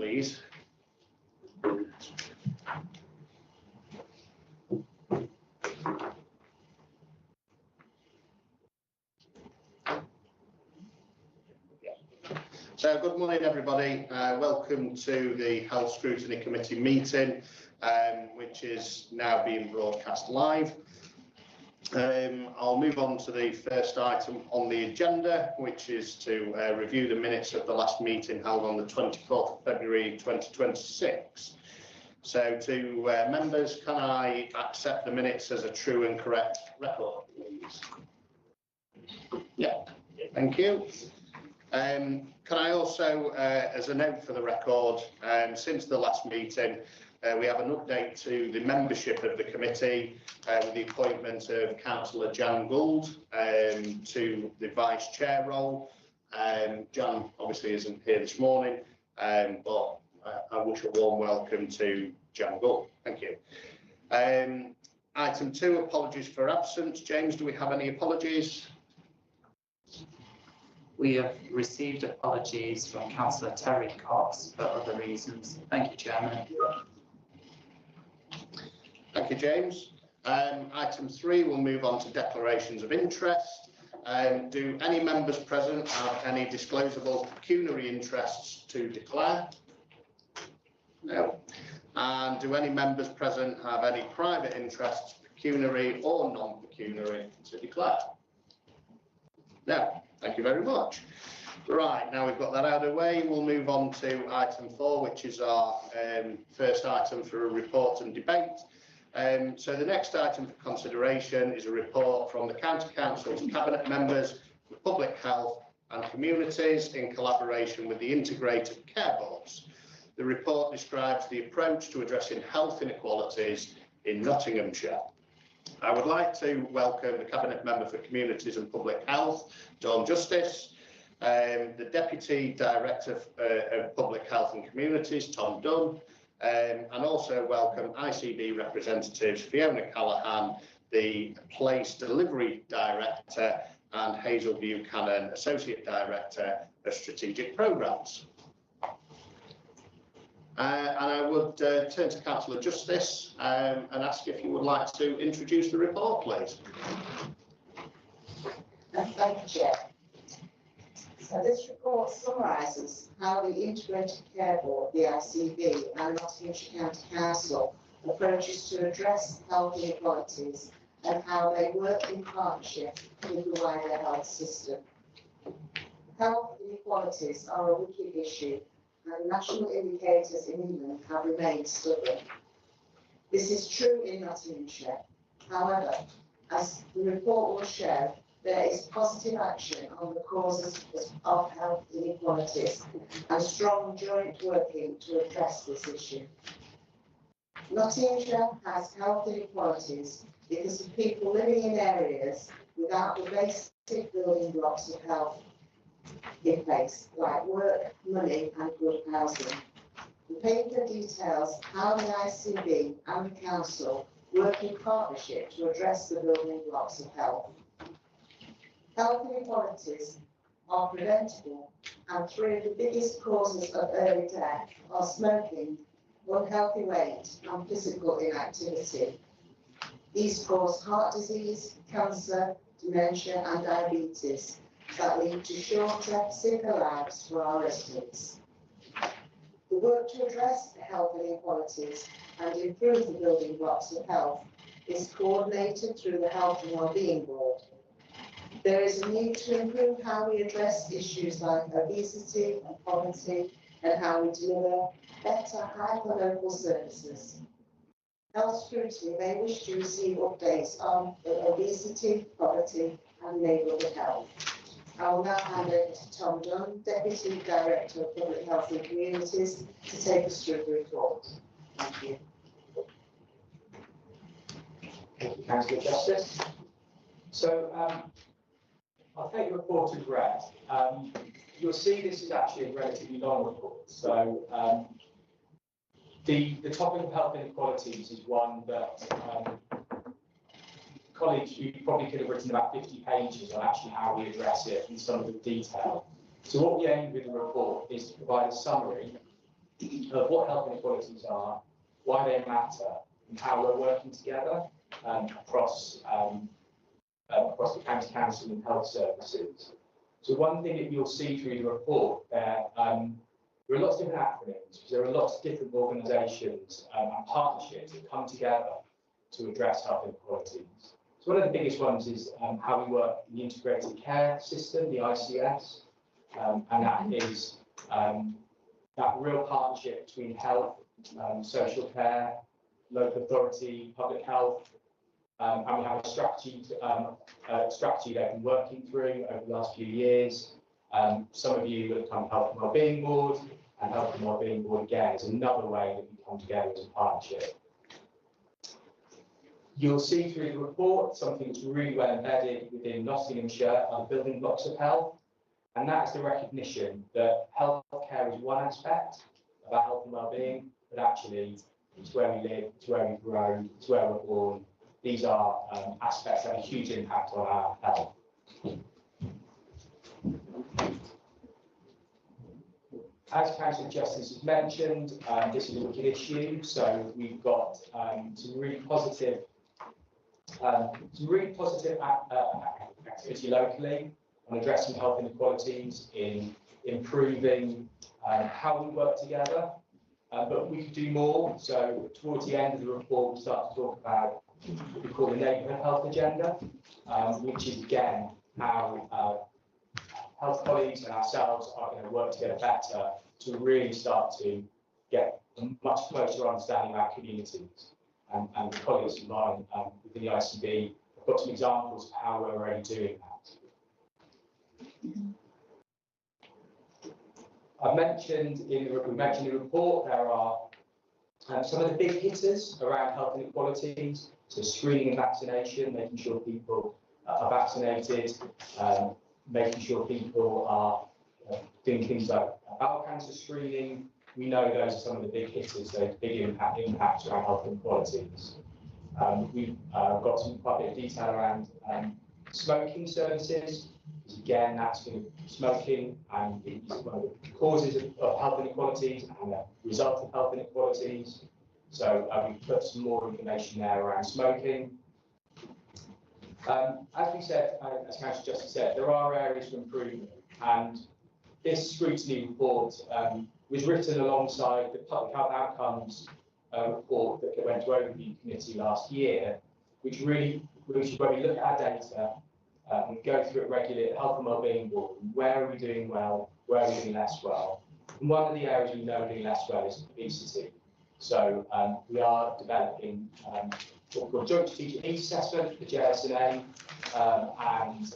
please. So good morning everybody, welcome to the Health Scrutiny Committee meeting, which is now being broadcast live. I'll move on to the first item on the agenda, which is to review the minutes of the last meeting held on the 24th of February 2026. So to members, can I accept the minutes as a true and correct record, please? Yeah, thank you. Can I also, as a note for the record, since the last meeting, we have an update to the membership of the committee with the appointment of Councillor Jan Gould to the vice chair role. Jan obviously isn't here this morning, but I wish a warm welcome to Jan Gould. Thank you. Item 2, apologies for absence. James, do we have any apologies? We have received apologies from Councillor Terry Cox for other reasons. Thank you, Chairman. Thank you, James. Item 3, we'll move on to declarations of interest. Do any members present have any disclosable pecuniary interests to declare? No. And do any members present have any private interests, pecuniary or non-pecuniary, to declare? No. Thank you very much. Right, now we've got that out of the way, we'll move on to item 4, which is our first item for a report and debate. So the next item for consideration is a report from the County Council's Cabinet members for Public Health and Communities in collaboration with the Integrated Care Boards. The report describes the approach to addressing health inequalities in Nottinghamshire. I would like to welcome the Cabinet Member for Communities and Public Health, Dawn Justice, the Deputy Director of Public Health and Communities, Tom Dunn, and also welcome ICB representatives Fiona Callaghan, the Place Delivery Director, and Hazel Buchanan, Associate Director of Strategic Programmes. And I would turn to Councillor Justice and ask if you would like to introduce the report, please. Thank you, Chair. So this report summarises how the Integrated Care Board, the ICB, and Nottinghamshire County Council approaches to address health inequalities and how they work in partnership with the wider health system. Health inequalities are a wicked issue, and national indicators in England have remained stubborn. This is true in Nottinghamshire. However, as the report will show, there is positive action on the causes of health inequalities and strong joint working to address this issue. Nottinghamshire has health inequalities because of people living in areas without the basic building blocks of health in place, like work, money and good housing. The paper details how the ICB and the Council work in partnership to address the building blocks of health. Health inequalities are preventable, and 3 of the biggest causes of early death are smoking, unhealthy weight and physical inactivity. These cause heart disease, cancer, dementia and diabetes that lead to shorter, sicker lives for our residents. The work to address health inequalities and improve the building blocks of health is coordinated through the Health and Wellbeing Board. There is a need to improve how we address issues like obesity and poverty and how we deliver better hyper-local services. Health Scrutiny may wish to receive updates on obesity, poverty and neighbourhood health. I will now hand over to Tom Dunn, Deputy Director of Public Health and Communities, to take us through the report. Thank you. Thank you, Councillor Justice. So I'll take the report as read. You'll see this is actually a relatively long report. So the topic of health inequalities is one that colleagues, you probably could have written about 50 pages on actually how we address it and some of the detail. So what we aim with the report is to provide a summary of what health inequalities are, why they matter, and how we're working together across the County Council and health services. So one thing that you'll see through the report there are lots of different acronyms. There are lots of different organisations and partnerships that come together to address health inequalities. So one of the biggest ones is how we work in the integrated care system, the ICS, and that is that real partnership between health, social care, local authority, public health, and we have a strategy that we've been working through over the last few years. Some of you have come Health and Wellbeing Board, and Health and Wellbeing Board again is another way that we come together as a partnership. You'll see through the report something that's really well embedded within Nottinghamshire are the building blocks of health, and that's the recognition that healthcare is one aspect of our health and wellbeing, but actually it's where we live, it's where we grow, it's where we're born. These are aspects that have a huge impact on our health. As Councillor Justice has mentioned, this is a wicked issue, so we've got some really positive activity locally on addressing health inequalities, in improving how we work together, but we could do more. So towards the end of the report, we start to talk about what we call the neighbourhood health agenda, which is again how health colleagues and ourselves are going to work together better to really start to get a much closer understanding of our communities. And the colleagues of mine within the ICB have got some examples of how we're already doing that. I mentioned in the report there are some of the big hitters around health inequalities, so screening and vaccination, making sure people are vaccinated, making sure people are doing things like bowel cancer screening. We know those are some of the big hitters, those big impacts around health inequalities. We've got some quite a bit of detail around smoking services. Again, that's going to smoking and it's one of the causes of health inequalities and the result of health inequalities. So we've put some more information there around smoking. As we said, as Councillor Justice said, there are areas for improvement, and this scrutiny report was written alongside the public health outcomes report that went to Overview Committee last year, which when we look at our data, we go through it regularly at the Health and Wellbeing Board. Where are we doing well? Where are we doing less well? And one of the areas we know we're doing less well is obesity. So we are developing what we call Joint Strategic Needs Assessment, the JSNA, and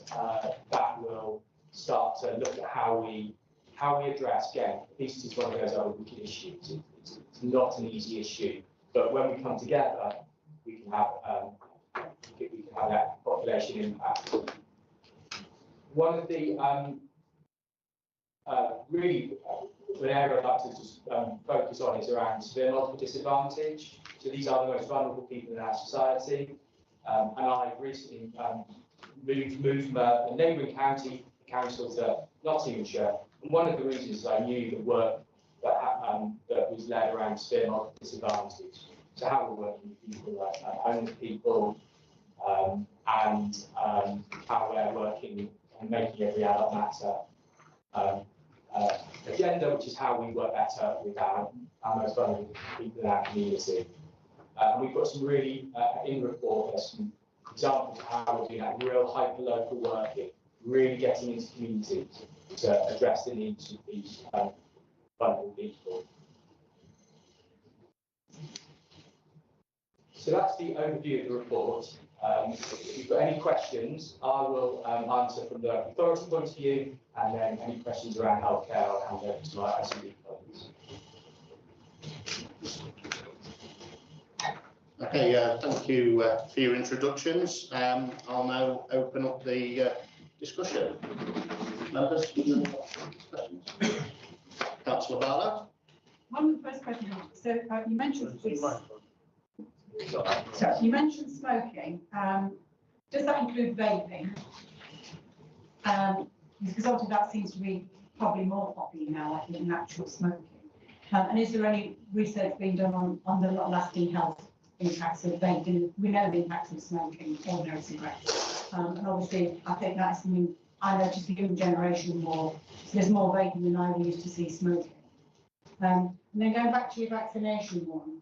that will start to look at how we address, again, obesity is one of those other wicked issues. It's not an easy issue, but when we come together, we can have that population impact. One of the an area I'd like to just focus on is around severe multiple disadvantage. So these are the most vulnerable people in our society, and I've recently moved from a neighbouring county council to Nottinghamshire. And one of the reasons is I knew the work that was led around severe multiple disadvantage. So how we're working with people like homeless people, and how we're working and making every adult matter agenda, which is how we work better with our most vulnerable people in our community. And we've got some really, in the report, there's some examples of how we're doing that real hyper-local working, really getting into communities to address the needs of these vulnerable people. So that's the overview of the report. If you've got any questions, I will answer from the authority point of view, and then any questions around healthcare, I'll hand over to my ICB colleagues. Okay, thank you for your introductions. I'll now open up the discussion. Members, questions? Councillor Barlow. One of the first questions, so you mentioned you mentioned smoking. Does that include vaping? Because obviously that seems to be probably more popular now, I think, than actual smoking. And is there any research being done on the lasting health impacts of vaping? We know the impacts of smoking, ordinary cigarettes. And obviously, I think that's something I notice the young generation more. So there's more vaping than I used to see smoking. And then going back to your vaccination one,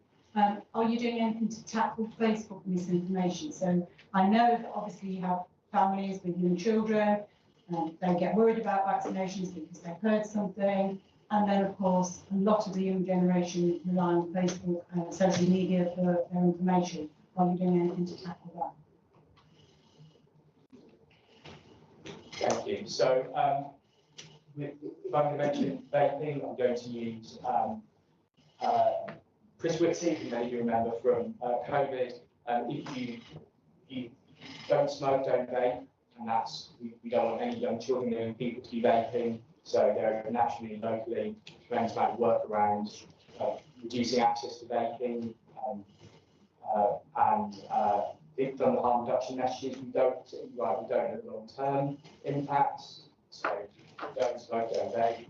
are you doing anything to tackle Facebook misinformation? So I know that obviously you have families with young children, they get worried about vaccinations because they've heard something. And then, of course, a lot of the young generation rely on Facebook and social media for their information. Are you doing anything to tackle that? Thank you. So, if I'm going to mention vaping, I'm going to use Chris Whitty, who many of you remember from COVID. If you don't smoke, don't vape, and that's we don't want any young children, young people to be vaping. So there are naturally, locally, tremendous amount of work around reducing access to vaping and from the harm reduction messages. We don't know the long-term impacts. So don't smoke, don't vape.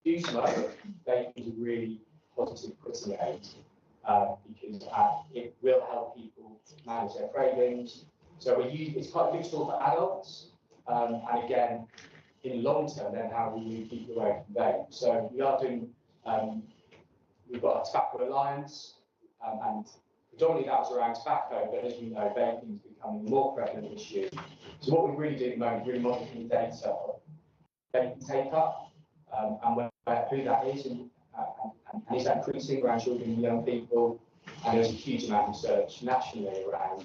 Do smoke, vaping is a really positive quitting aid because it will help people manage their cravings. So it's quite a good tool for adults, and again, in the long term, then how we move people away from vape. So we are doing, we've got a tobacco alliance, and predominantly that was around tobacco, but as you know, vaping is becoming a more prevalent issue. So what we're really doing at the moment is really monitoring data of vaping take up, and who that is, and is that increasing around children and young people. And there's a huge amount of research nationally around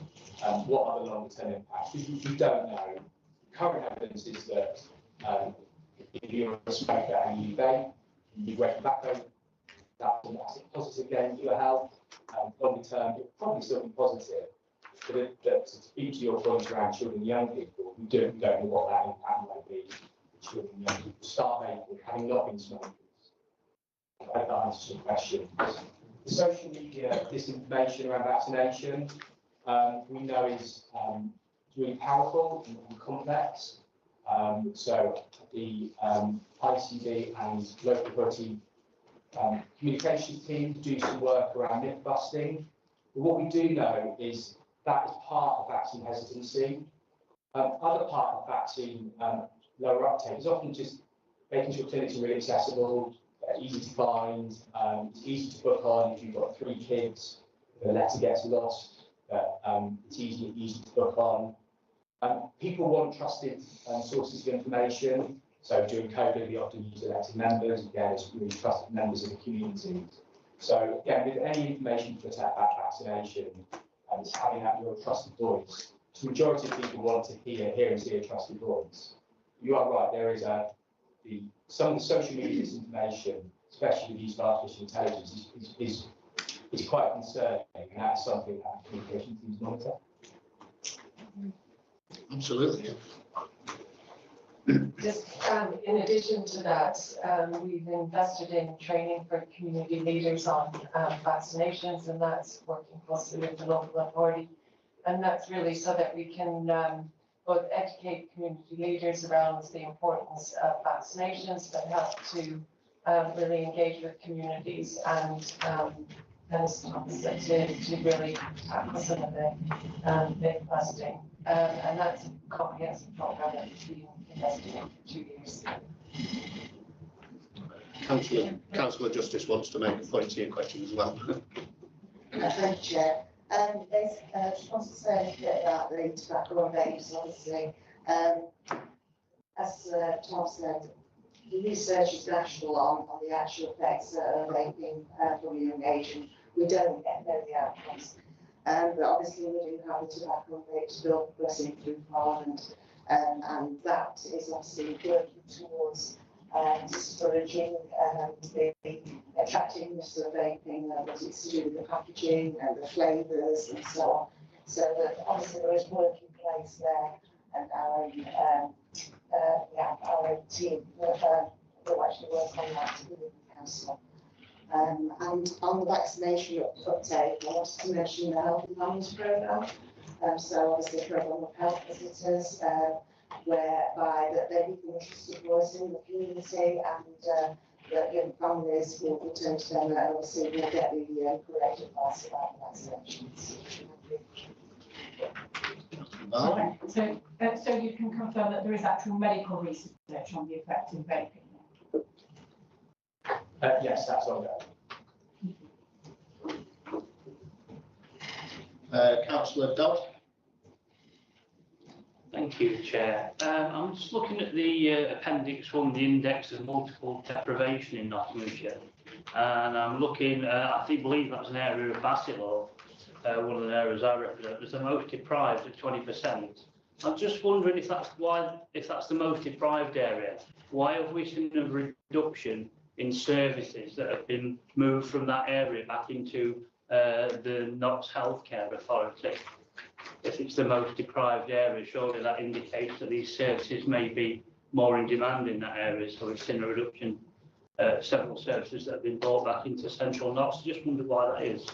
what are the longer-term impacts, because we don't know. Current evidence is that if you're a smoker and you vape, you wake tobacco, that's a positive gain for your health. Longer term, it'll probably still be positive. But to speak to your point around children and young people, we don't know what that impact might be. Children and young people start vaping, having not been smokers. I hope that answers your question. The social media disinformation around vaccination, we know is really powerful and complex. So the ICB and local authority communications team do some work around myth busting. But what we do know is that is part of vaccine hesitancy. Other part of vaccine lower uptake is often just making sure clinics are really accessible, easy to find, it's easy to book on. If you've got 3 kids, the letter gets lost, but it's easy to book on. People want trusted sources of information. So during COVID, we often use elected members. Again, it's really trusted members of the community. So again, with any information put out about vaccination, it's having that real trusted voice. The majority of people want to hear and see a trusted voice. You are right. There is some of the social media disinformation, especially with the use of artificial intelligence, is quite concerning, and that's something that communication teams monitor. Absolutely. Just in addition to that, we've invested in training for community leaders on vaccinations, and that's working closely with the local authority. And that's really so that we can both educate community leaders around the importance of vaccinations, but help to really engage with communities and to really tackle some of the myth busting. And that's a comprehensive program that we've been investing in for 2 years. Councillor Justice wants to make a point to your question as well. Thank you, Chair. I just want to say a bit about the tobacco and vapes, obviously. As Tom said, the research is national on the actual effects of vaping from a young age, and we don't yet know the outcomes. But obviously we do have the tobacco and vapes bill progressing through Parliament, and that is obviously working towards discouraging the attractiveness of vaping, but it's to do with the packaging and the flavours and so on. So that obviously there is work in place there, and our team will actually work on that within the council. And on the vaccination uptake, I wanted to mention the Health and Families programme. So obviously a programme of health visitors, whereby that they become a trusted voice in the community, and that young families will return to them and obviously will get the correct advice about vaccinations. Okay, so you can confirm that there is actual medical research on the effect of vaping? Yes, that's ongoing. Councillor Dodd. Thank you, Chair. I'm just looking at the appendix 1, the index of multiple deprivation in Nottinghamshire, and I'm looking. I believe that's an area of Bassetlaw, one of the areas I represent, is the most deprived at 20%. I'm just wondering if that's the most deprived area. Why have we seen a reduction in services that have been moved from that area back into the Notts Healthcare Authority? If it's the most deprived area, surely that indicates that these services may be more in demand in that area. So we've seen a reduction, several services that have been brought back into central Notts. I just wonder why that is.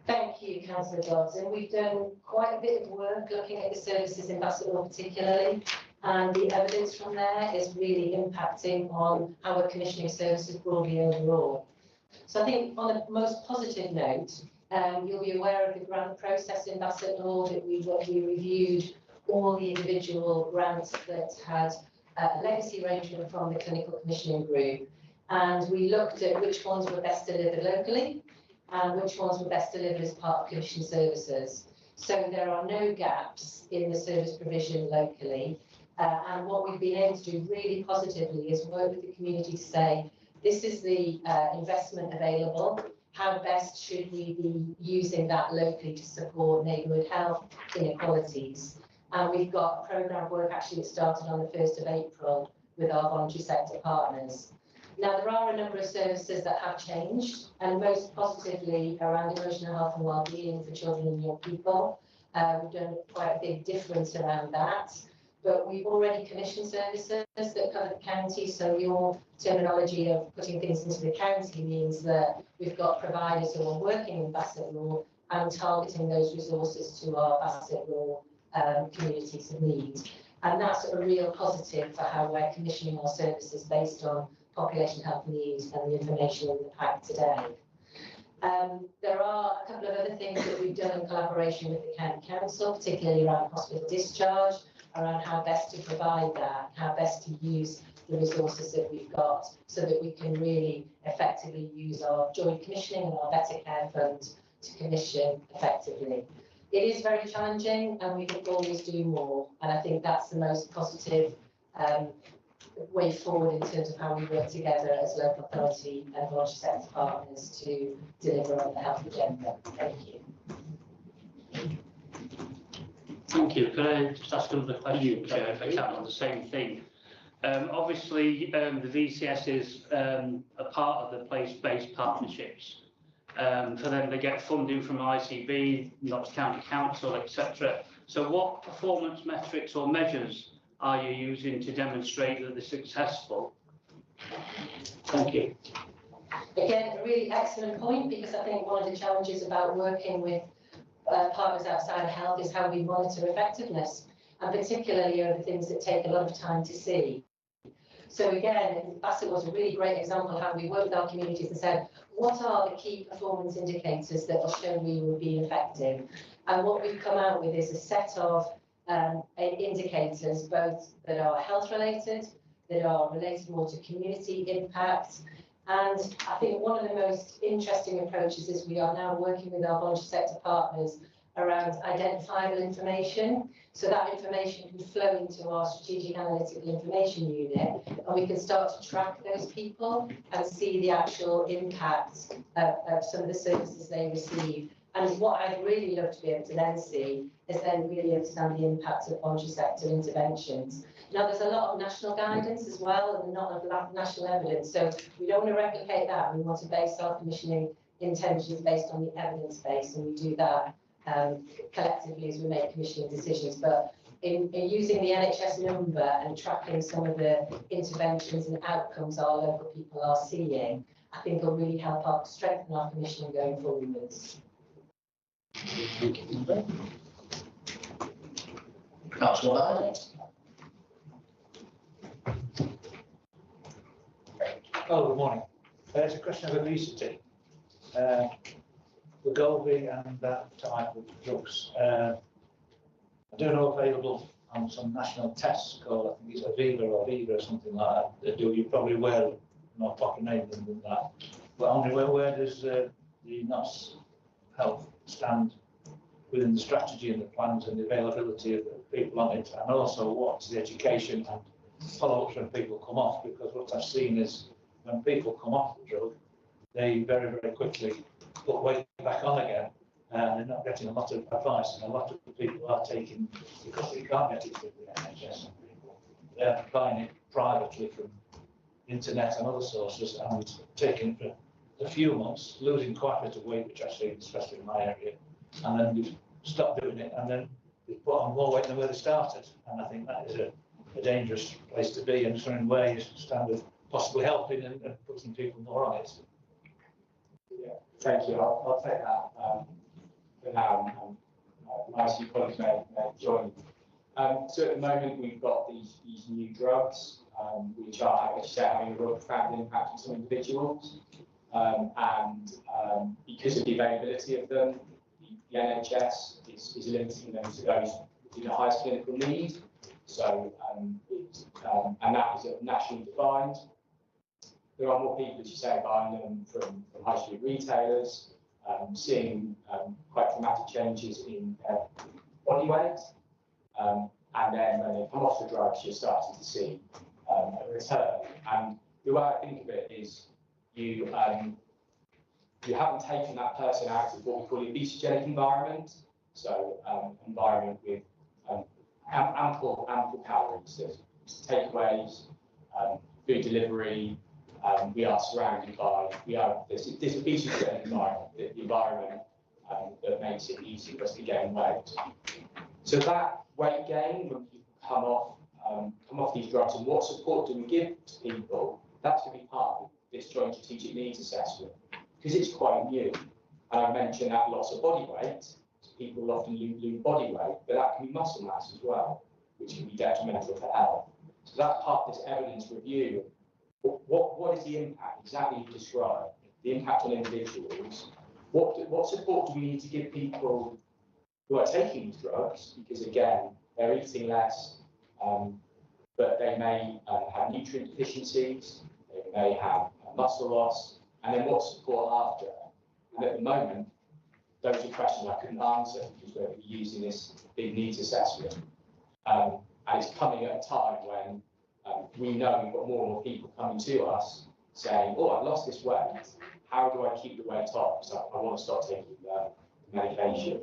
Thank you, Councillor Dodson. We've done quite a bit of work looking at the services in Bassetlaw particularly, and the evidence from there is really impacting on our commissioning services broadly overall. So I think on a most positive note, you'll be aware of the grant process in Bassetlaw that we reviewed all the individual grants that had a legacy arrangement from the clinical commissioning group, and we looked at which ones were best delivered locally and which ones were best delivered as part of commission services. So there are no gaps in the service provision locally, and what we've been able to do really positively is work with the community to say, this is the investment available. How best should we be using that locally to support neighbourhood health inequalities? And we've got a programme of work actually that started on the 1st of April with our voluntary sector partners. Now, there are a number of services that have changed, and most positively around emotional health and wellbeing for children and young people. We've done quite a big difference around that. But we've already commissioned services that cover the county, so your terminology of putting things into the county means that we've got providers who are working in Bassetlaw and targeting those resources to our Bassetlaw communities of need. And that's a real positive for how we're commissioning our services based on population health needs and the information in the pack today. There are a couple of other things that we've done in collaboration with the County Council, particularly around hospital discharge, around how best to provide that, how best to use the resources that we've got so that we can really effectively use our joint commissioning and our Better Care Fund to commission effectively. It is very challenging and we can always do more, and I think that's the most positive way forward in terms of how we work together as local authority and voluntary sector partners to deliver on the health agenda. Thank you. Thank you. Could I just ask another question, Chair, if I can, on the same thing? Obviously, the VCS is a part of the place-based partnerships. For them, they get funding from ICB, Notts County Council, etc. So what performance metrics or measures are you using to demonstrate that they're successful? Thank you. Again, a really excellent point, because I think one of the challenges about working with partners outside of health is how we monitor effectiveness, and particularly over things that take a lot of time to see. So again, Bassett was a really great example of how we worked with our communities and said, what are the key performance indicators that will show we will be effective? And what we've come out with is a set of indicators, both that are health related, that are related more to community impact. And I think one of the most interesting approaches is we are now working with our voluntary sector partners around identifiable information. So that information can flow into our strategic analytical information unit, and we can start to track those people and see the actual impact of some of the services they receive. And what I'd really love to be able to then see is then really understand the impact of voluntary sector interventions. Now, there's a lot of national guidance as well, and not of national evidence. So we don't want to replicate that. We want to base our commissioning intentions based on the evidence base, and we do that collectively as we make commissioning decisions. But in using the NHS number and tracking some of the interventions and outcomes our local people are seeing, I think will really help us strengthen our commissioning going forwards. Councillor Barnett. Oh, good morning. It's a question of obesity. Wegovy and that type of drugs. I don't know available on some national tests called, I think it's Aviva or Viva or something like that. They do, you're probably aware of more proper name than that. But only where does the NOS health stand within the strategy and the plans and the availability of the people on it? And also what's the education and follow-ups when people come off? Because what I've seen is when people come off the drug, they very, very quickly put weight back on again. And they're not getting a lot of advice, and a lot of people are taking, because they can't get it through the NHS, they're buying it privately from internet and other sources and taking it for a few months, losing quite a bit of weight, which I've seen, especially in my area, and then they stop doing it, and then they put on more weight than where they started. And I think that is a dangerous place to be, and certain way you stand with possibly helping and putting people more on it. Yeah, thank you. I'll take that. For now, nice you colleagues may join. So at the moment we've got these new drugs, which are actually having a real profound impact on some individuals, and because of the availability of them, the NHS is limiting them to those with the highest clinical need. So and that is nationally defined. There are more people, as you say, buying them from high street retailers. Seeing quite dramatic changes in body weight, and then when they come off the drugs, you're starting to see a return. And the way I think of it is you haven't taken that person out of what we call the obesogenic environment, so environment with ample calories, so takeaways, food delivery. We are surrounded by, this obesogenic environment, the environment that makes it easy for us to gain weight. So that weight gain, when people come off these drugs, and what support do we give to people, that's going to be part of this joint strategic needs assessment, because it's quite new. And I mentioned that loss of body weight, so people often lose body weight, but that can be muscle mass as well, which can be detrimental to health. So that's part of this evidence review. What is the impact exactly you described? The impact on individuals. What support do we need to give people who are taking these drugs? Because again, they're eating less, but they may have nutrient deficiencies, they may have muscle loss, and then what support after? And at the moment, those are questions I couldn't answer because we're using this big needs assessment. And it's coming at a time when we know we've got more and more people coming to us saying, oh, I've lost this weight. How do I keep the weight off? So I want to start taking medication.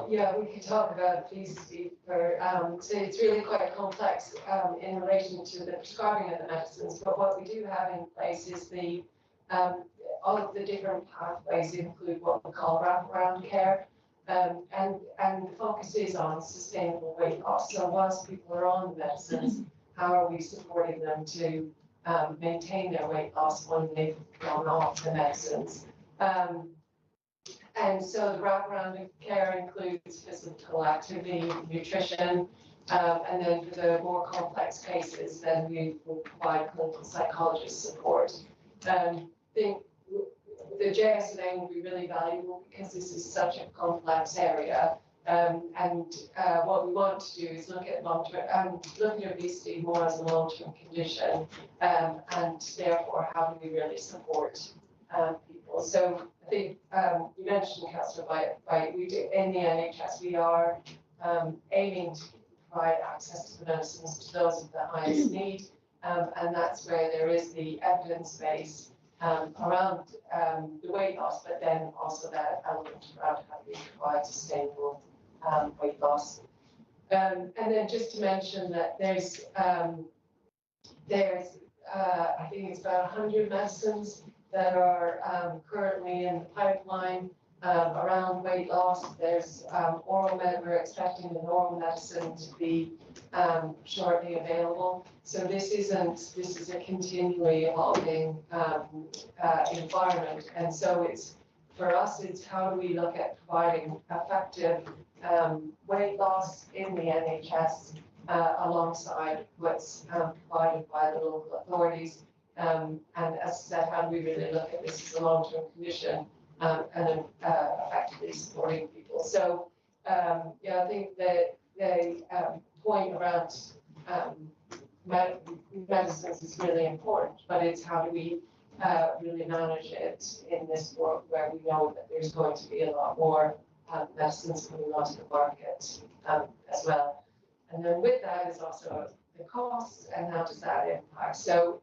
Yeah, we could talk about obesity so it's really quite complex in relation to the prescribing of the medicines. But what we do have in place is all of the different pathways include what we call wraparound care. And the focus is on sustainable weight loss. So once people are on the medicines, how are we supporting them to maintain their weight loss when they've gone off the medicines? And so the wraparound of care includes physical activity, nutrition, and then for the more complex cases, then we will provide clinical psychologist support. The JSNA will be really valuable because this is such a complex area. And what we want to do is look at obesity more as a long-term condition, and therefore how do we really support people. So I think you mentioned, Councillor, we do in the NHS we are aiming to provide access to the medicines to those with the highest need, and that's where there is the evidence base around the weight loss, but then also that element around how we provide sustainable weight loss. And then just to mention that there's I think it's about 100 medicines that are currently in the pipeline around weight loss. There's we're expecting an oral medicine to be shortly available. So this is a continually evolving environment. And so for us, it's how do we look at providing effective weight loss in the NHS alongside what's provided by the local authorities. And as I said, how do we really look at this as a long-term condition and effectively supporting people? So, yeah, I think that the point around medicines is really important, but it's how do we really manage it in this world where we know that there's going to be a lot more medicines coming onto the market as well. And then with that is also the costs and how does that impact. So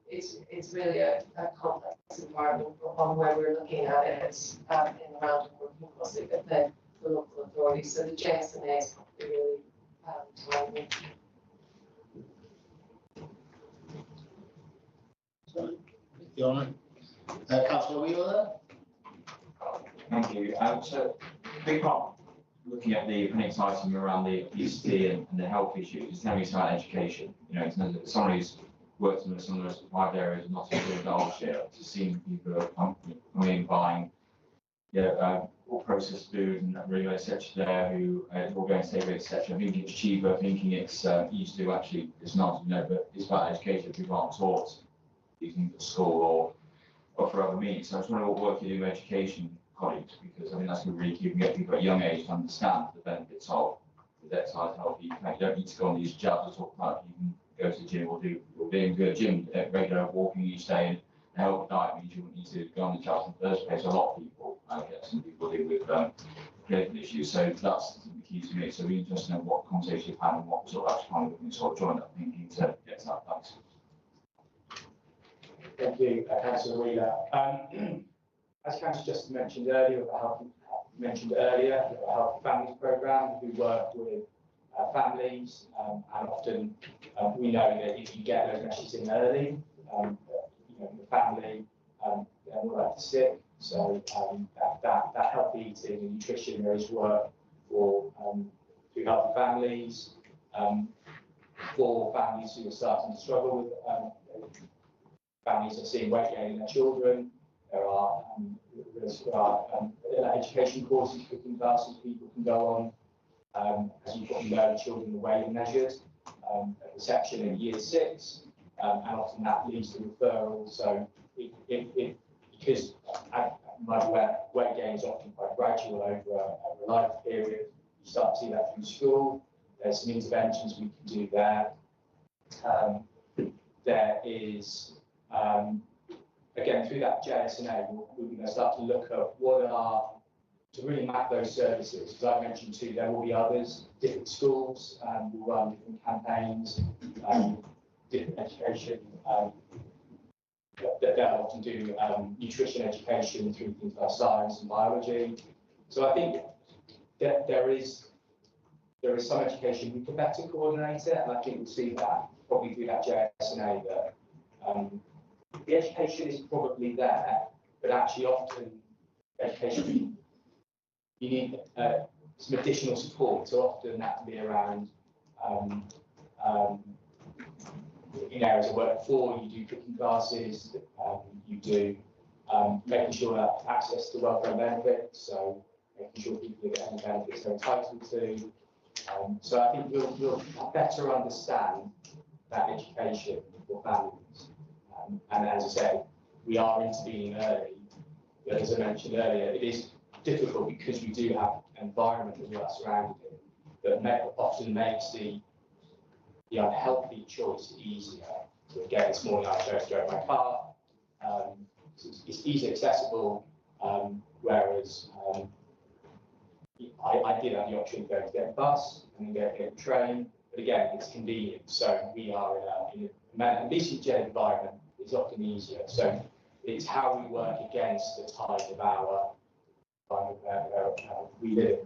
it's really a complex environment on where we're looking at it in the round and working closely with the local authorities. So the JSNA is probably really timely. You all right? Councillor Wheeler Thank you. So, big part looking at the appendix item around the obesity and the health issues is telling us about education. You know, in terms of someone who's worked in some of the survived areas of Nottinghamshire and Derbyshire, to seeing people coming in buying, all processed food and really etc. there who all going to take it, etc. Thinking it's cheaper, thinking it's easy to actually, it's not, you know, but it's about education. People aren't taught using the school or for other means. So I just wonder what work you do with education colleagues, because I think that's going to really keep people at a young age to understand the benefits of the exercise health. You don't need to go on these jabs to talk about. You can go to the gym or being good gym, regular walking each day and a healthy diet means you wouldn't need to go on the jabs in the first place. A lot of people, I guess, some people deal with clinical issues. So that's the key to me. So we're interested in what conversation you've had and what sort of action you can sort of join up thinking to get to that place. Thank you, Councillor Wheeler. As Councillor just mentioned earlier, the Healthy Families Programme, we work with families, and often we know that if you get those messages in early, the family they're more likely to sick. So that healthy eating and nutrition, there is work for through healthy families, for families who are starting to struggle with families are seeing weight gain in their children. There are education courses, cooking classes people can go on. As you probably know, children are weighed and measured at reception in year 6, and often that leads to referral. So because weight gain is often quite gradual over a life period, you start to see that through school. There's some interventions we can do there. There is again, through that JSNA, we're going to start to look at to really map those services. As I mentioned too, there will be others, different schools, will run different campaigns, different education. They'll often do nutrition education through things like science and biology. So I think that there is some education we can better coordinate it, and I think we'll see that probably through that JSNA that the education is probably there, but actually often education, you need some additional support. So often that can be around in areas of work before, you do cooking classes, you do making sure that access to welfare benefits, so making sure people are getting the benefits they're entitled to. So I think we'll better understand that education for families. And as I say, we are intervening early, but as I mentioned earlier, it is difficult because we do have an environment that we are surrounded in that often makes the unhealthy choice easier. So again, this morning I chose to drive my car. It's easily accessible, whereas I did have the option of going to get a bus and then get a train, but again, it's convenient. So we are in a at least in general environment, it's often easier. So it's how we work against the tide of our we live.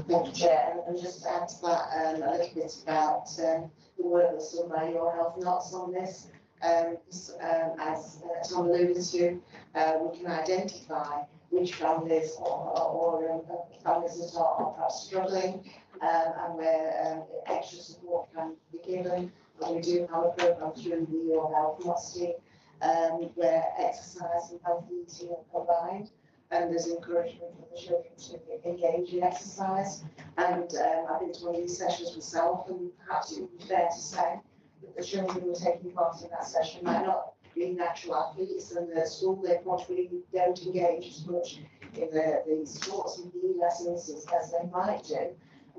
Thank you, Chair. And just to add to that a little bit about the work that's done by Your Health Knots on this. As Tom alluded to, we can identify which families or families that are perhaps struggling and where extra support can be given. And we do have a programme through the Your Health Knots team where exercise and healthy eating are combined. and there's encouragement for the children to engage in exercise. And I've been to one of these sessions myself, and perhaps it would be fair to say that the children who are taking part in that session might not be natural athletes, and at school they probably don't engage as much in the sports and PE lessons as they might do.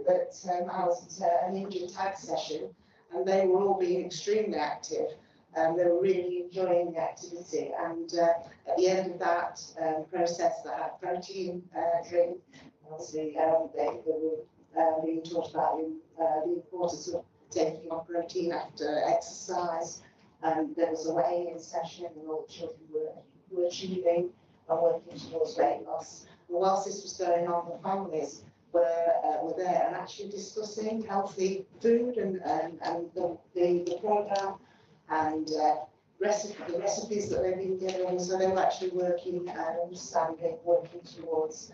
But I was at an Indian tag session, and they were all being extremely active. They were really enjoying the activity, and at the end of that process, they had protein drink. Obviously, they were being taught about the importance of taking on protein after exercise. There was a weigh-in session, and all the children were achieving and working towards weight loss. And whilst this was going on, the families were there and actually discussing healthy food and the programme and the recipes that they've been given. So they were actually working and understanding, working towards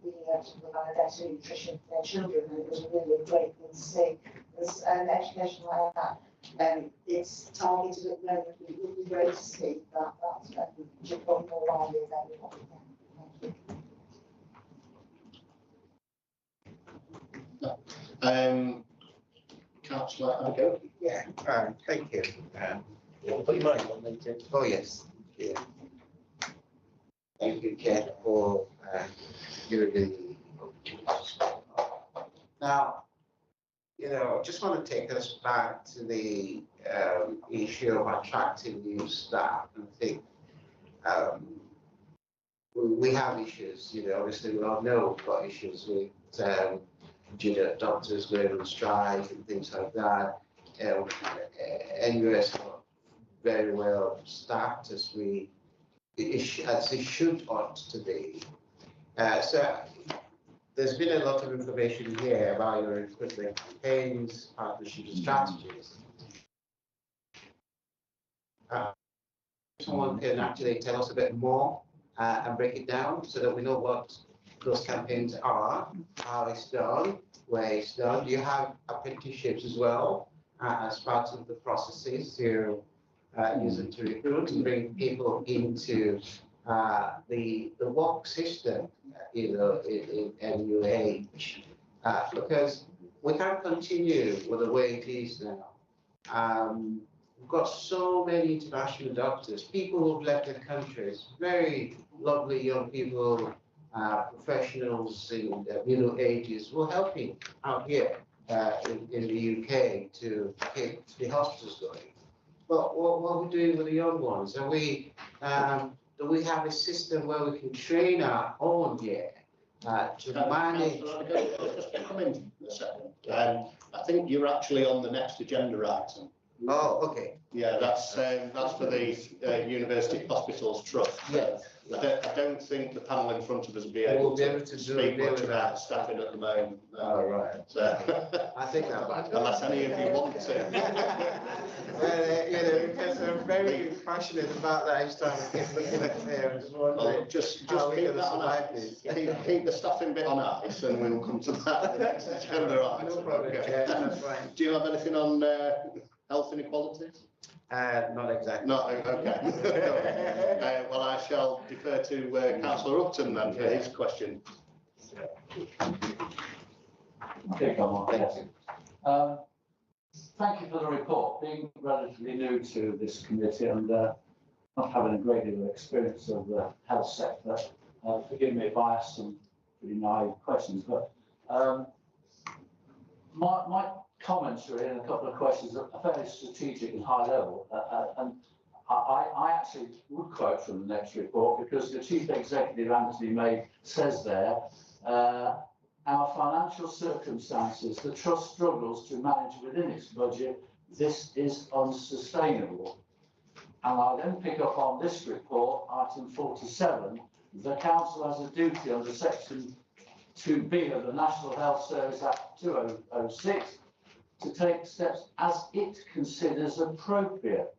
being able to provide better nutrition for their children. And it was a really great thing to see. There's an education like that. It's targeted at the moment, but it would be great to see that should go more widely available. Thank you. Councillor Abigail. Yeah, thank you. Put your mic on, later. Oh, yes. Yeah. Thank you, Chair, for giving the Now, you know, I just want to take us back to the issue of attracting new staff. And I think we have issues, you know, obviously we all know we've got issues with junior doctors going on strike and things like that. NUS not very well staffed as it should ought to be. So there's been a lot of information here about your recruitment campaigns, partnership strategies. Someone can actually tell us a bit more and break it down so that we know what those campaigns are, how it's done, where it's done. Do you have apprenticeships as well as part of the processes to use it to recruit and bring people into the work system, you know, in NUH? Because we can't continue with the way it is now. We've got so many international doctors, people who've left their countries, very lovely young people, professionals in the middle ages who are helping out here in the UK to keep the hospitals going. But what are we doing with the young ones? Are we, do we have a system where we can train our own here to manage? Just come in a second. I think you're actually on the next agenda item. Oh, okay. Yeah, that's for the University Hospitals Trust. Yes. I don't think the panel in front of us will be able to speak much about staffing at the moment. All right. So, I think that. unless any of you want to. Well, you know, because I'm very passionate about that each time I keep looking at there. Well, just keep that on ice. Keep the staffing bit on ice, and we'll come to that at the next agenda item. No problem. Okay. Yeah, that's fine. Do you have anything on health inequalities? Not exactly. No, okay. Well, I shall defer to Councillor Upton then for his question. Thank you. Thank you for the report. Being relatively new to this committee and not having a great deal of experience of the health sector, forgive me if I ask some pretty naive questions, but my comments really and a couple of questions are fairly strategic and high level. And I actually would quote from the next report because the Chief Executive, Anthony May, says there, our financial circumstances, the Trust struggles to manage within its budget. This is unsustainable. And I then pick up on this report, item 47. The Council has a duty under Section 2B of the National Health Service Act 2006 to take steps as it considers appropriate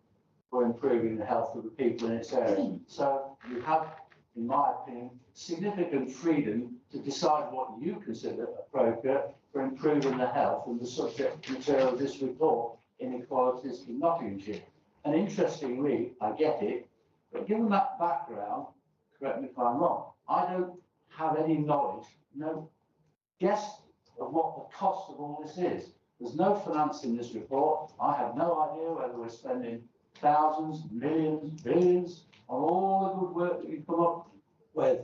for improving the health of the people in its area. So you have, in my opinion, significant freedom to decide what you consider appropriate for improving the health and the subject material of this report, Inequalities in Nottinghamshire. An interesting read, I get it, but given that background, correct me if I'm wrong, I don't have any knowledge, no guess of what the cost of all this is. There's no finance in this report. I have no idea whether we're spending thousands, millions, billions on all the good work that you come up with.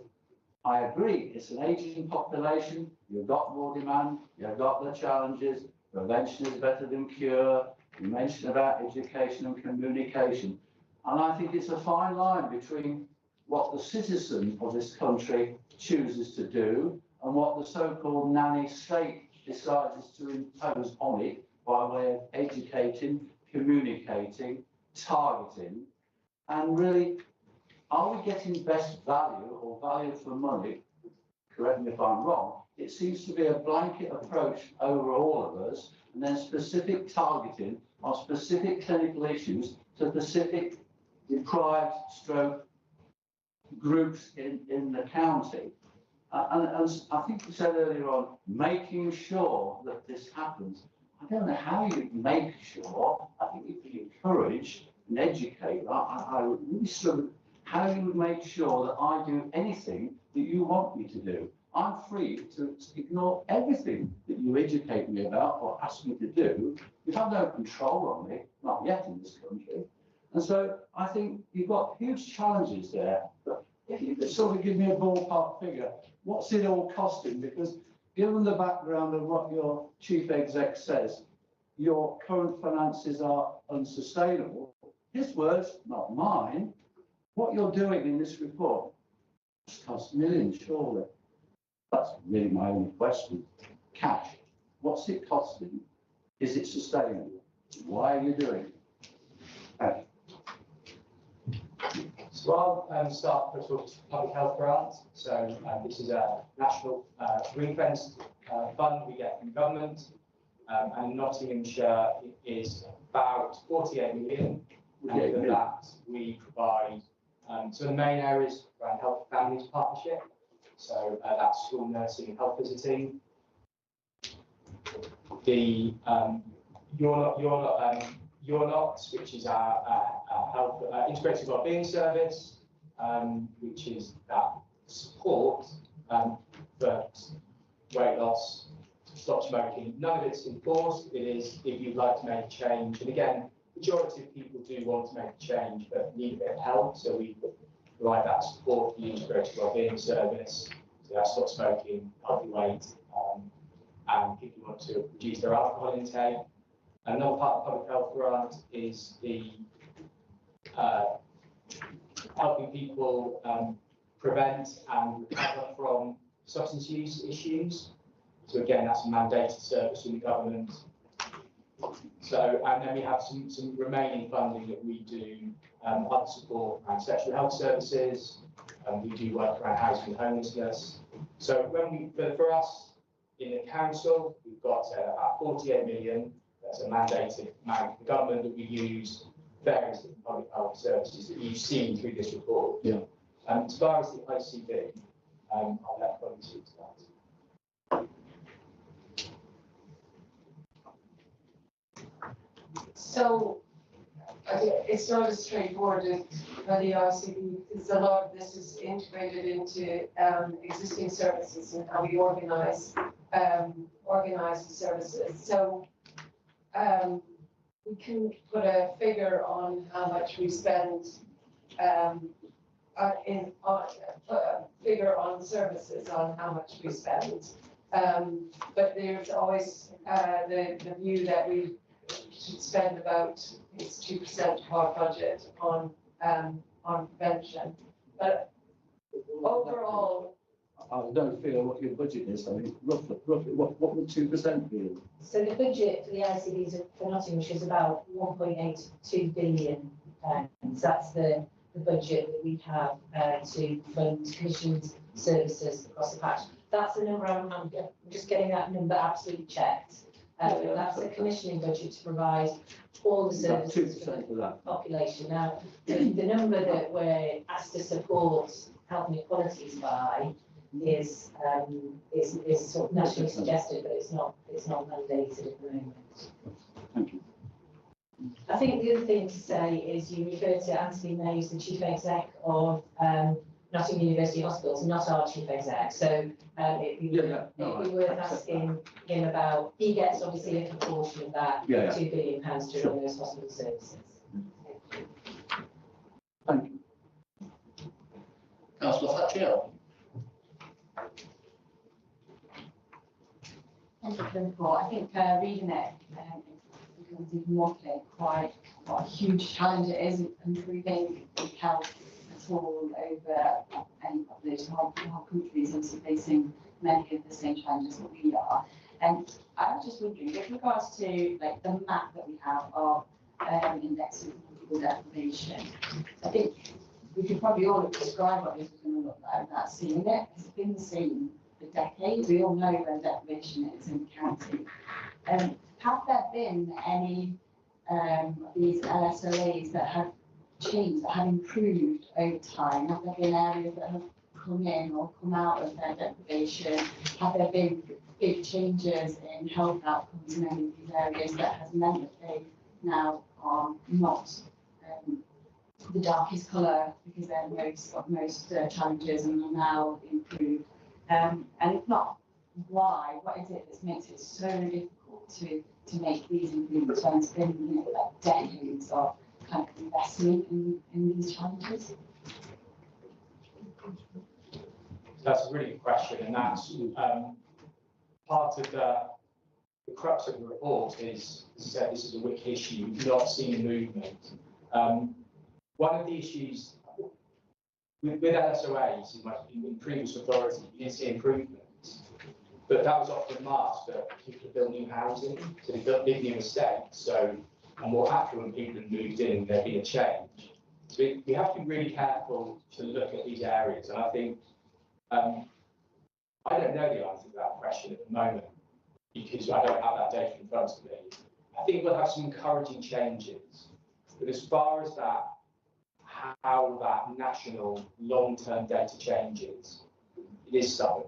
I agree, it's an aging population, you've got more demand, you've got the challenges, prevention is better than cure, you mentioned about education and communication. And I think it's a fine line between what the citizen of this country chooses to do and what the so-called nanny state decides to impose on it by way of educating, communicating, targeting, and really, are we getting best value or value for money? Correct me if I'm wrong. It seems to be a blanket approach over all of us, and then specific targeting on specific clinical issues to specific deprived stroke groups in the county. And as I think you said earlier on, making sure that this happens. I don't know how you make sure. I think you can encourage and educate. I would really struggle how you would make sure that I do anything that you want me to do. I'm free to ignore everything that you educate me about or ask me to do. You have no control on me, not yet in this country. And so I think you've got huge challenges there. But if you could sort of give me a ballpark figure, what's it all costing? Because given the background of what your chief exec says, your current finances are unsustainable. His words, not mine. What you're doing in this report costs millions, surely. That's really my only question. Cash, what's it costing? Is it sustainable? Why are you doing it? Thank you. So I'll start with a public health grant. So this is a national ring-fenced fund we get from government, and Nottinghamshire is about 48 million. And for that, we provide so the main areas around health and families partnership. So that's school nursing and health visiting. The You're Not, which is our health integrated wellbeing service, which is that support for weight loss, stop smoking. None of it's enforced. It is if you'd like to make a change. And again, majority of people do want to make a change but need a bit of help. So we provide that support for the integrated wellbeing service. So that's stop smoking, healthy weight, and people want to reduce their alcohol intake. Another part of the public health grant is the helping people prevent and recover from substance use issues. So again, that's a mandated service from the government. So, and then we have some remaining funding that we do, other support around sexual health services, and we do work around housing and homelessness. So when for us in the council, we've got about 48 million. That's a mandated amount of the government that we use various different public health services that you've seen through this report. Yeah. As far as the ICB, I'll let Chloe speak to that. So it's not as straightforward as the ICB, because a lot of this is integrated into existing services and how we organise the services. So we can put a figure on how much we spend figure on services on how much we spend. But there's always the view that we should spend about 2% of our budget on prevention. But overall, I don't feel what your budget is. I mean, roughly, what would 2% be? So the budget for the ICBs for Nottinghamshire is about 1.82 billion. So that's the budget that we have to fund commissioned services across the patch. That's the number I'm just getting that number absolutely checked. That's the commissioning budget to provide all the services for the population. Now, the number that we're asked to support health and equalities by is sort of nationally suggested, but it's not mandated at the moment. Thank you. I think the other thing to say is you refer to Anthony May as the chief exec of Nottingham University Hospitals, not our chief exec. So it'd be worth asking him about, he gets obviously a proportion of that £2 billion to run those hospital services. Thank you. Councillor Fletcher. Thank you for the report. I think reading it becomes even more clear quite what a huge challenge it is improving health at all over any population. Our country is also facing many of the same challenges that we are. And I was just wondering, with regards to like the map that we have of index of multiple deprivation, I think we could probably all describe what this is going to look like without seeing it. It's been the same for decades. We all know where deprivation is in the county. Have there been any these LSOAs that have changed, that have improved over time? Have there been areas that have come in or come out of their deprivation? Have there been big changes in health outcomes in any of these areas that has meant that they now are not the darkest colour because they're most challenges and are now improved? And if not, why? What is it that makes it so difficult to make these improvements when it's been like decades of kind of investment in these challenges? That's a really good question, and that's part of the crux of the report is, as I said, this is a wicked issue. We've not seen movement. One of the issues with LSOAs in previous authority, you didn't see improvements, but that was often masked that people built new housing, so they built big new estates, so and more affluent people have moved in, there'd been a change. So we have to be really careful to look at these areas, and I think I don't know the answer to that question at the moment because I don't have that data in front of me. I think we'll have some encouraging changes, but as far as that, how that national long-term data changes, it is stubborn.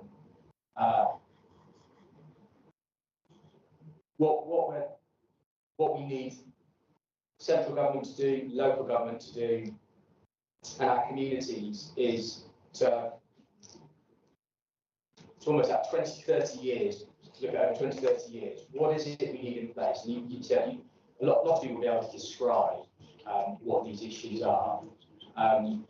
What we need central government to do, local government to do, and our communities is to almost at 20, 30 years, to look at over 20, 30 years, what is it we need in place? And you said a lot of people will be able to describe what these issues are.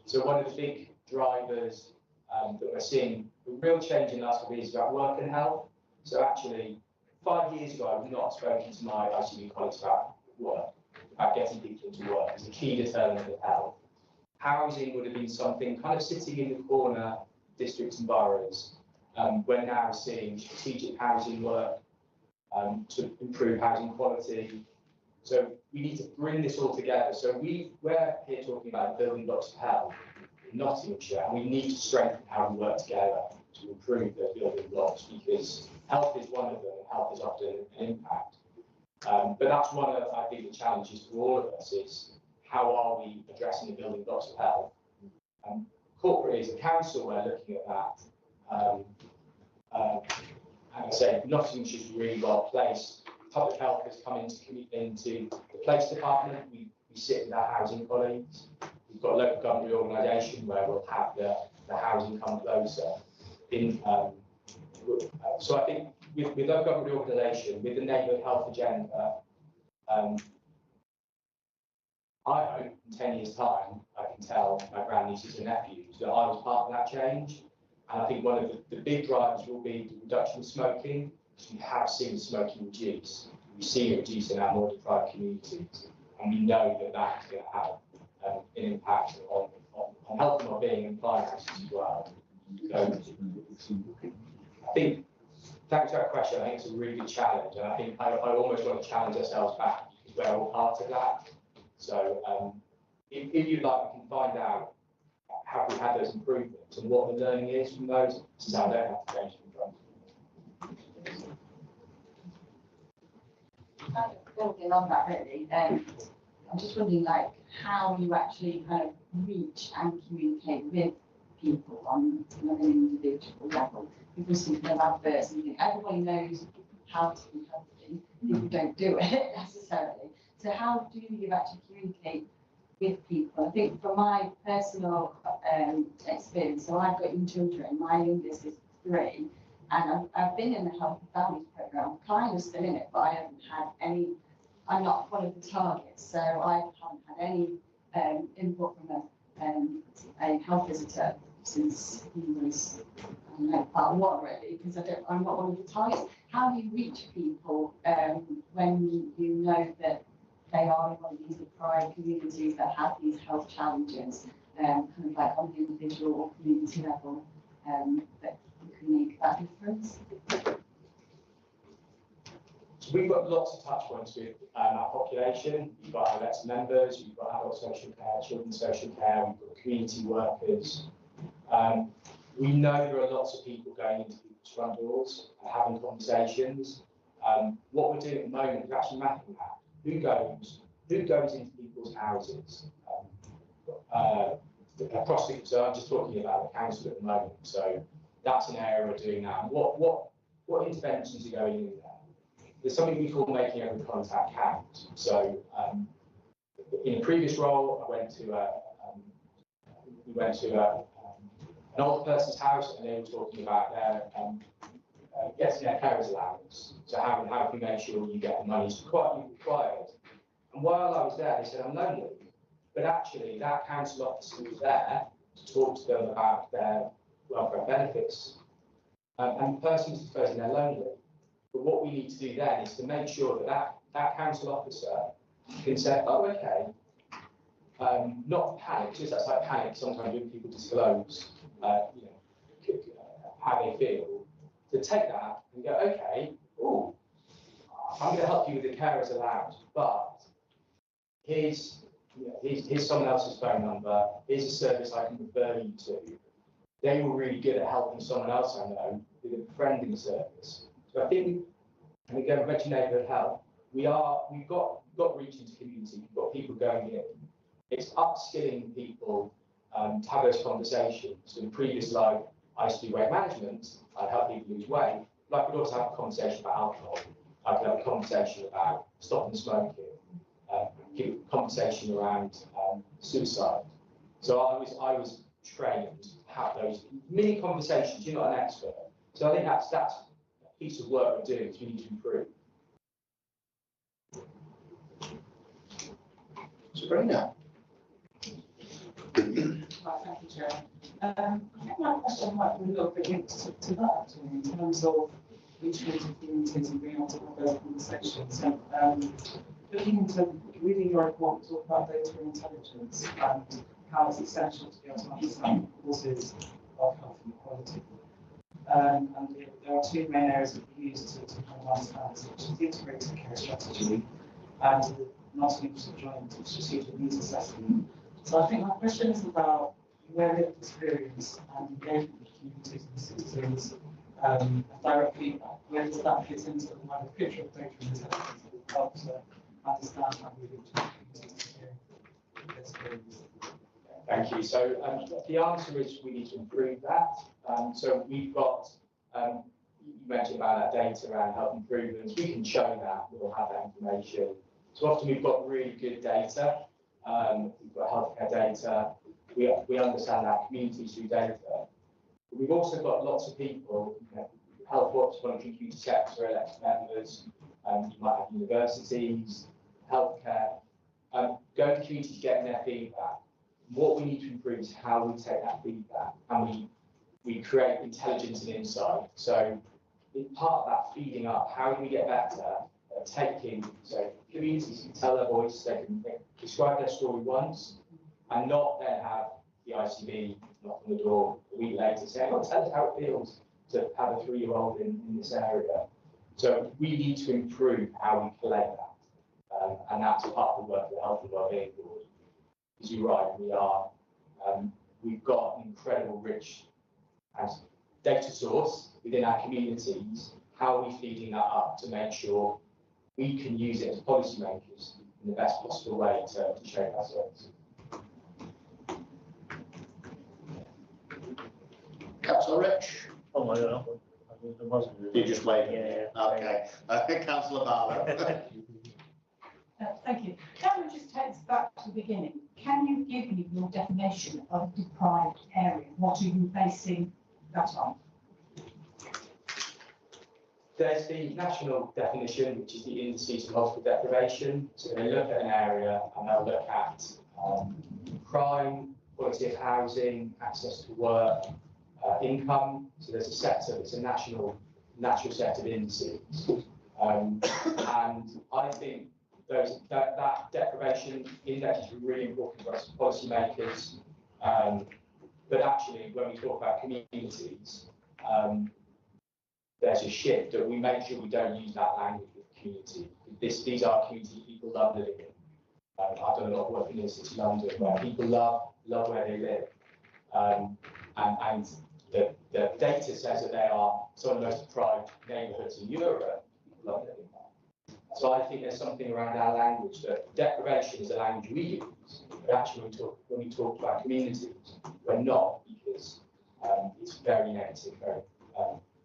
So one of the big drivers that we're seeing, the real change in the last couple of years is about work and health. So actually, 5 years ago, I would not have spoken to my ICB colleagues about work, about getting people into work. It's a key determinant of health. Housing would have been something kind of sitting in the corner, districts and boroughs. We're now seeing strategic housing work to improve housing quality. So we need to bring this all together. So we're here talking about building blocks of health in Nottinghamshire, and we need to strengthen how we work together to improve those building blocks because health is one of them, and health is often an impact. But that's one of, I think, the challenges for all of us is how are we addressing the building blocks of health? Corporately, as a council, we're looking at that. And I say Nottinghamshire is really well placed. Public health has come into the place department. We sit with our housing colleagues. We've got a local government reorganisation where we'll have the housing come closer. So I think with local government reorganisation, with the neighbourhood health agenda, I hope in 10 years' time I can tell my grandnieces and nephews that I was part of that change. And I think one of the big drivers will be the reduction of smoking, because we have seen smoking reduce. We see it reduce in our more deprived communities, and we know that that's going to have an impact on health and well-being and finances as well. So I think, thanks for that question, I think it's a really good challenge, and I think I almost want to challenge ourselves back because we're all part of that. So if you'd like, we can find out how we had those improvements and what the learning is from those, since I don't have to change them from. Building on that really, I'm just wondering like how you actually kind of reach and communicate with people on an individual level. People speak of adverts and everybody knows how to be healthy, people don't do it necessarily. So how do you actually communicate with people. I think from my personal experience, so I've got young children, my youngest is 3, and I've been in the Health and Families programme, kind of still in it, but I haven't had any, I'm not one of the targets, so I haven't had any input from a health visitor since he was, I don't know, part 1 really, because I'm not one of the targets. How do you reach people when you know that they are in one of these deprived communities that have these health challenges, kind of like on the individual or community level, that you can make that difference? So we've got lots of touch points with our population. You've got our elected members, you've got adult social care, children's social care, we've got community workers. We know there are lots of people going into people's front doors and having conversations. What we're doing at the moment is actually mapping that. Who goes into people's houses? So I'm just talking about the council at the moment. So that's an area we're doing now. What interventions are going in there? There's something we call making every contact count. So in a previous role, we went to an older person's house, and they were talking about their getting their carers allowance. So how can you make sure you get the money required? And while I was there, they said, I'm lonely. But actually, that council officer was there to talk to them about their welfare benefits. And the person was exposing they're lonely. But what we need to do then is to make sure that council officer can say, oh, okay, not panic, just that's like panic sometimes when people disclose how they feel, to take that and go, okay, oh, I'm going to help you with the carers allowance, but here's someone else's phone number, here's a service I can refer you to. They were really good at helping someone else I know with a befriending service. So I think, and again, Reggie Neighbourhood Health, we've got reach into community, we've got people going in. It's upskilling people to have those conversations. So in previous life, I used to do weight management, I'd help people lose weight, but I could also have a conversation about alcohol. I could have a conversation about stopping smoking, give a conversation around suicide. So I was trained to have those mini conversations. You're not an expert. So I think that's a piece of work we're doing, we need to improve. Sabrina. Thank you, Chair. I think my question might be a little bit linked to that, in terms of reaching into communities and being able to have those conversations. And looking into reading your report, talk about data and intelligence and how it's essential to be able to understand the causes of health inequality. And there are 2 main areas that we use to kind of understand this, which is the integrated care strategy and the Nottinghamshire joint strategic needs assessment. So I think my question is about where lived experience and engagement with communities and citizens, direct feedback. Where does that fit into the wider picture of data and intelligence that helps understand how we reach communities and experience? Thank you. So the answer is we need to improve that. So we've got, you mentioned about that data around health improvements. We can show that, we'll have that information. So often we've got really good data. We've got healthcare data. We understand our communities through data. But we've also got lots of people, health workers, voluntary community sector, elected members, you might have universities, healthcare, going to communities, getting their feedback. What we need to improve is how we take that feedback and we create intelligence and insight. So in part of that feeding up, how do we get better at taking, so communities can tell their voice, they can describe their story once and not then have the ICB knock on the door a week later saying, oh, tell us how it feels to have a 3-year-old in this area. So we need to improve how we collect that. And that's part of the work of the Health and Wellbeing Board. As you're right, we've got an incredible rich data source within our communities. How are we feeding that up to make sure we can use it as policymakers in the best possible way to shape our service? Councillor Rich? Oh, my God. There wasn't. You just waiting? Yeah. Okay. Councillor Barlow. Thank you. Can we just take us back to the beginning? can you give me your definition of deprived area? What are you basing that on? There's the national definition, which is the indices of multiple deprivation. So they look at an area and they'll look at crime, quality of housing, access to work, income. So there's a set of, it's a national set of indices. And I think that deprivation index is really important for us policymakers. But actually, when we talk about communities, there's a shift that we make sure we don't use that language with community. These are communities people love living in. I've done a lot of work in the City of London where people love where they live. And the data says that they are some of the most deprived neighbourhoods in Europe. People love living there. So I think there's something around our language that deprivation is a language we use, but actually when we talk about communities, we're not, because it's very negative, very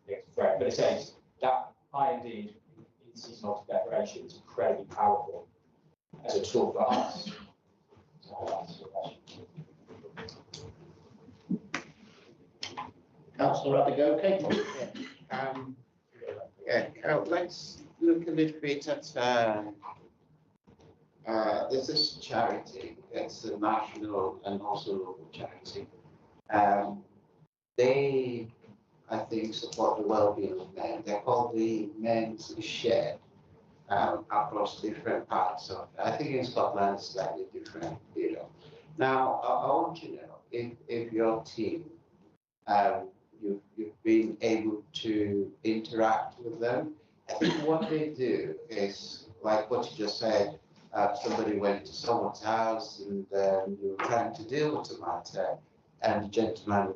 negative threat. But it says that IND in seasonal deprivation is incredibly powerful as a tool for us. Councillor Adegoke. Let's look a little bit at there's this charity, it's a national and also local charity. They, I think, support the well-being of men. They're called the Men's Shed across different parts of, I think in Scotland it's slightly different, you know. Now, I want to know if your team, you've been able to interact with them. I think what they do is, like what you just said, somebody went to someone's house and you were trying to deal with the matter, and the gentleman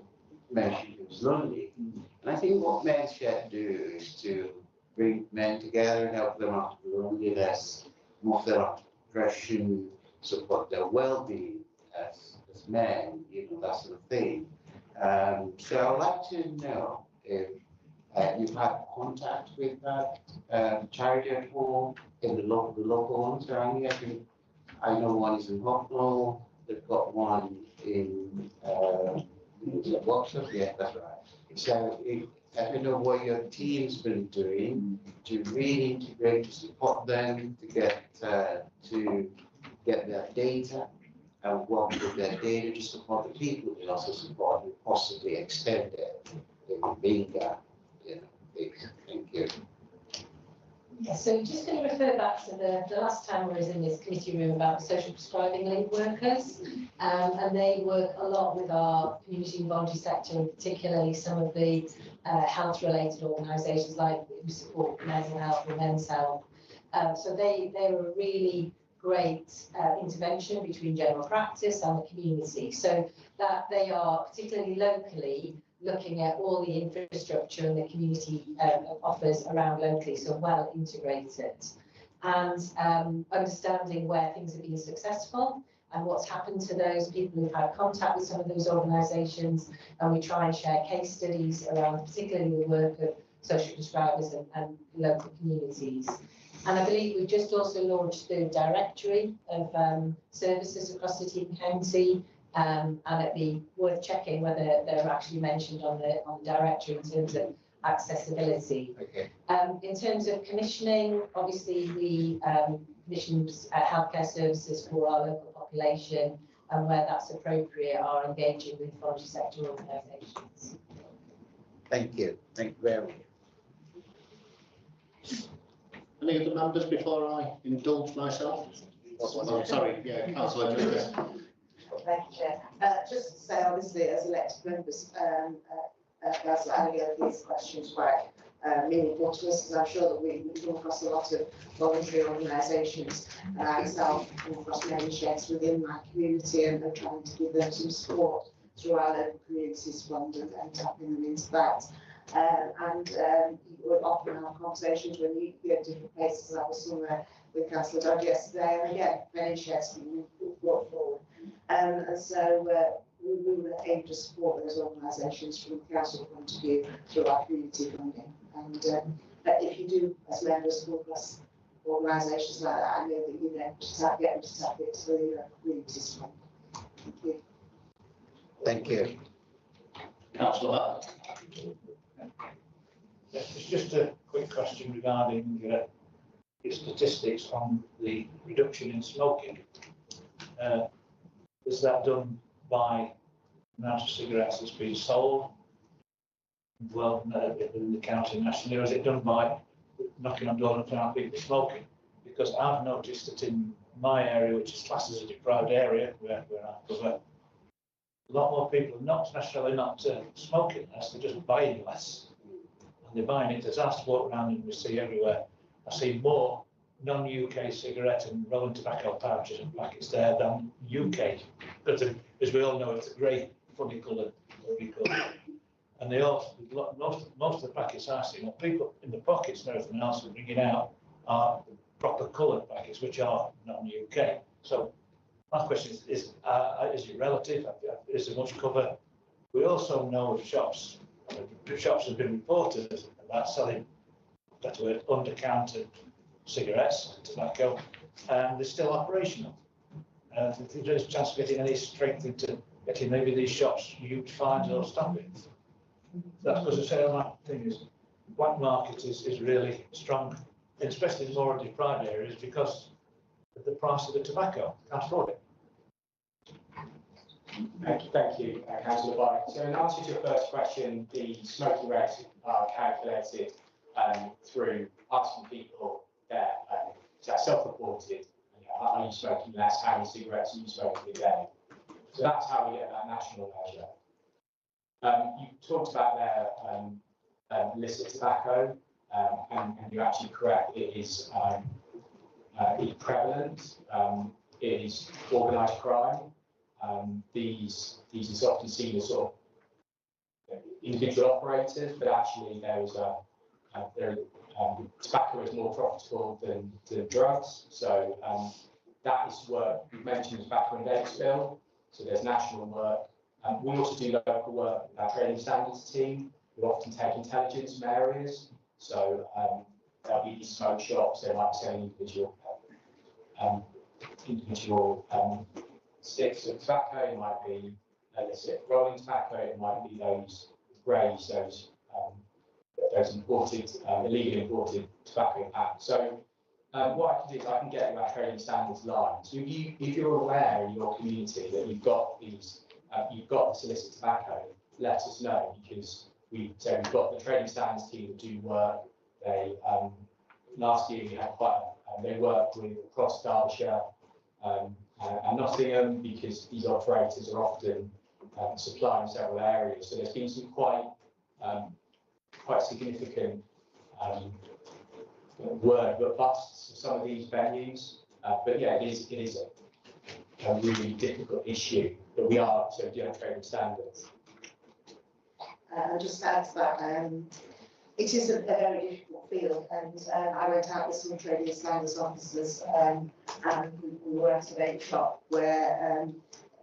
mentioned he was lonely. And I think what Men's Shed do is to bring men together and help them out of loneliness, move them out of depression, support their well-being as men, you know, that sort of thing. So I'd like to know if you've had contact with that charity at all, in the local ones around here. I know one is in Hucknall, they've got one in Workshop, yeah, that's right. So I don't know what your team's been doing to really integrate, to support them, to get their data and work with their data to support the people they also support and possibly extend it. Being thank you. Yeah, so just going to refer back to the last time I was in this committee room about social prescribing link workers, and they work a lot with our community and voluntary sector, and particularly some of the health-related organisations like who support mental health or men's health. So they were a really great intervention between general practice and the community, so that they are particularly locally looking at all the infrastructure and the community offers around locally, so well integrated, and understanding where things have been successful and what's happened to those people who've had contact with some of those organisations, and we try and share case studies around particularly the work of social prescribers and local communities. And I believe we've just also launched the directory of services across City and County, and it'd be worth checking whether they're actually mentioned on the directory in terms of accessibility. Okay. In terms of commissioning, obviously we commissioned healthcare services for our local population, and where that's appropriate are engaging with voluntary sector organisations. Thank you. Thank you very much. Any other members before I indulge myself? Oh, sorry, yeah, Councillor Jones. Thank you, Chair. Just to say, obviously, as elected members, Councillor Adegoke's questions were meaningful to us, because I'm sure that we come across a lot of voluntary organisations, and I myself come across many sheds within my community, and I'm trying to give them some support through our local communities fund and tapping them into that. You would often have conversations when you go to different places. I was somewhere with Councillor Dodd yesterday, and again, many sheds being brought forward. And so we will aim to support those organisations from the council point of view through our community funding. And if you do, as members, come across organisations like that, I know that you know to get them to tap it through your communities fund. Thank you. Councillor Hart. It's just a quick question regarding your statistics on the reduction in smoking. Is that done by the amount of cigarettes that's being sold? Well, in the county nationally, or is it done by knocking on doors and finding people smoking? Because I've noticed that in my area, which is classed as a deprived area, where I cover, a lot more people are not necessarily not smoking less, they're just buying less. And they're buying it, as I walk around and we see everywhere, I see more non-UK cigarette and rolling tobacco pouches and packets there than UK. Because as we all know, it's a grey, funny colour, and they all, most of the packets I see, what people in the pockets and everything else are bringing out are proper coloured packets, which are non-UK. So my question is it relative? Is there much cover? We also know of shops, the shops have been reported about selling, better word, under-counter cigarettes, tobacco, and they're still operational. If there's a chance of getting any strength into getting maybe these shops huge fines or stopping. That's because the sale market thing is, the black market is really strong, especially in more deprived areas because of the price of the tobacco. Can't afford it. Thank you, Councillor Bye. So in answer to your first question, the smoking rates are calculated through asking people that self-reported, are you smoking less, how many cigarettes are you smoking a day? So that's how we get that national measure. You talked about their illicit tobacco, and you're actually correct, it is prevalent, it is organised crime. These are often seen as sort of individual operators, but actually tobacco is more profitable than drugs. So that is work. We've mentioned the tobacco and vapes bill, so there's national work. We also do local work with our training standards team, who often take intelligence from areas. So there'll be these smoke shops, they might be selling individual sticks of tobacco, it might be illicit rolling tobacco, it might be those greys, those imported, illegally imported tobacco packs. So what I can do is I can get you our training standards line. So if you're aware in your community that you've got this illicit tobacco, let us know, because we've got the training standards team that do work. They last year we had they worked with across Derbyshire and Nottingham, because these operators are often supplying several areas. So there's been some quite significant word but busts of some of these venues. But yeah, it is a really difficult issue. But we are doing training standards. Just to add to that, it is a very difficult field, and I went out with some training standards officers, and we were at a vape shop where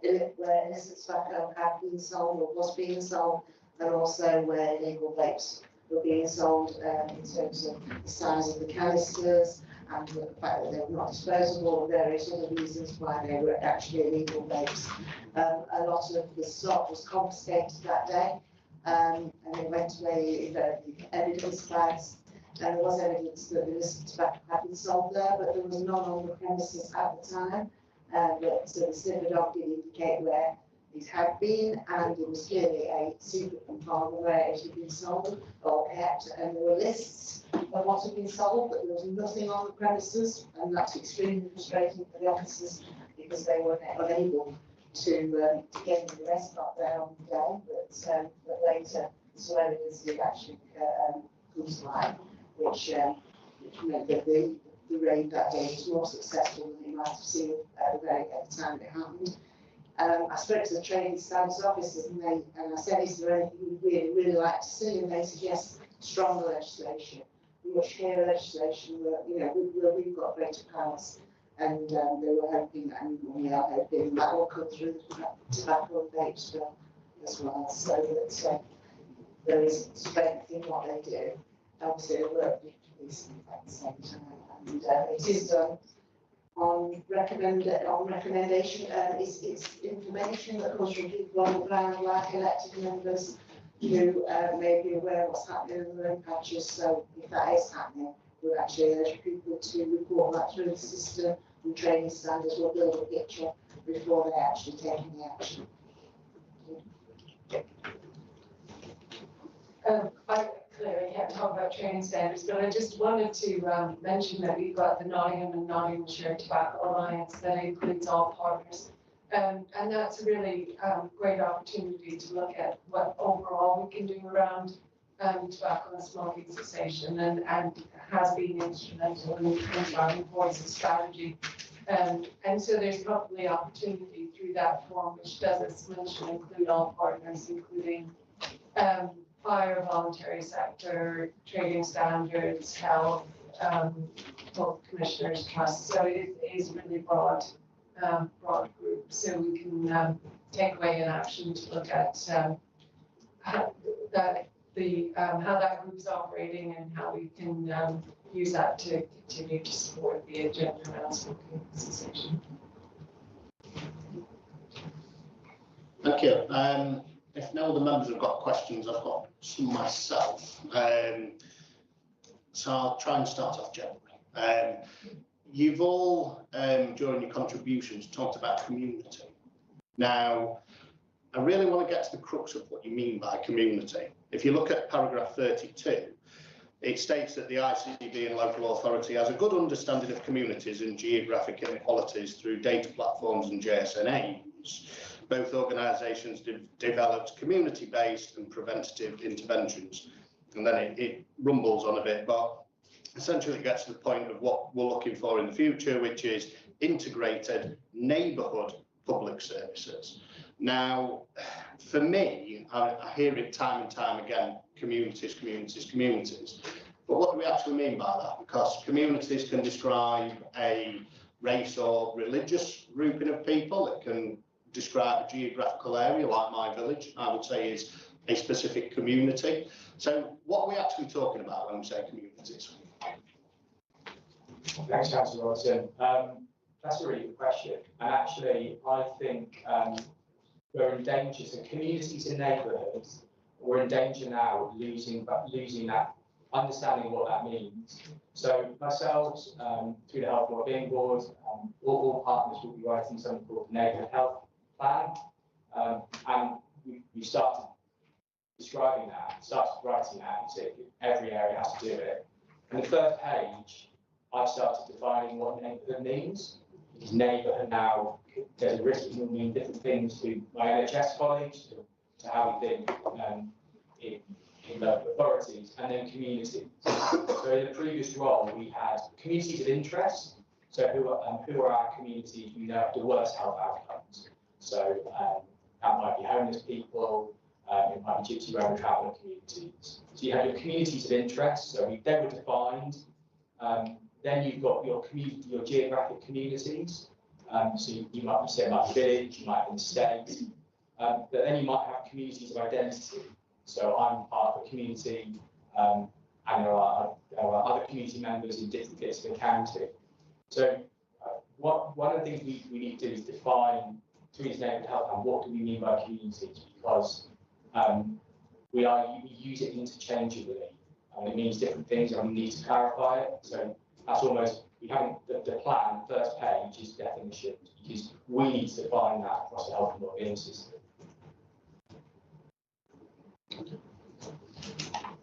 illicit tobacco had been sold or was being sold, and also where illegal vapes were being sold in terms of the size of the canisters and the fact that they were not disposable, or various other reasons why they were actually illegal vapes. A lot of the stock was confiscated that day. And they went away with evidence bags, and there was evidence that the illicit tobacco had been sold there, but there was none on the premises at the time. So the sniffer dog did indicate where it had been, and it was clearly a secret compartment where it had been sold or kept, and there were lists of what had been sold, but there was nothing on the premises, and that's extremely frustrating for the officers because they were unable to get the rest up there on the day, but later some evidence did actually come to light, which meant that the raid that day was more successful than you might have seen at the time it happened. I spoke to the training standards officers, and I said, is there anything you'd really like to see? And they said, yes, stronger legislation, much clearer legislation, where we've got greater powers. And they were hoping, and we are hoping, that will come through the tobacco and vapes bill as well, so that there is strength in what they do. Obviously, they work with police at the same time, and it is done on recommendation. It's information that comes from people on the ground, like elected members, who may be aware of what's happening in their own patches. So if that is happening, we actually urge people to report that through the system, and training standards will build a picture before they actually take any action. I clearly can't talk about training standards, but I just wanted to mention that we've got the Nottingham and Nottinghamshire Tobacco Alliance that includes all partners. And that's a really great opportunity to look at what overall we can do around tobacco and smoking cessation, and has been instrumental in driving towards the strategy. And so there's probably opportunity through that form, which does, as mentioned, include all partners, including fire, voluntary sector, trading standards, health, both commissioners, trusts. So it is really broad group. So we can take away an action to look at how that group's operating and how we can use that to continue to support the agenda around smoking cessation. Thank you. If no other members have got questions, I've got some myself. So I'll try and start off generally. You've all, during your contributions, talked about community. Now, I really want to get to the crux of what you mean by community. If you look at paragraph 32, it states that the ICB and local authority has a good understanding of communities and geographic inequalities through data platforms and JSNAs. Both organisations developed community-based and preventative interventions. And then it rumbles on a bit, but essentially it gets to the point of what we're looking for in the future, which is integrated neighbourhood public services. Now, for me, I hear it time and time again, communities, communities, communities. But what do we actually mean by that? Because communities can describe a race or religious grouping of people. It can describe a geographical area, like my village, I would say is a specific community. So what are we actually talking about when we say communities? Thanks, Councillor Robertson. That's a really good question. And actually, I think we're in danger. So communities and neighbourhoods, we're in danger now of losing that understanding of what that means. So myself, through the Health and Wellbeing Board, all partners will be writing something called the Neighbourhood Health Plan. And we started describing that, started writing that, so every area has to do it. And the first page, I've started defining what neighbourhood means. Because neighbourhood now, there's a risk it will mean different things to my NHS colleagues, to how we think in local authorities, and then communities. So in the previous role, we had communities of interest. So who are our communities we know have the worst health outcomes? So that might be homeless people, it might be gypsy road traveller communities. So you have your communities of interest. So they were defined. Then you've got your community, your geographic communities. So you might say like village, you might have an estate, but then you might have communities of identity. So I'm part of a community, and there are other community members in different bits of the county. So one of the things we need to do is define through this neighbourhood health plan, what do we mean by communities? Because we use it interchangeably, and it means different things, and we need to clarify it. So that's almost, we haven't, the plan, first page is definitions, because we need to define that across the health and wellbeing system.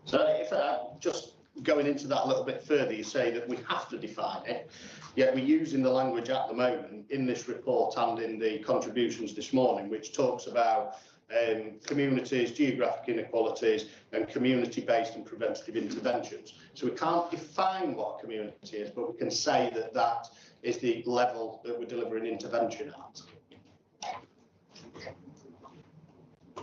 So if just going into that a little bit further, you say that we have to define it, yet we're using the language at the moment in this report and in the contributions this morning, which talks about communities, geographic inequalities, and community-based and preventative interventions. So we can't define what a community is, but we can say that that is the level that we're delivering intervention at.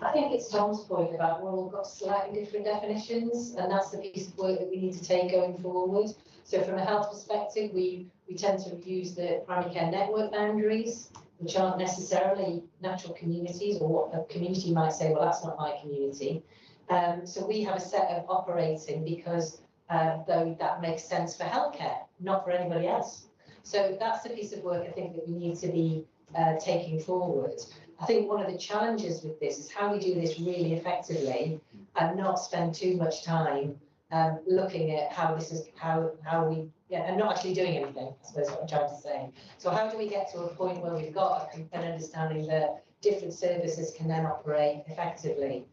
I think it's Tom's point about we've all got slightly different definitions, and that's the piece of work that we need to take going forward. So from a health perspective, we tend to use the primary care network boundaries, which aren't necessarily natural communities, or what a community might say, well, that's not my community. So we have a set of operating because though that makes sense for healthcare, not for anybody else. So that's the piece of work I think that we need to be taking forward. I think one of the challenges with this is how we do this really effectively and not spend too much time looking at how this is, how we, and not actually doing anything, I suppose what I'm trying to say. So how do we get to a point where we've got an understanding that different services can then operate effectively?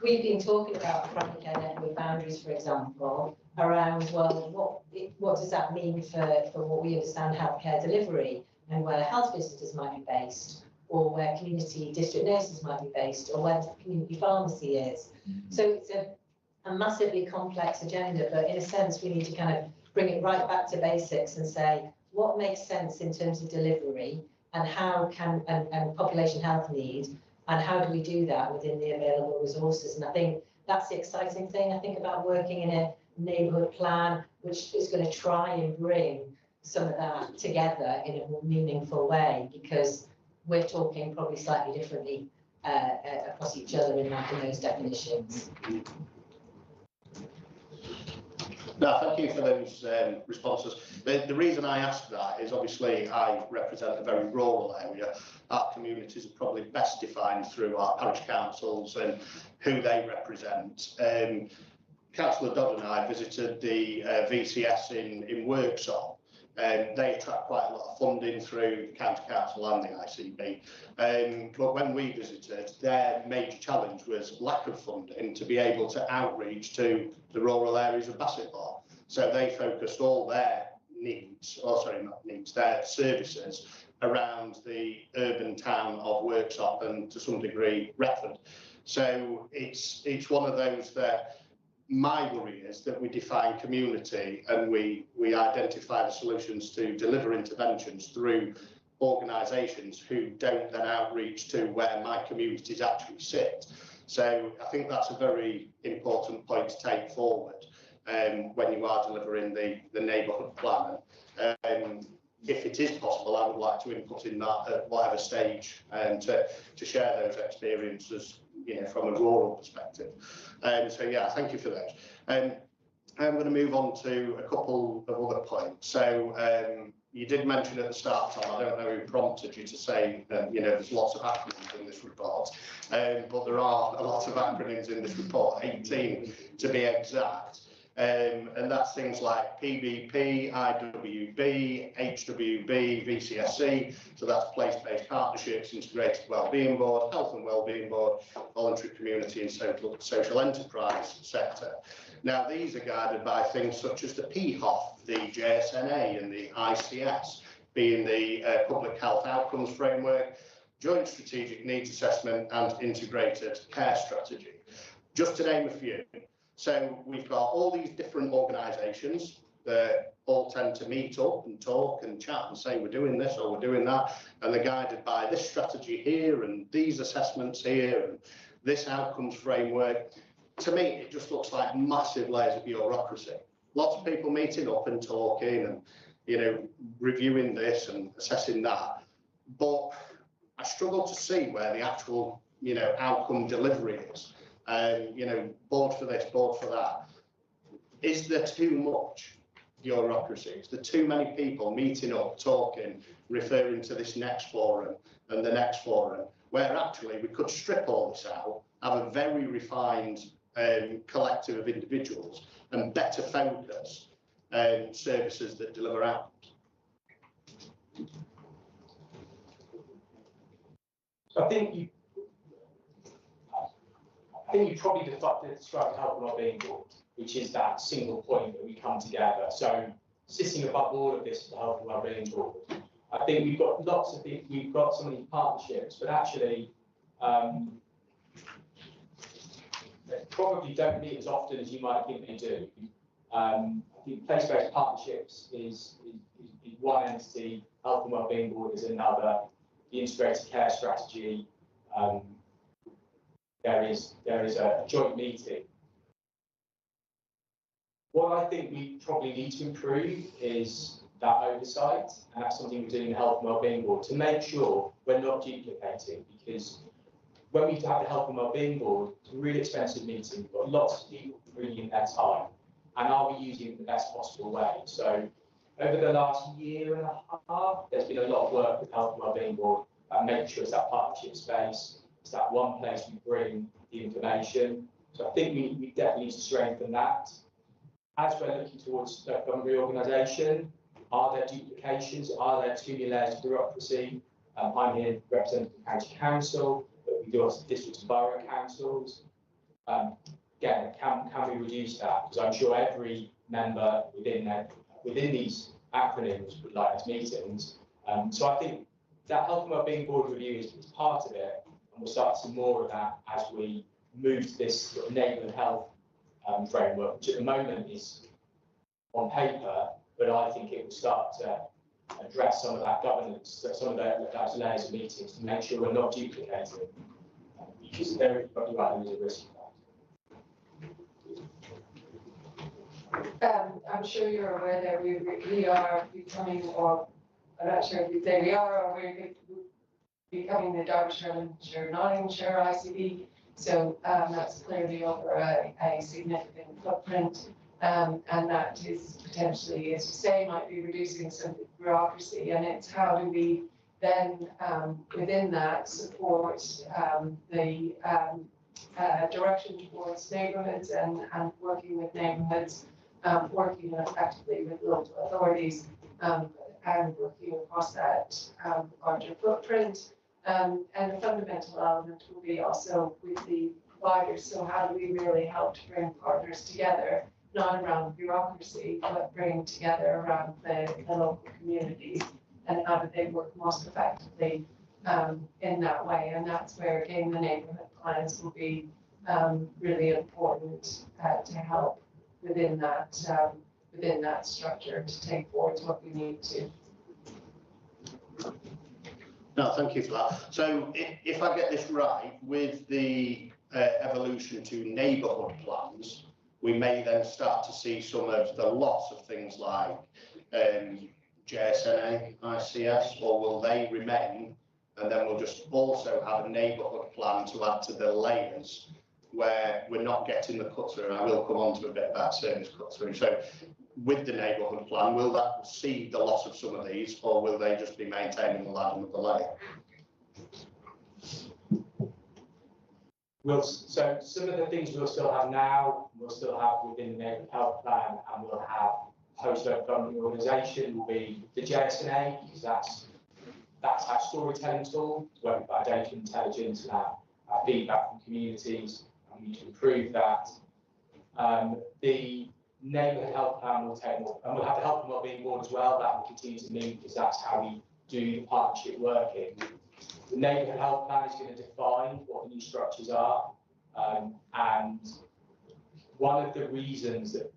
We've been talking about primary care network boundaries, for example, around, well, what does that mean for what we understand healthcare delivery and where health visitors might be based, or where community district nurses might be based, or where the community pharmacy is. So it's a massively complex agenda, but in a sense, we need to kind of bring it right back to basics and say, what makes sense in terms of delivery and how can, and population health need, and how do we do that within the available resources? And I think that's the exciting thing, I think, about working in a neighbourhood plan, which is going to try and bring some of that together in a more meaningful way, because we're talking probably slightly differently across each other in those definitions. No, thank you for those responses. The reason I asked that is obviously I represent a very rural area. Our communities are probably best defined through our parish councils and who they represent. Councillor Dodd and I visited the VCS in Worksop. They attract quite a lot of funding through the County Council and the ICB. But when we visited, their major challenge was lack of funding to be able to outreach to the rural areas of Bassetlaw. So they focused all their needs, or sorry, not needs, their services around the urban town of Worksop and to some degree Retford. So it's one of those that my worry is that we define community and we identify the solutions to deliver interventions through organisations who don't then outreach to where my communities actually sit. So I think that's a very important point to take forward when you are delivering the neighbourhood plan. If it is possible, I would like to input in that at whatever stage to share those experiences, you know, from a rural perspective. So yeah, thank you for those. I'm going to move on to a couple of other points. So you did mention at the start, Tom, I don't know who prompted you to say, you know, there's lots of acronyms in this report, but there are a lot of acronyms in this report, 18 to be exact. And that's things like PBP, IWB, HWB, VCSC, so that's Place-Based Partnerships, Integrated Wellbeing Board, Health and Wellbeing Board, Voluntary Community and Social Enterprise sector. Now, these are guided by things such as the PHOF, the JSNA and the ICS, being the Public Health Outcomes Framework, Joint Strategic Needs Assessment and Integrated Care Strategy, just to name a few. So we've got all these different organisations that all tend to meet up and talk and chat and say we're doing this or we're doing that, and they're guided by this strategy here and these assessments here and this outcomes framework. To me, it just looks like massive layers of bureaucracy. Lots of people meeting up and talking and, you know, reviewing this and assessing that. But I struggle to see where the actual, you know, outcome delivery is. You know, board for this, board for that. Is there too much bureaucracy? Is there too many people meeting up, talking, referring to this next forum and the next forum, where actually we could strip all this out, have a very refined collective of individuals and better focus services that deliver outcomes? I think you probably described Health and Wellbeing Board, which is that single point that we come together. So sitting above all of this, the Health and Wellbeing Board, I think we've got lots of we've got some of these partnerships, but actually they probably don't meet as often as you might think they do. I think place-based partnerships is one entity, Health and Wellbeing Board is another, the integrated care strategy. There is a joint meeting. What I think we probably need to improve is that oversight, and that's something we're doing in the Health and Wellbeing Board to make sure we're not duplicating, because when we have the Health and Wellbeing Board, it's a really expensive meeting. We've got lots of people bringing in their time, and are we using it in the best possible way? So Over the last year and a half, there's been a lot of work with Health and Wellbeing Board and making sure it's that partnership space, it's that one place we bring the information. So I think we definitely need to strengthen that. As we're looking towards government reorganisation, are there duplications? Are there too many layers of bureaucracy? I'm here representing the county council, but we do also district and borough councils. Again, can we reduce that? Because I'm sure every member within these acronyms would like these meetings. So I think that Health and Wellbeing Board review is part of it, and we'll start to see more of that as we move to this sort of neighbourhood health framework, which at the moment is on paper, but I think it will start to address some of that governance, some of those layers of meetings to make sure we're not duplicating, because there is a risk of that. I'm sure you're aware that we are becoming, or I'm not sure if you say we are, or we're becoming the Derbyshire, Nottinghamshire ICB. So that's clearly over a significant footprint, and that is potentially, as you say, might be reducing some bureaucracy. And it's how do we then, within that, support the direction towards neighbourhoods and working with neighbourhoods, working effectively with local authorities, and working across that larger footprint. And the fundamental element will be also with the providers. So how do we really help to bring partners together, not around bureaucracy, but bring together around the local communities, and how do they work most effectively in that way? And that's where, again, the neighbourhood plans will be really important to help within that structure to take forward what we need to. No, thank you for that. So if I get this right, with the evolution to neighbourhood plans, we may then start to see some of the loss of things like JSNA, ICS, or will they remain? And then we'll just also have a neighbourhood plan to add to the layers where we're not getting the cut through. And I will come on to a bit about service cut through. So with the neighbourhood plan, will that see the loss of some of these, or will they just be maintaining the ladder of the layer? So some of the things we'll still have now, we'll still have within the neighbourhood health plan, and we'll have post-local government organisation will be the JSNA, because that's our storytelling tool, where we've got data intelligence and our feedback from communities, and we need to improve that. The neighbourhood health plan will take more, and we'll have the Health and Wellbeing Board as well. That will continue to move, because that's how we do the partnership working. The neighbourhood health plan is going to define what the new structures are, and one of the reasons that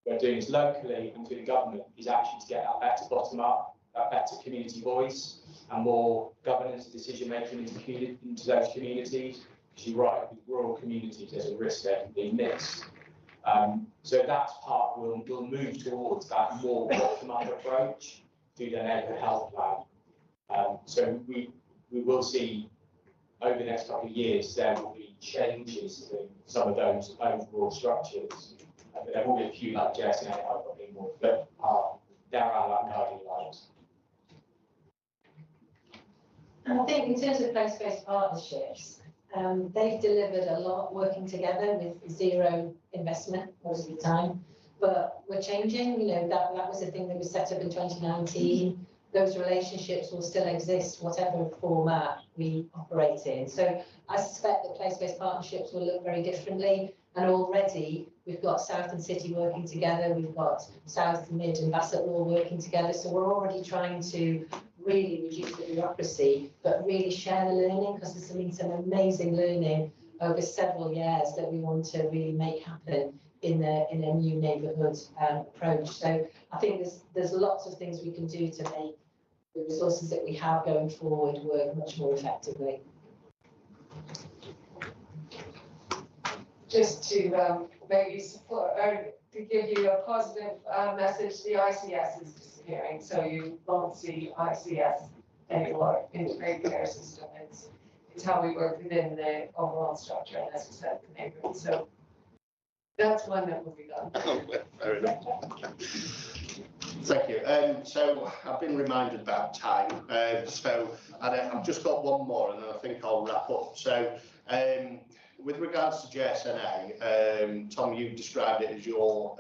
we're doing this locally and through the government is actually to get that better bottom up, that better community voice, and more governance and decision making into those communities. Because you're right, with rural communities, there's a risk there of being missed. So that's part we'll move towards that more bottom-up approach through the neighbourhood health plan. So we will see over the next couple of years there will be changes to some of those overall structures. But there will be a few like JSNA, but there are like guiding lights. And I think in terms of place-based partnerships, they've delivered a lot working together with zero investment most of the time. But we're changing, that was the thing that was set up in 2019. Those relationships will still exist, whatever format we operate in. So I suspect that place-based partnerships will look very differently. And already we've got South and City working together. We've got South, Mid and Bassett all working together. So we're already trying to really reduce the bureaucracy, but really share the learning, because there's been some amazing learning over several years that we want to really make happen in a new neighbourhood approach. So I think there's lots of things we can do to make the resources that we have going forward work much more effectively. Just to maybe support or to give you a positive message, the ICS is disappearing, so you won't see ICS anymore, integrated care system. It's how we work within the overall structure, and as I said, the neighbourhood. So that's one that will be done. Fair enough. Thank you. So I've been reminded about time. So I've just got one more and then I think I'll wrap up. So with regards to JSNA, Tom, you described it as your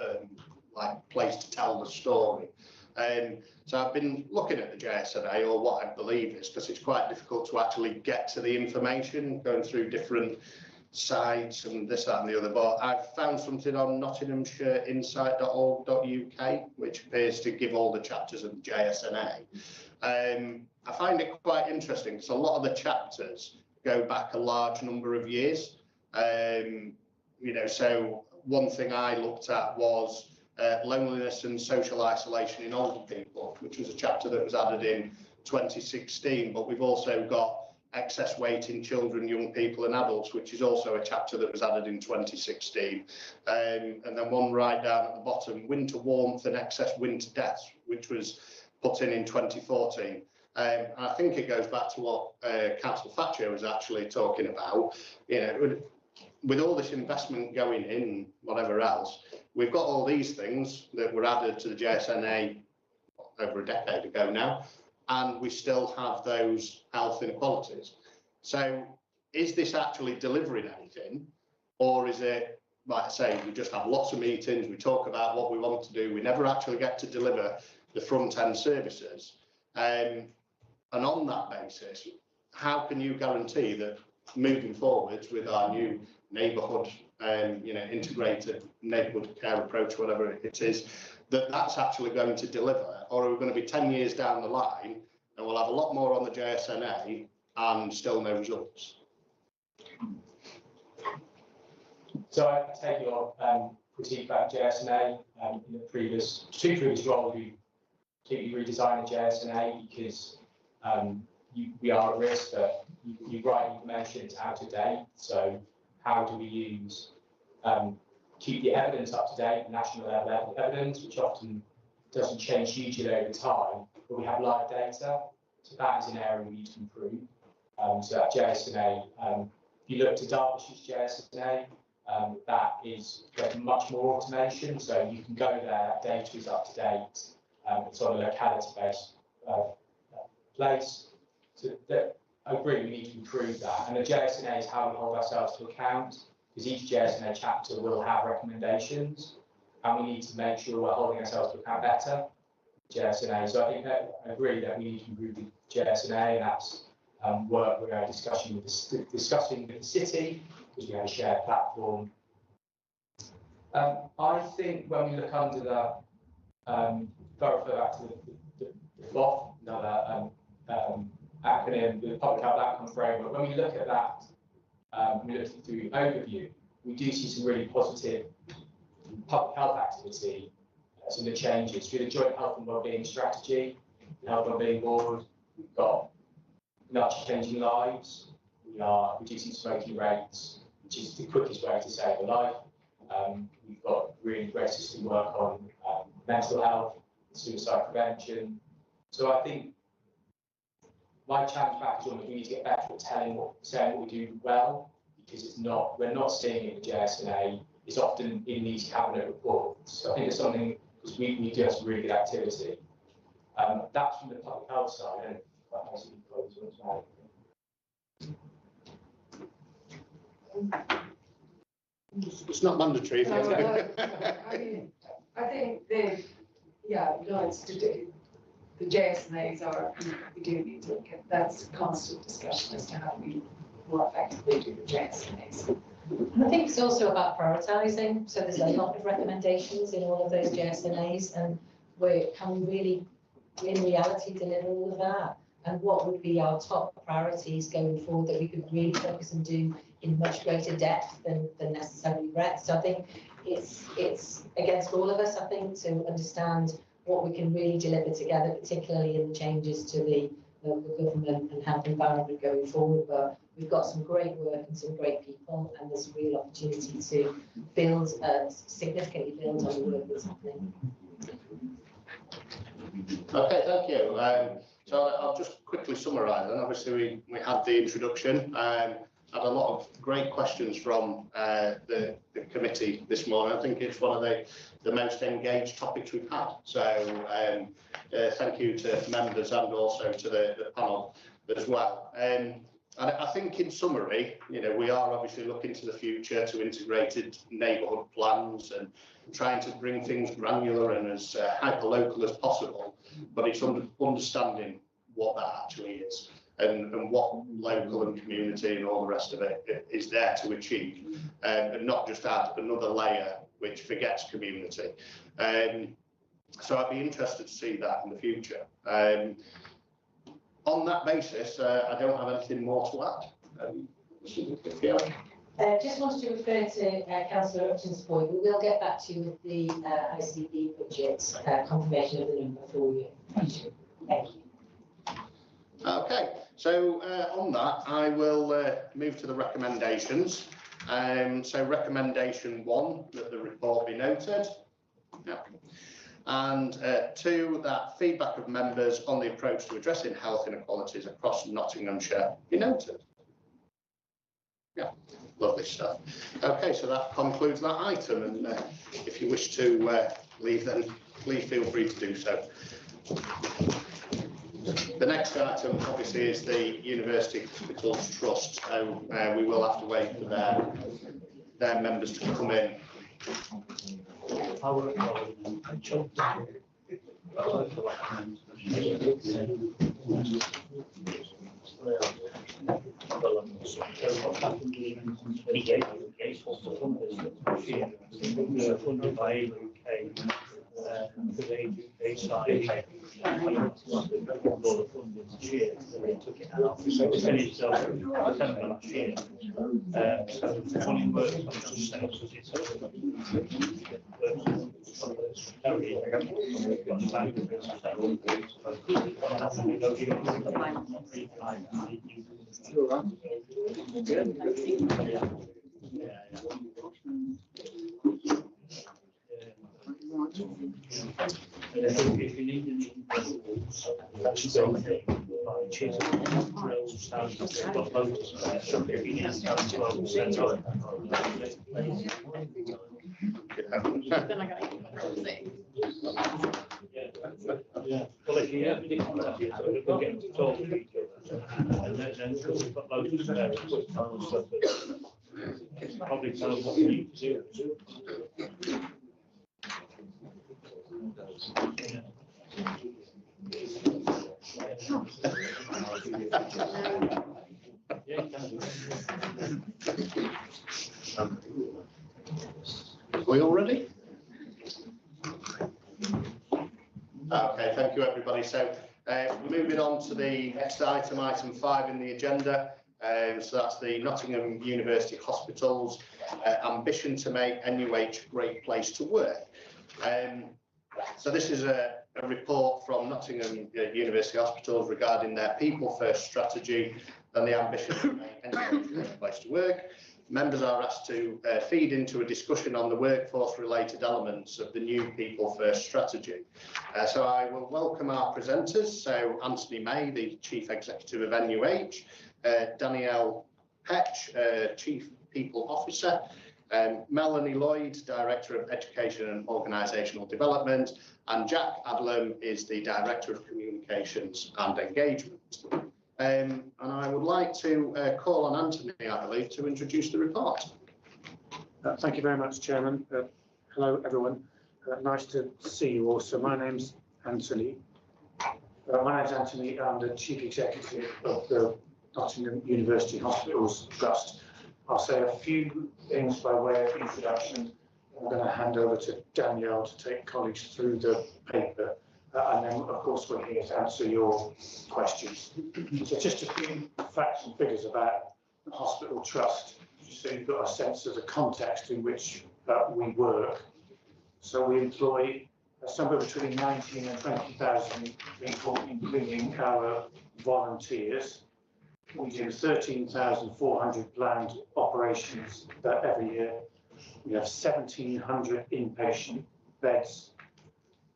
like place to tell the story. So I've been looking at the JSNA, or what I believe is, because it's quite difficult to actually get to the information, going through different sites and this, that and the other, but I've found something on nottinghamshireinsight.org.uk which appears to give all the chapters of the JSNA. I find it quite interesting because a lot of the chapters go back a large number of years. You know, so one thing I looked at was loneliness and social isolation in older people, which was a chapter that was added in 2016, but we've also got excess weight in children, young people and adults, which is also a chapter that was added in 2016. And then one right down at the bottom, winter warmth and excess winter deaths, which was put in 2014. I think it goes back to what Councillor Thatcher was actually talking about. You know, with all this investment going in, whatever else, we've got all these things that were added to the JSNA over a decade ago now, and we still have those health inequalities. So is this actually delivering anything, or is it, like I say, we just have lots of meetings, we talk about what we want to do, we never actually get to deliver the front end services? And on that basis, how can you guarantee that moving forwards with our new neighbourhood, you know, integrated neighbourhood care approach, whatever it is, that that's actually going to deliver? Or are we going to be 10 years down the line and we'll have a lot more on the JSNA and still no results? So I take your critique about JSNA. In the two previous roles, we completely redesigned the JSNA because we are at risk, but you rightly mentioned it's out of date. So how do we use keep the evidence up to date, national level evidence, which often doesn't change hugely over time, but we have live data. So that is an area we need to improve. So that JSNA, if you look to Derbyshire's JSNA, that is much more automation. So you can go there, that data is up to date. It's on a locality-based place. So I agree, we need to improve that. And the JSNA is how we hold ourselves to account, because each JSNA chapter will have recommendations, and we need to make sure we're holding ourselves to account better. JSNA. So I think that I agree that we need to improve the JSNA, and that's work we're discussing with the city, because we have a shared platform. I think when we look under the, if I refer back to the FOF, another acronym, the Public Health Outcome Framework, when we look at that, we look through the overview, we do see some really positive public health activity, some of the changes through the Joint Health and Wellbeing Strategy, the Health and Wellbeing Board. We've got much changing lives. We are reducing smoking rates, which is the quickest way to save a life. We've got really great system work on mental health, suicide prevention. So I think my challenge back is we need to get better at saying what we do well, because we're not seeing it in the JSNA. It's often in these cabinet reports. So I think it's something, because we do have some really good activity. That's from the public health side. And it's not mandatory. I mean, I think it's to do. The JSNAs are, we do need to look at, that's a constant discussion as to how we more effectively do the JSNAs. I think it's also about prioritising. So there's a lot of recommendations in all of those JSNAs, and can we really, in reality, deliver all of that? And what would be our top priorities going forward that we could really focus and do in much greater depth than necessarily breadth? So I think it's against all of us, I think, to understand what we can really deliver together, particularly in the changes to the local government and health environment going forward. But we've got some great work and some great people, and there's a real opportunity to build, significantly build on the work that's happening. Okay, thank you. So I'll just quickly summarise. And obviously we had the introduction. Had a lot of great questions from the committee this morning. I think it's one of the most engaged topics we've had. So thank you to members and also to the panel as well. And I think in summary, you know, we are obviously looking to the future to integrated neighbourhood plans and trying to bring things granular and as hyper-local as possible, but it's understanding what that actually is and what local and community and all the rest of it is there to achieve, and not just add another layer which forgets community. So I'd be interested to see that in the future. On that basis, I don't have anything more to add. Just wanted to refer to Councillor Upton's point. We will get back to you with the ICB budget confirmation of the number for you. Thank you. Okay, so on that, I will move to the recommendations. So recommendation 1, that the report be noted. Yeah. And 2, that feedback of members on the approach to addressing health inequalities across Nottinghamshire be noted. Yeah, lovely stuff. Okay, so that concludes that item, and if you wish to leave, then please feel free to do so. The next item, obviously, is the University Hospitals Trust. So we will have to wait for their members to come in. Funded by they started all the funding this year, so they took it out. So it finished December last year. So the funding works on themselves as it's if you need any that's something like chisel, drill, stand, got loads of stuff if you need to have 12% on yeah. Well, if you have any contact, we'll get to talk to each other. And then we've got loads of spare equipment and stuff that probably tell them what you need to do. Are we all ready? Okay, thank you everybody. So moving on to the next item, item 5 in the agenda. So that's the Nottingham University Hospitals ambition to make NUH a great place to work. So this is a report from Nottingham University Hospitals regarding their people first strategy and the ambition to make NUH a great place to work. Members are asked to feed into a discussion on the workforce related elements of the new people first strategy. So I will welcome our presenters. So Anthony May, the Chief Executive of NUH, Danielle Petch, Chief People Officer, Melanie Lloyd, Director of Education and Organisational Development, and Jack Adlam is the Director of Communications and Engagement. And I would like to call on Anthony, I believe, to introduce the report. Thank you very much, Chairman. Hello, everyone. Nice to see you all. So my name's Anthony. I'm the Chief Executive of the Nottingham University Hospitals Trust. I'll say a few things by way of introduction. I'm going to hand over to Danielle to take colleagues through the paper. And then, of course, we're here to answer your questions. So just a few facts and figures about the Hospital Trust, so you've got a sense of the context in which we work. So we employ somewhere between 19 and 20,000 people, including our volunteers. We do 13,400 planned operations every year. We have 1,700 inpatient beds.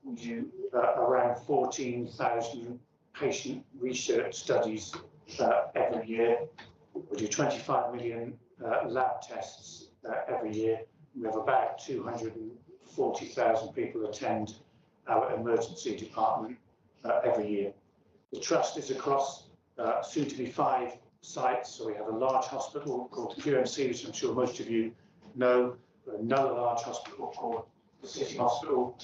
We do around 14,000 patient research studies every year. We do 25 million lab tests every year, we have about 240,000 people attend our emergency department every year. The trust is across soon to be 5 sites. So we have a large hospital called the QMC, which I'm sure most of you know, another large hospital called the City Hospital,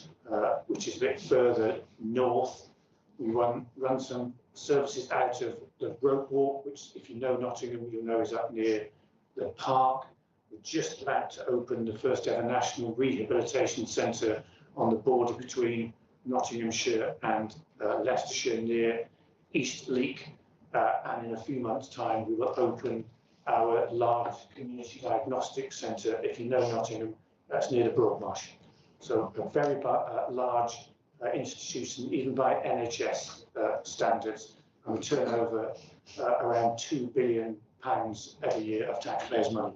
which is a bit further north. We run some services out of the Rope Walk, which, if you know Nottingham, you'll know is up near the park. We're just about to open the first ever national rehabilitation centre on the border between Nottinghamshire and Leicestershire near East Leek. And in a few months' time, we will open our large community diagnostic centre. If you know Nottingham, that's near the Broadmarsh. So a very large institution, even by NHS standards, and we turn over around £2 billion every year of taxpayers' money.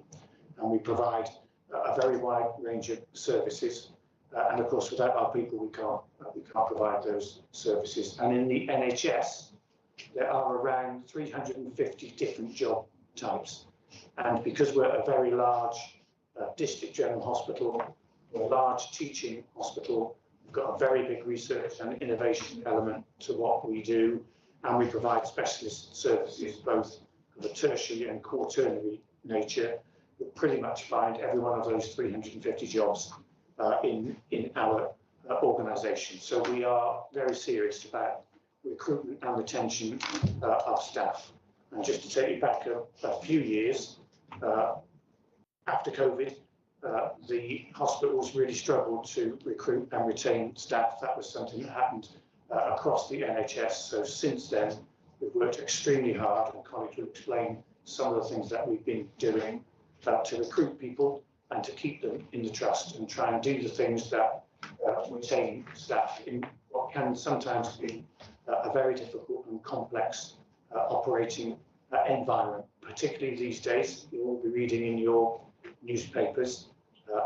And we provide a very wide range of services. And of course, without our people, we can't provide those services. And in the NHS, there are around 350 different job types. And because we're a very large district general hospital, a large teaching hospital, we've got a very big research and innovation element to what we do. And we provide specialist services, both of a tertiary and quaternary nature. You'll pretty much find every one of those 350 jobs in our organisation. So we are very serious about recruitment and retention of staff. And just to take you back a few years, after COVID, the hospitals really struggled to recruit and retain staff. That was something that happened across the NHS. So since then, we've worked extremely hard, and colleagues will explain some of the things that we've been doing to recruit people and to keep them in the trust and try and do the things that retain staff in what can sometimes be a very difficult and complex operating environment, particularly these days. You'll all be reading in your newspapers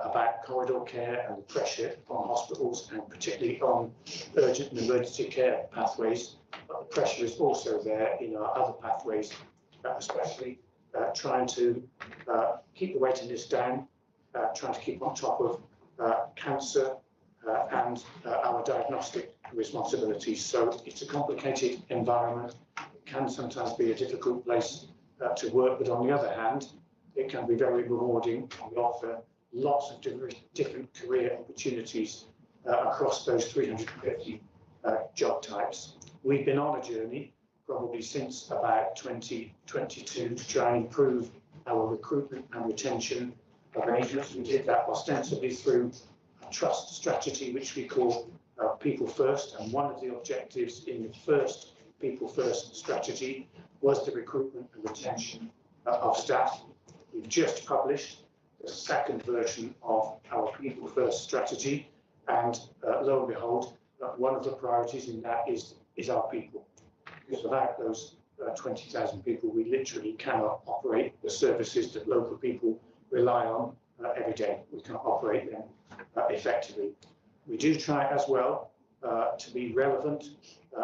about corridor care and the pressure on hospitals, and particularly on urgent and emergency care pathways. But the pressure is also there in our other pathways, especially trying to keep the waiting list down, trying to keep on top of cancer and our diagnostic responsibilities. So it's a complicated environment. It can sometimes be a difficult place to work, but on the other hand, it can be very rewarding. We offer lots of different career opportunities across those 350 job types. We've been on a journey probably since about 2022 to try and improve our recruitment and retention arrangements. We did that ostensibly through a trust strategy, which we call People First. And one of the objectives in the first People First strategy was the recruitment and retention of staff. We've just published the second version of our People First strategy, and lo and behold, one of the priorities in that is our people. Because without those 20,000 people, we literally cannot operate the services that local people rely on every day. We can't operate them effectively. We do try as well to be relevant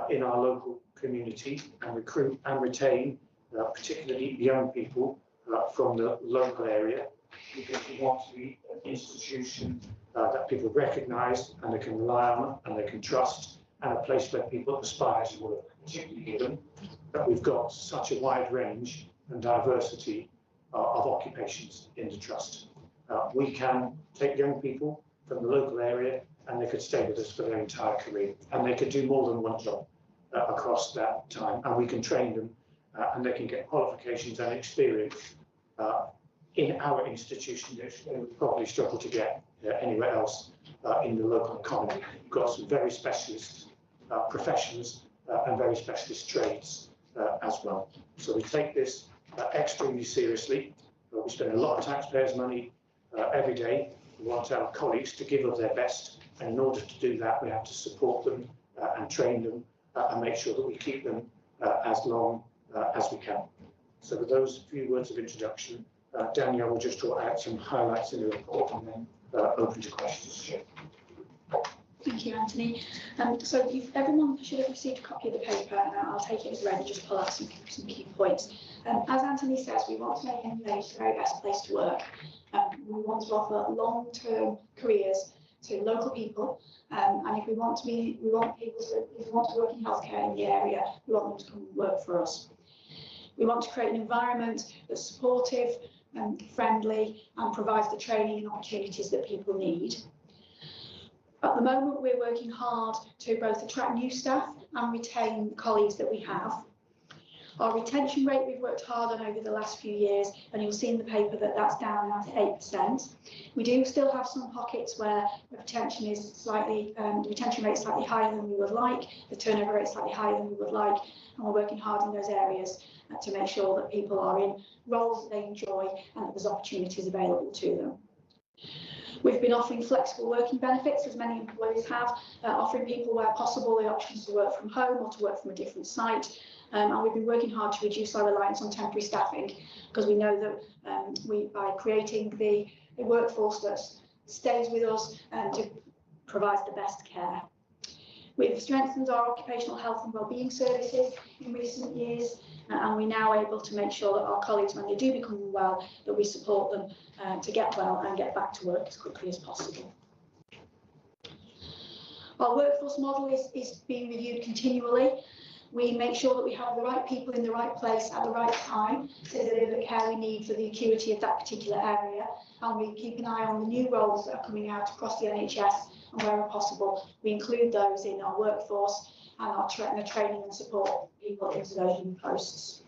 in our local community and recruit and retain particularly young people from the local area, because we want to be an institution that people recognise and they can rely on and they can trust, and a place where people aspire to work, particularly given that we've got such a wide range and diversity of occupations in the trust. We can take young people from the local area and they could stay with us for their entire career, and they could do more than one job across that time, and we can train them and they can get qualifications and experience in our institution that they would probably struggle to get anywhere else in the local economy. We've got some very specialist professions and very specialist trades as well. So we take this extremely seriously. We spend a lot of taxpayers' money every day. We want our colleagues to give of their best, and in order to do that, we have to support them and train them and make sure that we keep them as long as we can. So with those few words of introduction, Danielle will just draw out some highlights in the report and then open to questions. Thank you, Anthony. So everyone should have received a copy of the paper, and I'll take it as read and just pull out some key points. As Anthony says, we want to make NPH the very best place to work. we want to offer long-term careers to local people. And if we want people to, if we want to work in healthcare in the area, we want them to come and work for us. We want to create an environment that's supportive and friendly and provides the training and opportunities that people need. At the moment, we're working hard to both attract new staff and retain colleagues that we have. Our retention rate we've worked hard on over the last few years, and you'll see in the paper that that's down now to 8%. We do still have some pockets where the retention rate is slightly higher than we would like, the turnover rate is slightly higher than we would like, and we're working hard in those areas to make sure that people are in roles that they enjoy and that there's opportunities available to them. We've been offering flexible working benefits, as many employers have, offering people where possible the options to work from home or to work from a different site. And we've been working hard to reduce our reliance on temporary staffing, because we know that by creating the workforce that stays with us and provides the best care. We've strengthened our occupational health and wellbeing services in recent years, and we're now able to make sure that our colleagues, when they do become well, that we support them to get well and get back to work as quickly as possible. Our workforce model is being reviewed continually. We make sure that we have the right people in the right place at the right time to deliver the care we need for the acuity of that particular area. And we keep an eye on the new roles that are coming out across the NHS, and where possible, we include those in our workforce and our training and support people into those new posts.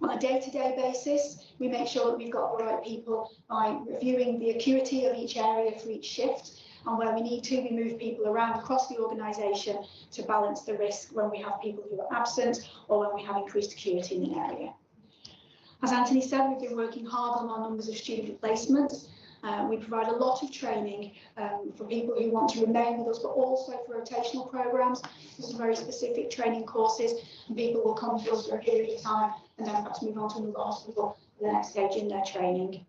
On a day-to-day basis, we make sure that we've got the right people by reviewing the acuity of each area for each shift. And where we need to, we move people around across the organisation to balance the risk when we have people who are absent or when we have increased acuity in an area. As Anthony said, we've been working hard on our numbers of student placements. We provide a lot of training for people who want to remain with us, but also for rotational programmes. There's some very specific training courses, and people will come to us for a period of time and then perhaps move on to another hospital for the next stage in their training.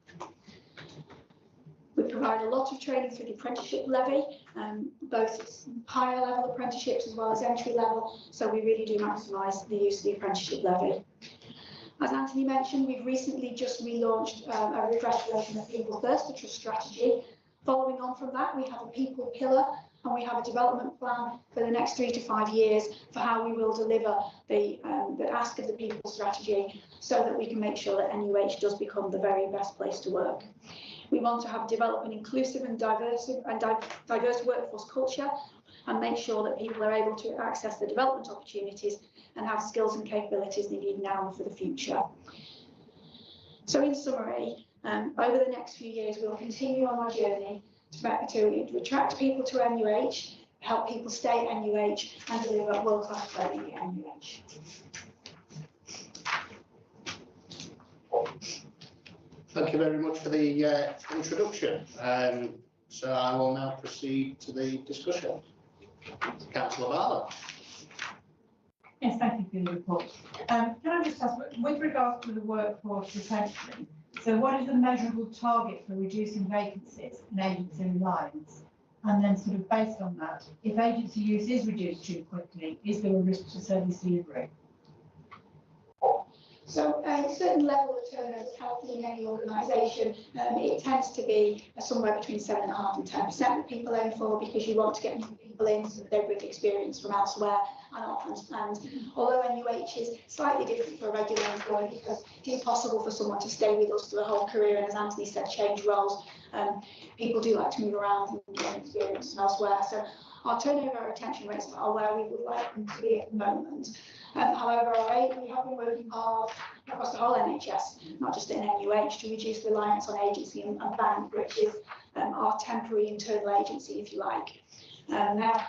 We provide a lot of training through the apprenticeship levy, both higher level apprenticeships as well as entry level, so we really do maximise the use of the apprenticeship levy. As Anthony mentioned, we've recently just relaunched a refreshed version of People First, the trust strategy. Following on from that, we have a people pillar, and we have a development plan for the next 3 to 5 years for how we will deliver the ask of the people strategy, so that we can make sure that NUH does become the very best place to work. We want to develop an inclusive and diverse workforce culture, and make sure that people are able to access the development opportunities and have skills and capabilities they need now and for the future. So in summary, over the next few years, we'll continue on our journey to attract people to NUH, help people stay at NUH, and deliver world-class training at NUH. Thank you very much for the introduction. So I will now proceed to the discussion. Councillor Barlow. Yes, thank you for the report. Can I just ask, with regards to the workforce retention, so what is the measurable target for reducing vacancies and agency reliance? And then sort of based on that, if agency use is reduced too quickly, is there a risk to service delivery? So a certain level of turnover is healthy in any organisation. It tends to be somewhere between 7.5% and 10% that people aim for, because you want to get new people in so that they bring experience from elsewhere. And although NUH is slightly different for a regular employee, because it is possible for someone to stay with us through the whole career, and as Anthony said, change roles, people do like to move around and gain experience from elsewhere. So our turnover retention rates are where we would like them to be at the moment. However, we have been working hard across the whole NHS, not just in NUH, to reduce reliance on agency and bank, which is our temporary internal agency, if you like. Now,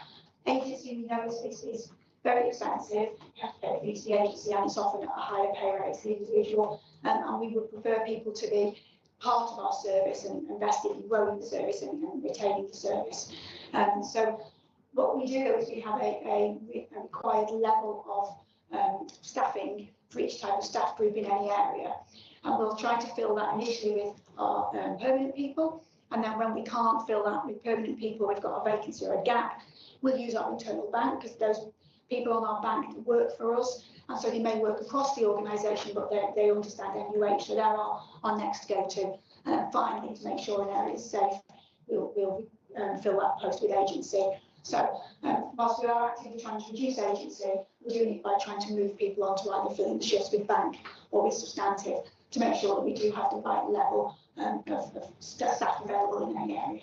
agency, we know, is very expensive. You have to pay fees to the agency, and it's often at a higher pay rate to the individual. And we would prefer people to be part of our service and invested in growing the service and retaining the service. So what we do is we have a required level of staffing for each type of staff group in any area, and we'll try to fill that initially with our permanent people, and then when we can't fill that with permanent people, we've got a vacancy or a gap, we'll use our internal bank, because those people on our bank work for us, and so they may work across the organisation, but they understand NUH, so they're our next go-to finally, to make sure an area is safe, we'll fill that post with agency. So whilst we are actively trying to reduce agency, we're doing it by trying to move people onto either filling the shifts with bank or with substantive to make sure that we do have the right level of staff available in any area.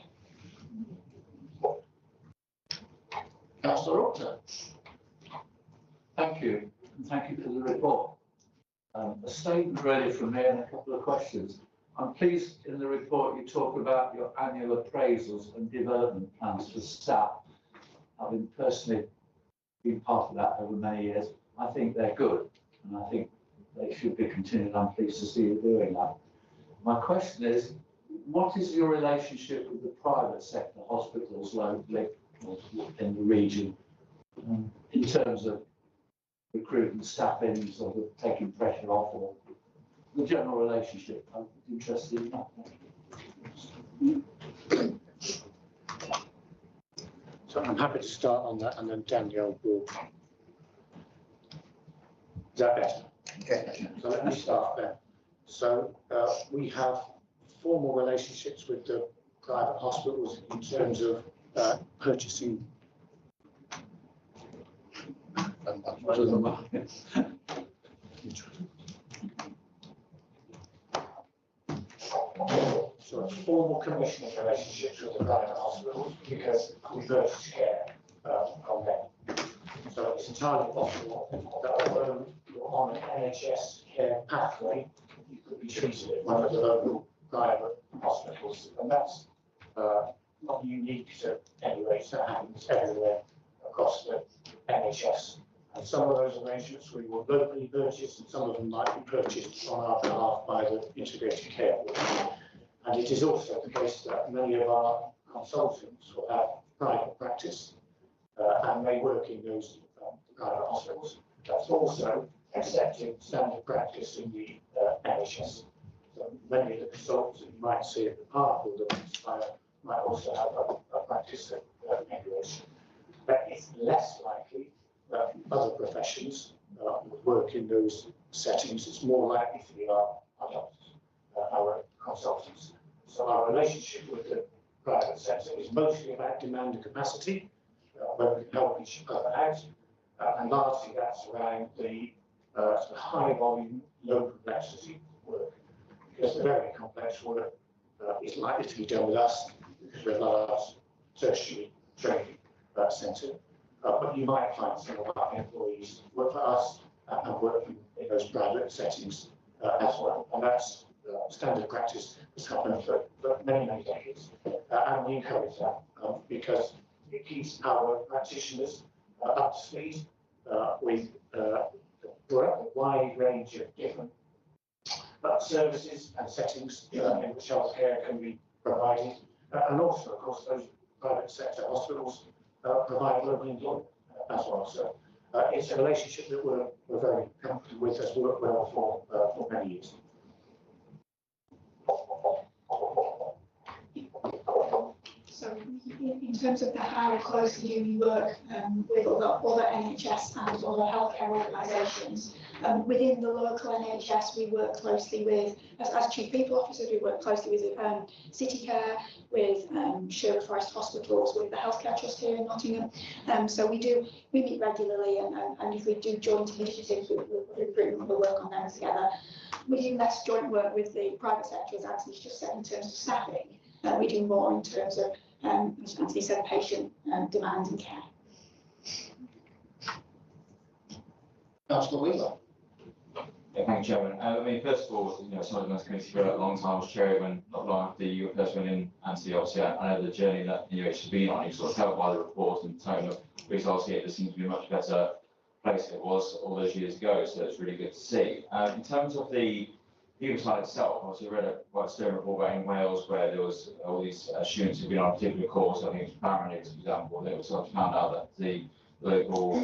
Councillor Upton. Thank you, and thank you for the report. A statement really from me and a couple of questions. I'm pleased in the report you talk about your annual appraisals and development plans for staff. Having personally been part of that over many years, I think they're good, and I think they should be continued. I'm pleased to see you doing that. My question is, what is your relationship with the private sector hospitals locally or in the region in terms of recruitment, staffing, sort of taking pressure off, or the general relationship? I'm interested in that. So I'm happy to start on that, and then Danielle will. Is that better? Okay. So let me start there. So we have formal relationships with the private hospitals in terms of purchasing. So formal commissioning relationships with the private hospitals because we purchase care from them. So it's entirely possible that although you're on an NHS care pathway, you could be treated at one of the local private hospitals, and that's not unique to any race. That happens everywhere across the NHS. And some of those arrangements we will locally purchase, and some of them might be purchased on our behalf by the integrated care board. And it is also the case that many of our consultants will have private practice and may work in those private hospitals. That's also accepted standard practice in the NHS. So many of the consultants that you might see at the park or the Inspire might also have a practice at regulation. But it's less likely that other professions would work in those settings. It's more likely to be our doctors, our consultants. So our relationship with the private sector is mostly about demand and capacity, where we can help each other out, and largely that's around the high volume, low complexity work, because the very complex work is likely to be done with us, because we're a large tertiary training centre. But you might find some of our employees work for us and work in those private settings as well. And that's standard practice has happened for many, many decades. And we encourage that because it keeps our practitioners up to speed with a wide range of different services and settings in which healthcare can be provided. And also, of course, those private sector hospitals provide local employment as well. So it's a relationship that we're very comfortable with, has worked well for many years. So in terms of how closely we work with other NHS and other healthcare organisations, within the local NHS we work closely with, as Chief People Officers, we work closely with City Care, with Sherwood Forest Hospitals, with the Healthcare Trust here in Nottingham. So we meet regularly, and if we do joint initiatives with recruitment, we'll work on them together. We do less joint work with the private sector, as Anthony's just said, in terms of staffing. We do more in terms of, as Anthony said, patient demand and care. Councillor Wheeler. Yeah, thank you, Chairman. I mean, first of all, someone who's been for a long time, I was chair when not long after you first went in, Anthony, obviously, I know the journey that it's been on. You sort of helped by the report and tone of results here. There seems to be a much better place than it was all those years ago, so it's really good to see. In terms of the people side itself, obviously, I read a quite stern report about in Wales where there was all these students who've been on a particular course. I think it's paramedics, for example. They were sort of found out that the local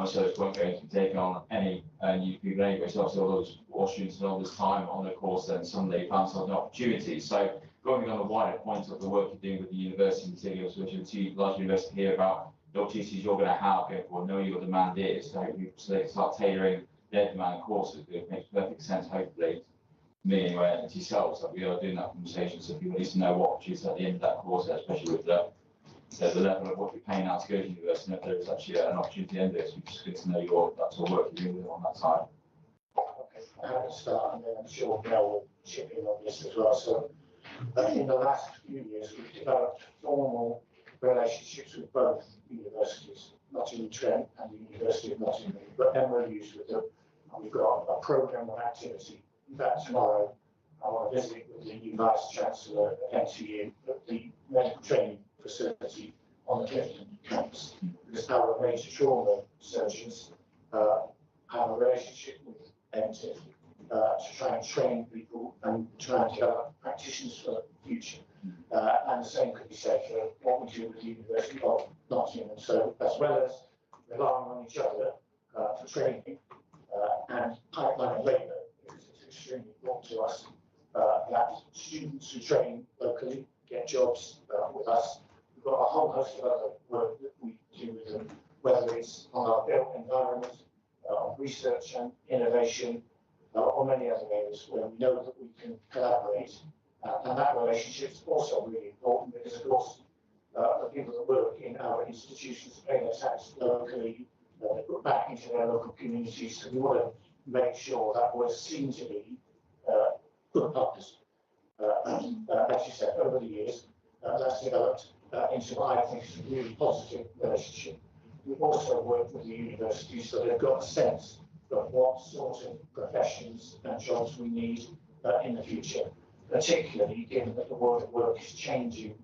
service weren't going to be taking on any new people anyway. So obviously, all those war students and all this time on the course, then suddenly found some opportunities. So going on the wider point of the work you're doing with the university, in particular, which is large university here about the opportunities you're going to have going forward, knowing your demand is, so hopefully so they start tailoring their demand courses. It makes perfect sense, hopefully. me anyway, and to yourselves, that we are doing that conversation, so people need to know what opportunities at the end of that course, especially with the level of what you're paying out to go to university, and if there is actually an opportunity at the end of this, we just get to know that sort of work you're doing on that side. Okay, I have to start, and then I'm sure Mel will chip in on this as well. So, in the last few years, we've developed formal relationships with both universities, Nottingham Trent and the University of Nottingham. We've got MOUs with them, and we've got a programme of activity. In fact, tomorrow, I want to visit with the new Vice Chancellor at NTU at the medical training facility on the Clifton campus, because our major trauma surgeons have a relationship with NTU to try and train people and try and develop practitioners for the future. And the same could be said for what we do with the University of Nottingham. And so, as well as relying on each other for training and pipeline of labour, because it's extremely important to us that students who train locally get jobs with us. We've got a whole host of other work that we do with them, whether it's on our built environment, on research and innovation, or many other areas where we know that we can collaborate. And that relationship is also really important because, of course, the people that work in our institutions pay their tax locally, they put back into their local communities. So we want to make sure that we're seen to be good partners. And as you said, over the years, that's developed into what I think is a really positive relationship. We've also worked with the universities so they've got a sense of what sort of professions and jobs we need in the future, particularly given that the world of work is changing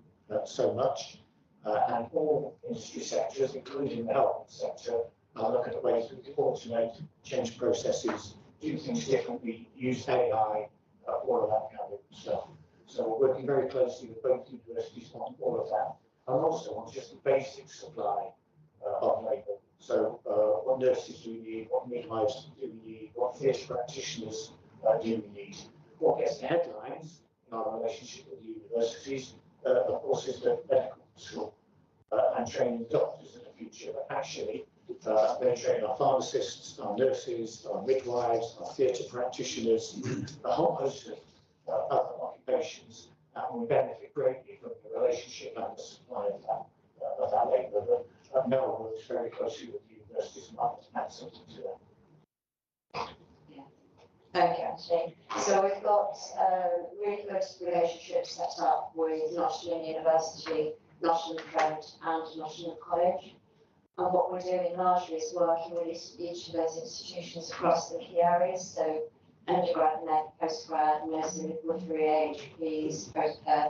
so much, and all industry sectors, including the health sector, are looking at ways we can automate, change processes, do things differently, use AI, all of that kind of stuff. So we're working very closely with both universities on all of that, and also on just the basic supply of labour. So what nurses do we need, what midwives do we need, what theatre practitioners do we need. What gets the headlines in our relationship with the universities, of course, is the medical school and training doctors in the future. But actually, they train our pharmacists, our nurses, our midwives, our theatre practitioners, a whole host of other occupations, and we benefit greatly from the relationship and the supply of that labour. But Mel works very closely with the universities and might add something to that. Thank you, Anthony. So we've got really good relationships set up with Nottingham University, Nottingham Trent and Nottingham College. And what we're doing largely is working with each of those institutions across the key areas. So undergrad, postgrad, nursing, midwifery, HPs,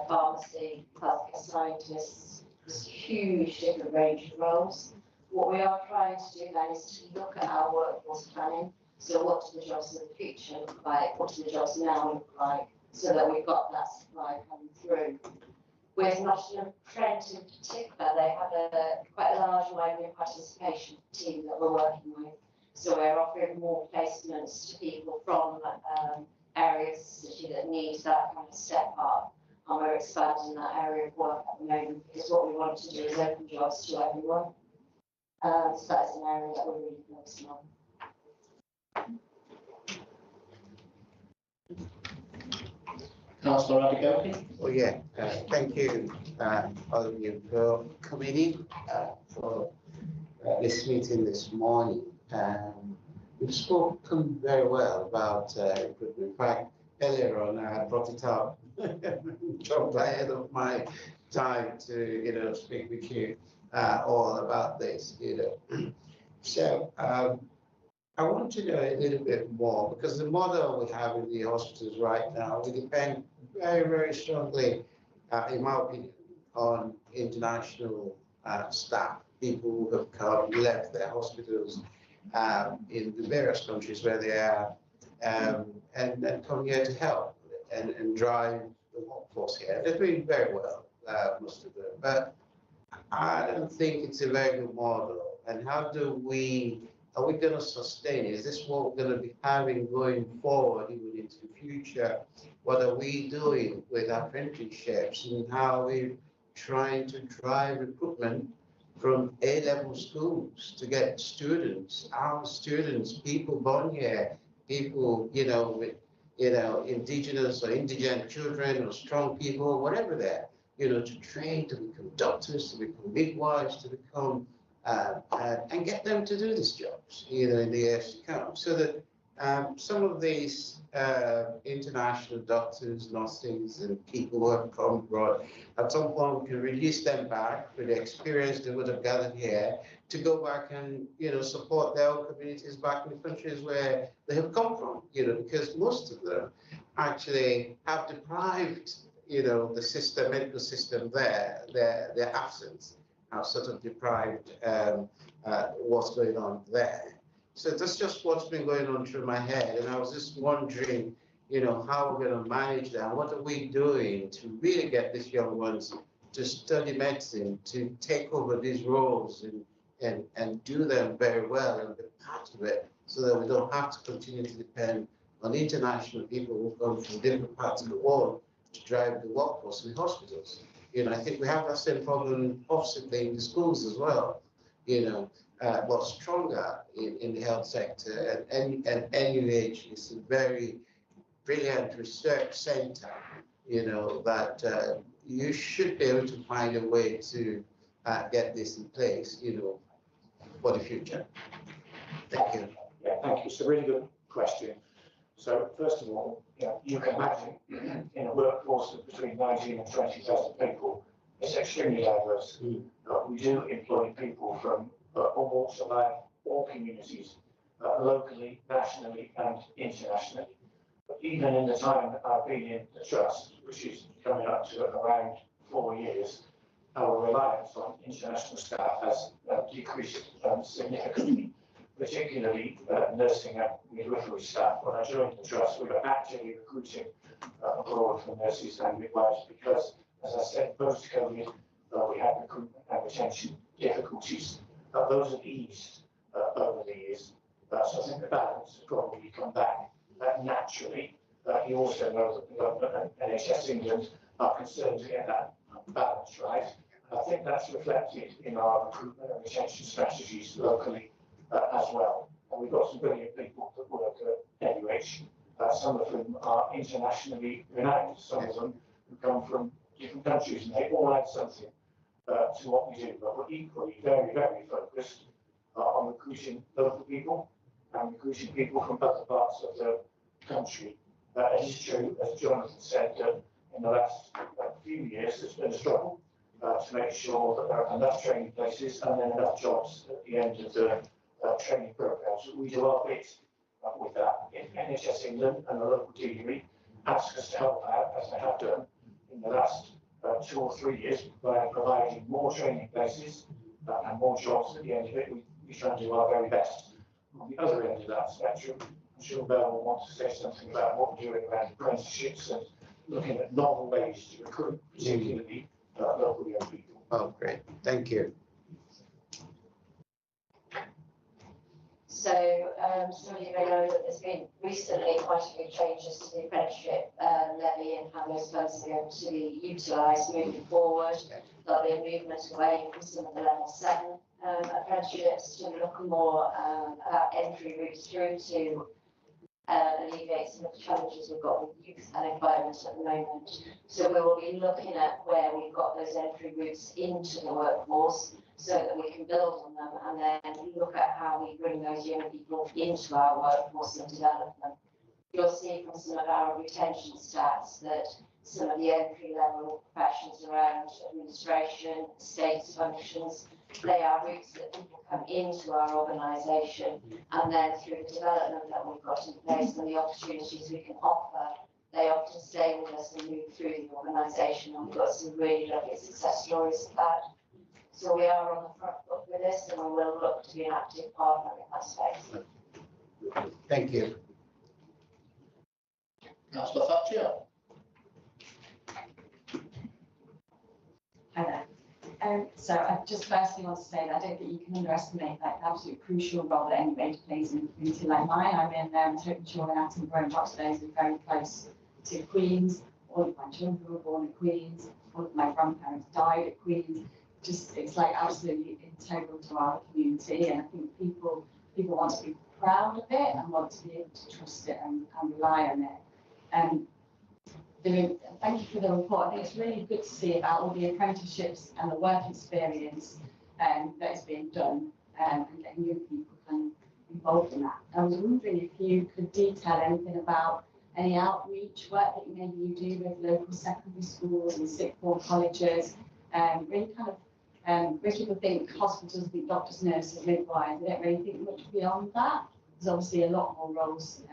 pharmacy, healthcare scientists, this huge different range of roles. What we are trying to do then is to look at our workforce planning. So what do the jobs in the future look like? What do the jobs now look like? So that we've got that supply coming through. With Nottingham Trent in particular, they have quite a large library participation team that we're working with. So we're offering more placements to people from areas of the city that need that kind of step up. And we're expanding that area of work at the moment because what we want to do is open jobs to everyone. So that's an area that we're really focusing on. Councillor Radigoki. Well, yeah, thank you, all of you for coming in for this meeting this morning. You've spoken very well about recruitment. In fact, earlier on, I brought it up, jumped ahead of my time to, speak with you all about this, So, I want to know a little bit more because the model we have in the hospitals right now, we depend very, very strongly, in my opinion, on international staff, people who have come, left their hospitals in the various countries where they are, and then come here to help and drive the workforce here. They're doing very well, most of them, but I don't think it's a very good model. And how are we going to sustain it? Is this what we're going to be having going forward even into the future? What are we doing with apprenticeships and how are we trying to drive recruitment from A-level schools to get students, our students, people born here, people, with indigenous or indigent children or strong people, whatever they're, to train to become doctors, to become midwives, to become, and get them to do these jobs, in the years to come. So that some of these international doctors, nurses, and people who have come abroad, at some point we can release them back with the experience they would have gathered here to go back and, support their own communities back in the countries where they have come from, because most of them actually have deprived, the medical system there, their absence, have sort of deprived what's going on there. So that's just what's been going on through my head. And I was just wondering, how we're going to manage that. What are we doing to really get these young ones to study medicine, to take over these roles and do them very well and be part of it, so that we don't have to continue to depend on international people who come from different parts of the world to drive the workforce in hospitals. I think we have that same problem possibly in the schools as well, but stronger in the health sector. And NUH is a very brilliant research center, that you should be able to find a way to get this in place, for the future. Thank you. Yeah, thank you. It's a really good question. So first of all, you can imagine in a workforce of between 19 and 20,000 people, it's extremely diverse. We do employ people from all walks of life, all communities, locally, nationally, and internationally. But even in the time that I've been in the trust, which is coming up to around 4 years, our reliance on international staff has decreased significantly, particularly nursing and midwifery staff. When I joined the trust, we were actively recruiting abroad for nurses and midwives because, as I said, post-COVID, we had recruitment and retention difficulties. Those have eased over the years. So I think the balance has probably come back naturally. You also know that the government and NHS England are concerned to get that balance right. I think that's reflected in our recruitment and retention strategies locally as well. And we've got some brilliant people that work at NUH. Some of them are internationally renowned. Some of them who come from different countries, and they all add something to what we do. But we're equally very, very focused on recruiting local people and recruiting people from other parts of the country. It is true, as Jonathan said, that in the last few years there's been a struggle to make sure that there are enough training places and then enough jobs at the end of the training programs. We do our bit with that. If NHS England and the local DUE ask us to help out, as they have done in the last 2 or 3 years, by providing more training places and more jobs at the end of it, we try and do our very best. On the other end of that spectrum, I'm sure Belle will want to say something about what we're doing around apprenticeships and looking at novel ways to recruit, particularly local young people. Oh, great. Thank you. So some of you may know that there's been recently quite a few changes to the apprenticeship levy and how those funds are going to be utilised moving forward. There'll be a movement away from some of the level 7 apprenticeships to look more at entry routes through to alleviate some of the challenges we've got with youth unemployment at the moment. So we will be looking at where we've got those entry routes into the workforce, so that we can build on them and then look at how we bring those young people into our workforce and develop them. You'll see from some of our retention stats that some of the entry level professions around administration, status functions, they are routes that people come into our organisation, and then through the development that we've got in place and the opportunities we can offer, they often stay with us and move through the organisation, and we've got some really lovely success stories of that. So we are on the front foot with this, and we will look to be an active partner in that space. Thank you. Councillor Thatcher. Hi there. So I just firstly want to say that I don't think you can underestimate the absolute crucial role that NUH plays in a community like mine. I'm in Nottinghamshire and Attenborough and Rochdale is very close to Queens. All of my children were born at Queens. All of my grandparents died at Queens. Just it's like absolutely integral to our community, and I think people want to be proud of it and want to be able to trust it and rely on it. Thank you for the report. I think it's really good to see about all the apprenticeships and the work experience that is being done and getting young people kind of involved in that. I was wondering if you could detail anything about any outreach work that maybe you do with local secondary schools and sixth form colleges, really kind of when people think hospitals, think doctors, nurses, midwives, they don't really think much beyond that. There's obviously a lot more roles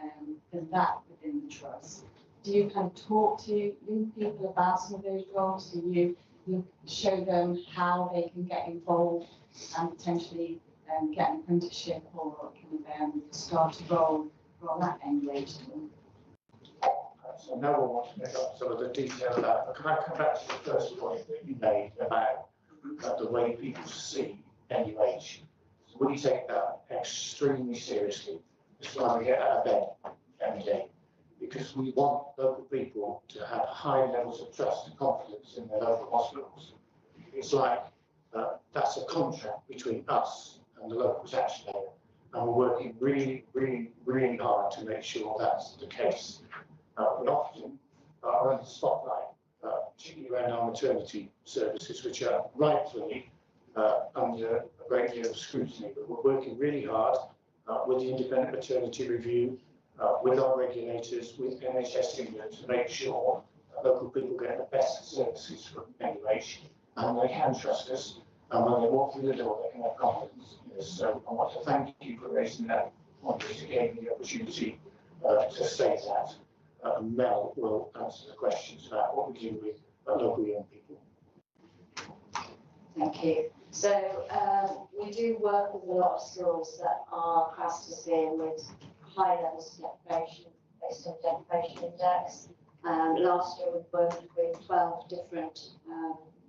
than that within the trust. Do you kind of talk to young people about some of those roles? Do you show them how they can get involved and potentially get an apprenticeship or kind of start a role for that engaged in? So now we'll want to pick up some of the detail of that. But can I come back to the first point that you made about the way people see NUH? So we take that extremely seriously. It's why we get out of bed every day, because we want local people to have high levels of trust and confidence in their local hospitals. It's like that's a contract between us and the local taxpayer, and we're working really, really, really hard to make sure that's the case. We often are under the spotlight, particularly around our maternity services, which are rightfully under a great deal of scrutiny. But we're working really hard with the independent maternity review, with our regulators, with NHS England to make sure that local people get the best services from NUH, and they can trust us. And when they walk through the door, they can have confidence in us. So I want to thank you for raising that point, because it gave me the opportunity to say that. Mel will answer the questions about what we do with local young people. Thank you. So we do work with a lot of schools that are classed as being with high levels of deprivation based on deprivation index. Last year we worked with 12 different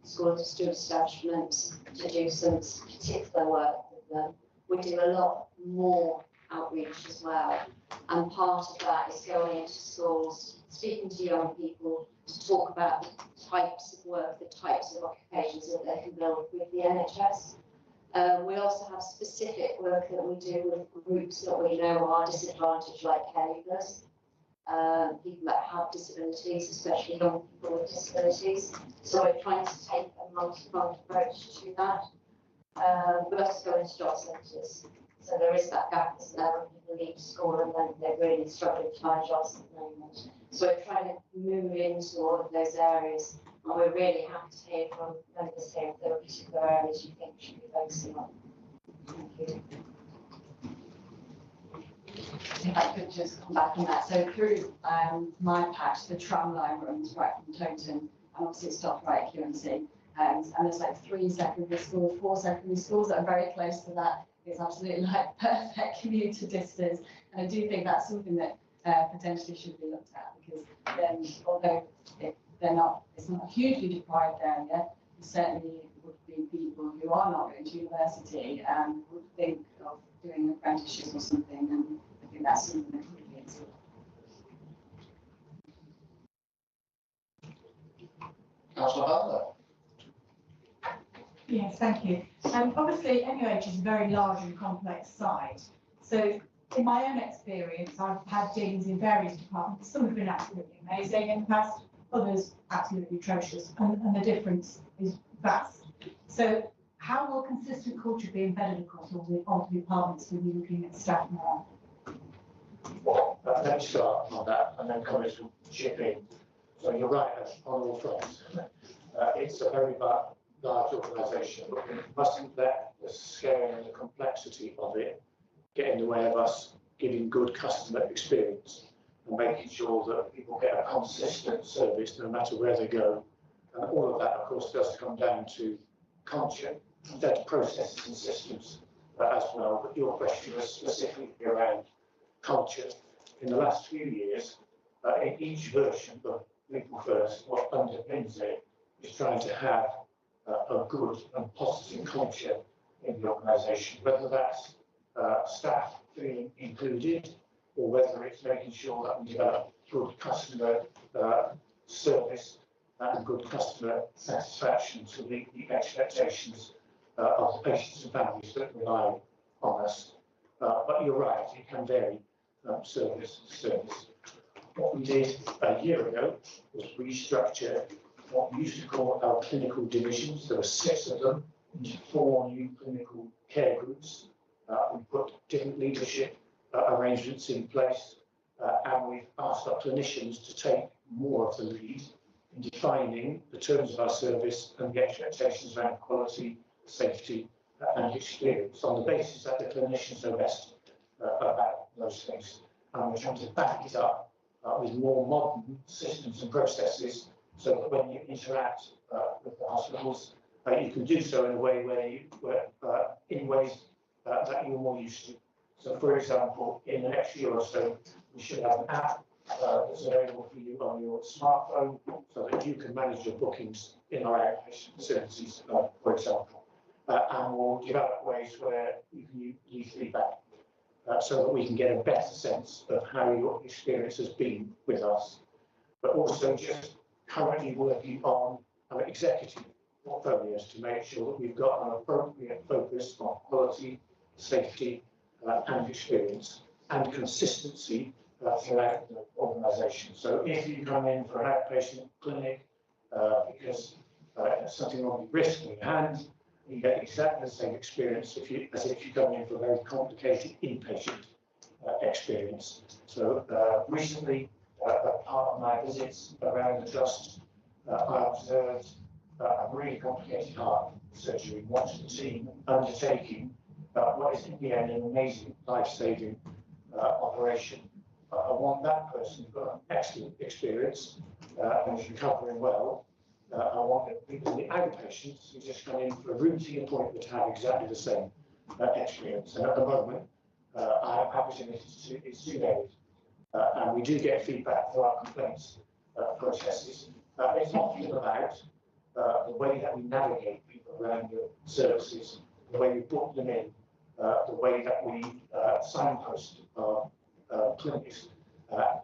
school and student establishments to do some particular work with them. We do a lot more outreach as well, and part of that is going into schools, speaking to young people to talk about the types of work, the types of occupations that they can build with the NHS. We also have specific work that we do with groups that we know are disadvantaged, like caregivers, people that have disabilities, especially young people with disabilities. So we're trying to take a multi-pronged approach to that. We also go into job centres. So there is that gap, isn't there, when people leave school and then they're really struggling to find jobs at the moment. So we're trying to move into all of those areas, and we're really happy to hear from members here if there are particular areas you think we should be focusing on. Thank you. If I could just come back on that. So through my patch, the tram line runs right from Toton, and obviously it stopped right at QMC. And there's like 3 secondary schools, 4 secondary schools that are very close to that. It's absolutely like perfect commuter distance. And I do think that's something that potentially should be looked at, because although they're not, it's not a hugely deprived area, certainly would be people who are not going to university and would think of doing an apprenticeship or something, and I think that's something that could be explored. Councillor Butler. Yes, thank you. Obviously, NUH is a very large and complex site. So in my own experience, I've had dealings in various departments. Some have been absolutely amazing in the past, others absolutely atrocious, and the difference is vast. So how will consistent culture be embedded across all the departments when you're looking at staff morale? Well, let me start on that, and then College will chip in. So you're right on all fronts. It's a very large organisation, but we mustn't let the scale and the complexity of it get in the way of us giving good customer experience and making sure that people get a consistent service no matter where they go. And all of that, of course, does come down to culture, data processes and systems as well. But your question was specifically around culture. In the last few years, in each version of People First, what underpins it is trying to have a good and positive culture in the organisation, whether that's staff feeling included, or whether it's making sure that we develop good customer service and good customer satisfaction to meet the expectations of the patients and families that rely on us. But you're right, it can vary service to service. what we did a year ago was restructure what we used to call our clinical divisions. There were 6 of them into 4 new clinical care groups. We put different leadership arrangements in place, and we've asked our clinicians to take more of the lead in defining the terms of our service and the expectations around quality, safety, and experience on the basis that the clinicians know best about those things. And we're trying to back it up with more modern systems and processes so that when you interact with the hospitals, you can do so in a way in ways that you're more used to. So, for example, in the next year or so, we should have an app that's available for you on your smartphone so that you can manage your bookings in our outpatient facilities, for example. And we'll develop ways where you can leave feedback so that we can get a better sense of how your experience has been with us. But also just currently working on our executive portfolios to make sure that we've got an appropriate focus on quality, safety, and experience, and consistency throughout the organisation. So if you come in for an outpatient clinic because something wrong with risk in your hand, you get exactly the same experience as if you come in for a very complicated inpatient experience. So recently, part of my visits around the trust, I observed a really complicated heart surgery, watched the team undertaking what is in the end an amazing life-saving operation. I want that person who's got an excellent experience and is recovering well. I want the people, the outpatients who just come in for a routine appointment to have exactly the same experience. And at the moment, I have opportunities to do that. And we do get feedback through our complaints processes. It's often about the way that we navigate people around the services, the way we book them in, the way that we signpost our clinics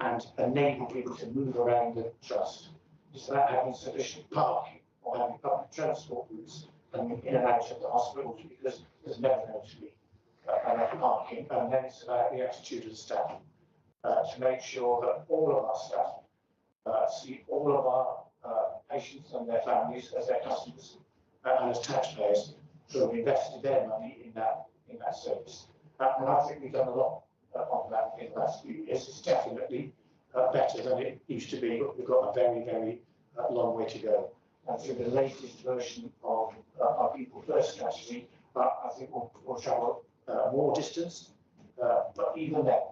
and enable people to move around the trust. It's about having sufficient parking or having public transport routes coming in and out of the hospitals because there's never going to be enough parking. And then it's about the attitude of the staff to make sure that all of our staff see all of our patients and their families as their customers and as taxpayers who have invested their money in that service. And I think we've done a lot on that in the last few years. It's definitely better than it used to be, but we've got a very, very long way to go. And through the latest version of our People First strategy, I think we'll travel more distance. But even then,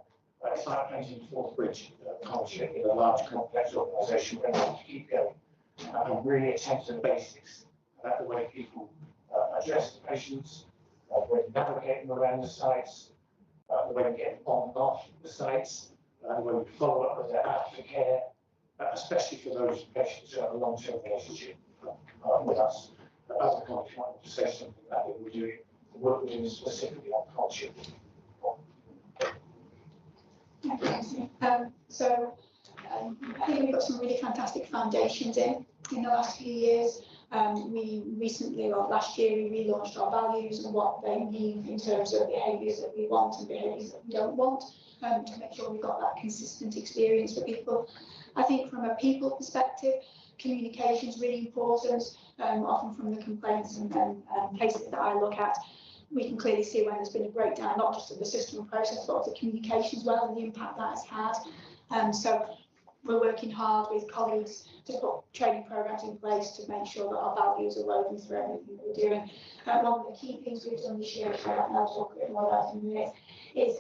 it's like painting Forth Bridge partnership in a large, complex organisation. We're going to have to keep going and really attend to the basics about the way people address the patients, the way we navigate them around the sites, the way we get on and off the sites, the way we follow up with their aftercare, especially for those patients who have a long-term relationship with us. As a college, I wanted to say something about what we're doing, the work we're doing specifically on culture. I think we've got some really fantastic foundations in the last few years. We recently, or last year, we relaunched our values and what they mean in terms of behaviours that we want and behaviours that we don't want, to make sure we've got that consistent experience for people. I think from a people perspective, communication is really important. Often from the complaints and cases that I look at, we can clearly see when there's been a breakdown, not just of the system and process, but of the communication as well and the impact that has had. So we're working hard with colleagues to put training programs in place to make sure that our values are woven through everything that we're doing. One of the key things we've done this year, which I'll talk a bit more about in a minute, is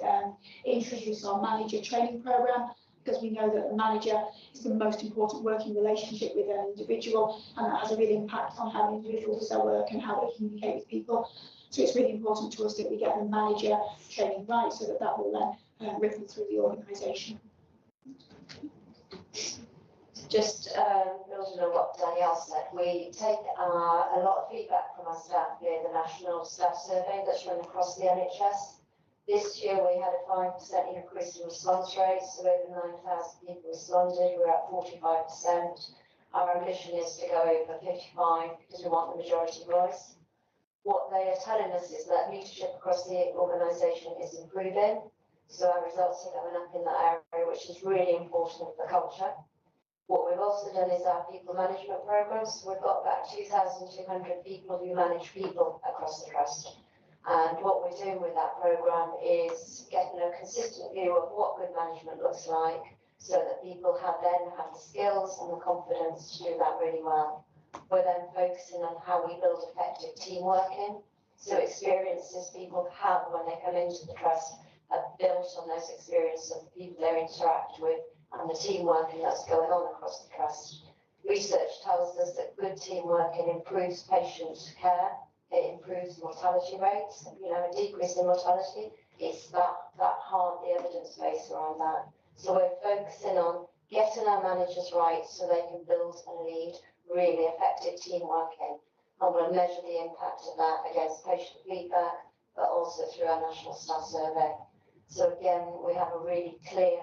introduce our manager training program, because we know that the manager is the most important working relationship with an individual, and that has a real impact on how the individual does their work and how they communicate with people. So it's really important to us that we get the manager training right, so that that will then ripple through the organisation. Just building on what Danielle said, we take a lot of feedback from our staff via the National Staff Survey that's run across the NHS. This year we had a 5% increase in response rates, so over 9,000 people responded. We're at 45%. Our ambition is to go over 55 because we want the majority voice. What they are telling us is that leadership across the organisation is improving. So our results are going up in that area, which is really important for culture. What we've also done is our people management programs. We've got about 2,200 people who manage people across the trust. And what we're doing with that program is getting a consistent view of what good management looks like, so that people then have the skills and the confidence to do that really well. We're then focusing on how we build effective team working. So experiences people have when they come into the trust are built on those experiences of the people they interact with and the team working that's going on across the trust. Research tells us that good team working improves patient care, it improves mortality rates, a decrease in mortality. It's that hard, the evidence base around that. So we're focusing on getting our managers right so they can build and lead really effective team working. And we'll measure the impact of that against patient feedback, but also through our national staff survey. So again, we have a really clear,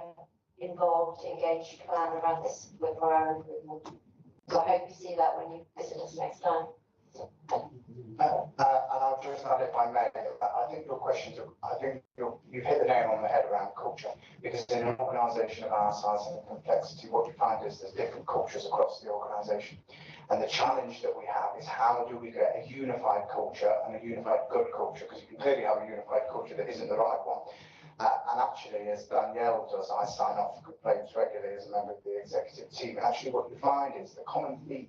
involved, engaged plan around this with our improvement. So I hope you see that when you visit us next time. And I'll just add, if I may, I think your questions, you've hit the nail on the head around culture, because in an organisation of our size and complexity, what you find is there's different cultures across the organisation. And the challenge that we have is how do we get a unified culture and a unified good culture, because you can clearly have a unified culture that isn't the right one. And actually, as Danielle does, I sign off complaints regularly as a member of the executive team. And actually what you find is the common theme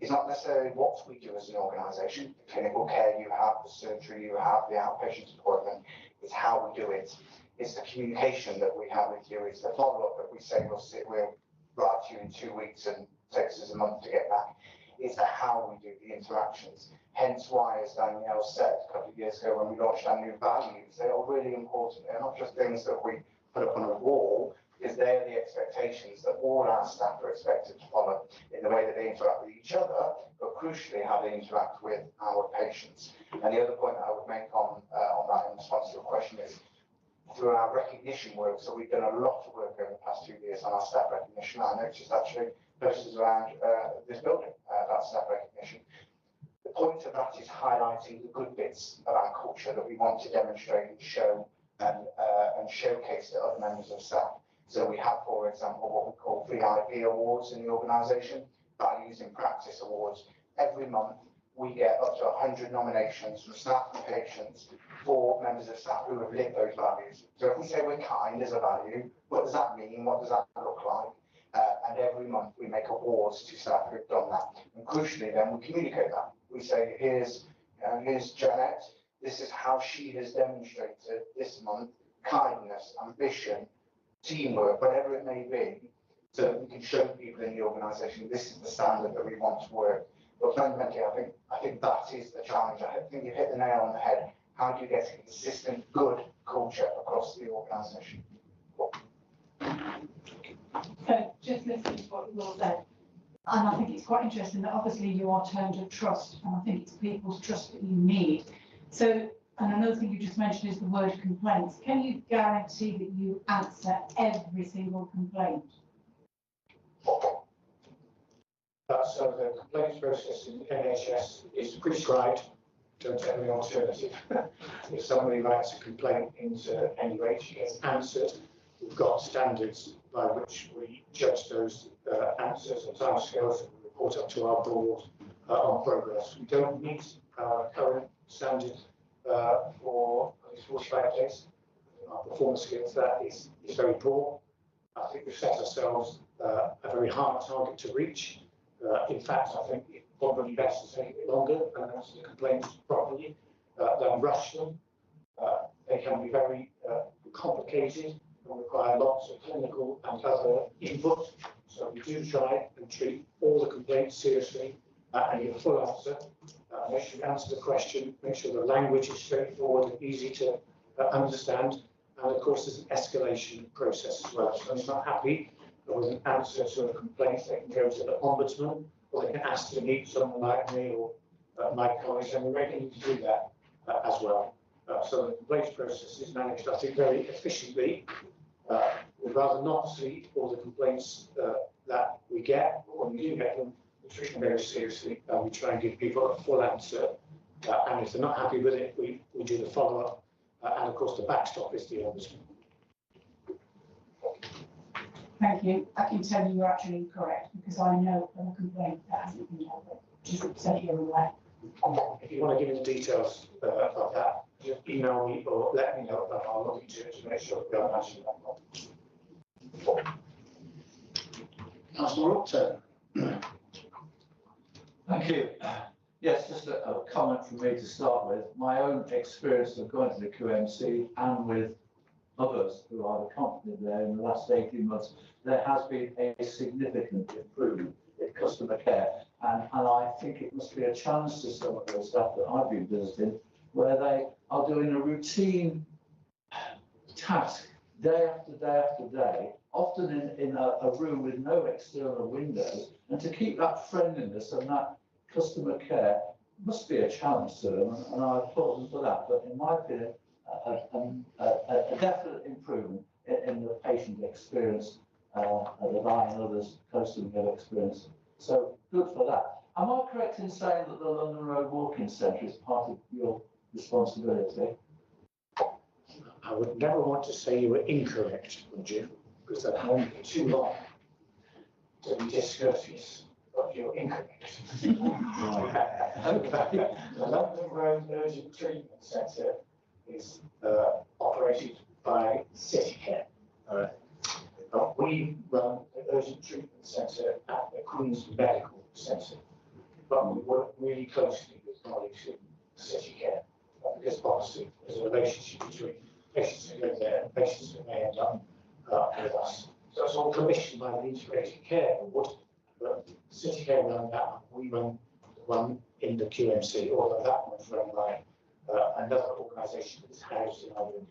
is not necessarily what we do as an organisation, the clinical care you have, the surgery you have, the outpatient appointment, it's how we do it. It's the communication that we have with you, it's the follow-up that we say we'll write to you in 2 weeks and takes us a month to get back. It's the how we do the interactions. Hence why, as Danielle said a couple of years ago when we launched our new values, they are really important. They're not just things that we put up on a wall, because they are the expectations that all our staff are expected to follow in the way that they interact with each other, but crucially how they interact with our patients. And the other point that I would make on that in response to your question is, through our recognition work, so we've done a lot of work over the past 2 years on our staff recognition. I noticed actually posters around this building about staff recognition. The point of that is highlighting the good bits of our culture that we want to demonstrate and show and showcase to other members of staff. So we have, for example, what we call VIP awards in the organisation, Values in Practice awards. Every month we get up to 100 nominations from staff and patients for members of staff who have lived those values. So if we say we're kind as a value, what does that mean? What does that look like? And every month we make awards to staff who've done that. And crucially then we communicate that. We say, here's Janet, this is how she has demonstrated this month kindness, ambition, teamwork, whatever it may be, so that we can show people in the organisation this is the standard that we want to work. But fundamentally, I think that is the challenge. I think you've hit the nail on the head. How do you get a consistent, good culture across the organisation? So just listening to what you all said, and I think it's quite interesting that obviously you are turned to trust, and I think it's people's trust that you need. So, and another thing you just mentioned is the word complaints. Can you guarantee that you answer every single complaint? So the complaints process in NHS is prescribed. Don't take any alternative. If somebody writes a complaint into any rate, it gets answered. We've got standards by which we judge those answers and timescales and report up to our board on progress. We don't meet our current standard for at least 45 days. Our performance against that is very poor. I think we've set ourselves a very hard target to reach. In fact, I think it's probably best to take a bit longer and answer the complaints properly than rush them. They can be very complicated and require lots of clinical and other input. So we do try and treat all the complaints seriously and give a full answer. Make sure you answer the question, make sure the language is straightforward and easy to understand. And of course, there's an escalation process as well. So if I'm not happy with an answer to a complaint, they can go to the ombudsman, or they can ask to meet someone like me or my colleagues, and we're ready to do that as well. So the complaints process is managed, I think, very efficiently. We'd rather not see all the complaints that we get, but when we do get them, we treat them very seriously. We try and give people a full answer, and if they're not happy with it, we do the follow-up. And of course, the backstop is the ombudsman. thank you. I can tell you you're actually incorrect because I know of a complaint that hasn't been dealt with, just so you're aware. If you want to give me the details of that, just email me or let me know, and I'll look into it to make sure that we are answering that one. Councillor Upton. Thank you. Yes, just a comment from me to start with. My own experience of going to the QMC and with others who I've accompanied there in the last 18 months, there has been a significant improvement in customer care. And I think it must be a challenge to some of the staff that I've been visiting, where they are doing a routine task day after day after day, often in a room with no external windows, and to keep that friendliness and that customer care must be a challenge to them, and I applaud them for that. But in my opinion, a definite improvement in the patient experience that I and others close to me have experienced. So good for that. Am I correct in saying that the London Road Walking Centre is part of your responsibility? I would never want to say you were incorrect, would you? Because that won't be too long to be discourteous, but you're incorrect. Okay. The London Road Urgent Treatment Centre is operated by City Care. We run the Urgent Treatment Centre at the Queen's Medical Centre, but we work really closely with colleagues in City Care because obviously there's a relationship between patients who go there and patients who may end up with us. So it's all commissioned by the Integrated Care Board, but City Care run that, we run the one in the QMC, although that one's run by another organisation that's housed in our building.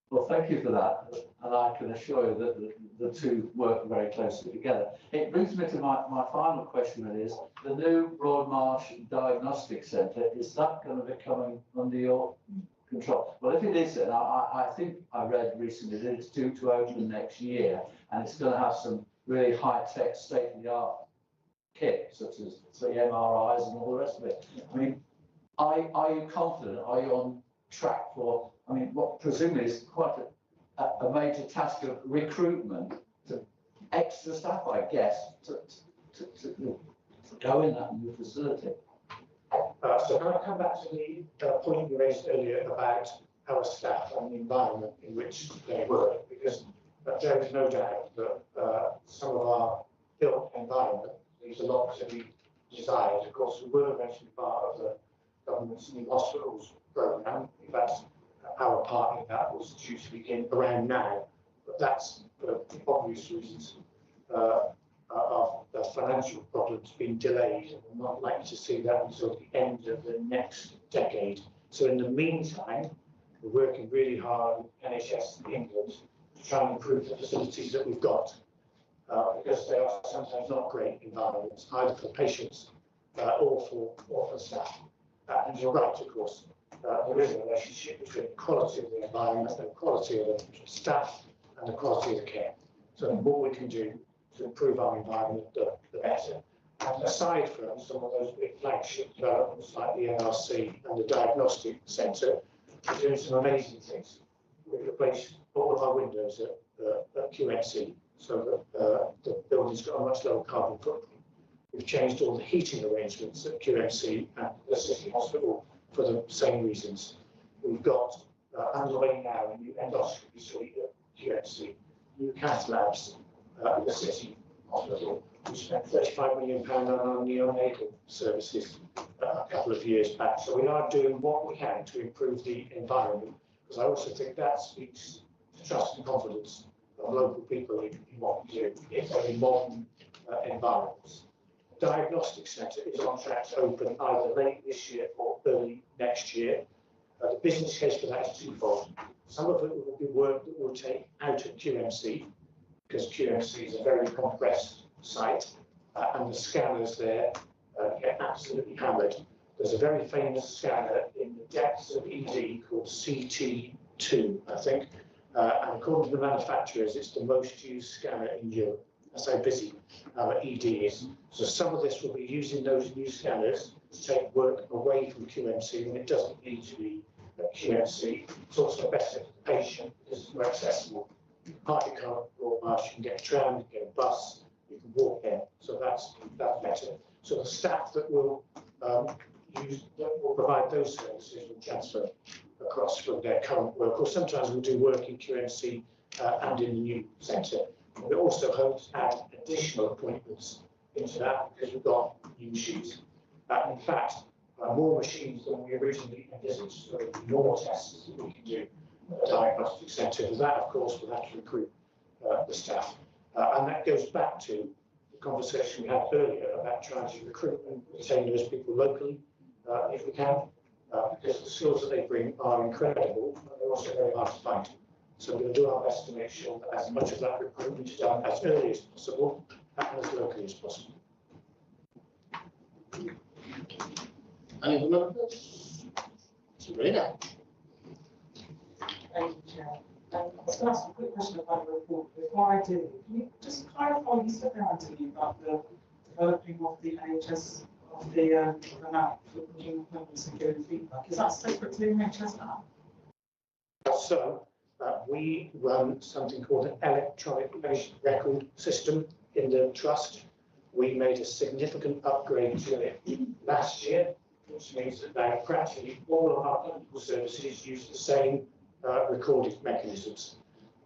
Well, thank you for that, and I can assure you that the two work very closely together. It brings me to my final question, that is, the new Broadmarsh Diagnostic Centre, is that going to be coming under your control? Well, if it is, then I think I read recently that it's due to open next year, and it's going to have some really high-tech, state-of-the-art kit, such as MRIs and all the rest of it. I mean, are you confident? Are you on track for, I mean, what presumably is quite a major task of recruitment to extra staff, I guess, to go in that new facility? So can I come back to the point you raised earlier about our staff and the environment in which they work? Because there is no doubt that some of our built environment leaves a lot to be desired. Of course, we were going to be part of the government's new hospitals programme. In fact, our part in that was due to begin around now, but that's for obvious reasons of the financial problems being delayed, and we're not likely to see that until the end of the next decade. So in the meantime, we're working really hard with NHS England to try and improve the facilities that we've got, because they are sometimes not great environments, either for patients or for staff. And you're right, of course, there is a relationship between the quality of the environment, the quality of the staff, and the quality of the care. So the more we can do to improve our environment, the better. And aside from some of those big flagship developments like the NRC and the Diagnostic Centre, we're doing some amazing things. We've replaced all of our windows at QMC, so that the building's got a much lower carbon footprint. We've changed all the heating arrangements at QMC and the City Hospital for the same reasons. We've got underway now a new endoscopy suite at QMC, new cath labs at the City Hospital. We spent £35 million on our neonatal services a couple of years back. So we are doing what we can to improve the environment, because I also think that speaks to trust and confidence of local people in what we do in very modern environments. Diagnostic Centre is on track to open either late this year or early next year. The business case for that is twofold. Some of it will be work that we'll take out of QMC, because QMC is a very compressed site, and the scanners there get absolutely hammered. There's a very famous scanner in the depths of ED called CT2, I think, and according to the manufacturers, it's the most used scanner in Europe. That's how busy our ED is. So some of this will be using those new scanners to take work away from QMC when it doesn't need to be at QMC. It's also better for the patient because it's more accessible. park your car at Royal Marsh, you can get a tram, you can get a bus, you can walk there. So that's better. So the staff that will provide those services will transfer across from their current work, or sometimes we'll do work in QMC and in the new centre. We also hope to add additional appointments into that because we've got new machines. In fact, more machines than we originally envisaged, so more tests that we can do at a diagnostic centre. And that, of course, will have to recruit the staff. And that goes back to the conversation we had earlier about trying to recruit and retain those people locally, if we can, because the skills that they bring are incredible, but they're also very hard to find. So we're going to do our best to make sure that as much of that recruitment is done as early as possible and as locally as possible. Any other members? Sabrina? Thank you, Chair. I was going to ask a quick question about the report. Before I do, can you just clarify, you said there, Anthony, about the developing of the NHS, of the app for booking appointments and giving feedback. Is that separate to the NHS app? So we run something called an electronic patient record system in the trust. We made a significant upgrade to it last year, which means that now practically all of our clinical services use the same recording mechanisms.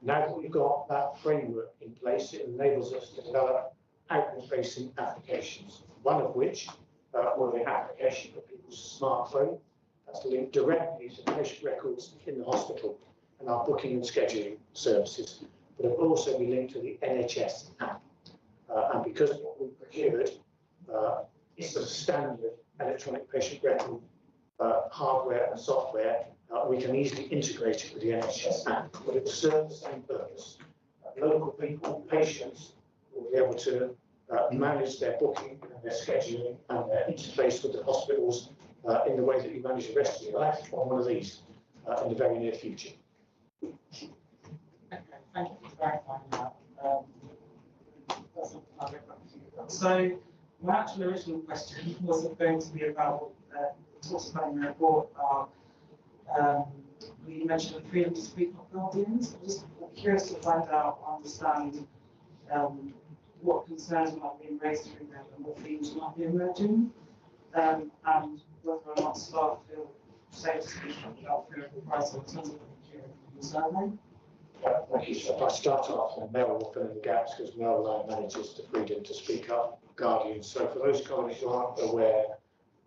Now that we've got that framework in place, it enables us to develop outward-facing applications, one of which will be an application for people's smartphone that's linked directly to patient records in the hospital and our booking and scheduling services, but it will also be linked to the NHS app. And because what we procured is the standard electronic patient record hardware and software, we can easily integrate it with the NHS app, but it will serve the same purpose. Local people, patients, will be able to manage their booking and their scheduling and their interface with the hospitals in the way that you manage the rest of your life on one of these in the very near future. Okay, thank you for clarifying that. That's something I'll get back to you about. So my actual original question was going to be about, talks about in the report, we mentioned the freedom to speak of guardians. I'm just curious to find out, understand what concerns might be raised through them and what themes might be emerging, and whether or not staff feel safe to speak up without fear of reprisal in terms of the survey. Thank you. So if I start off, and Mel will fill in the gaps because Mel manages the freedom to speak up guardians. So for those colleagues who aren't aware,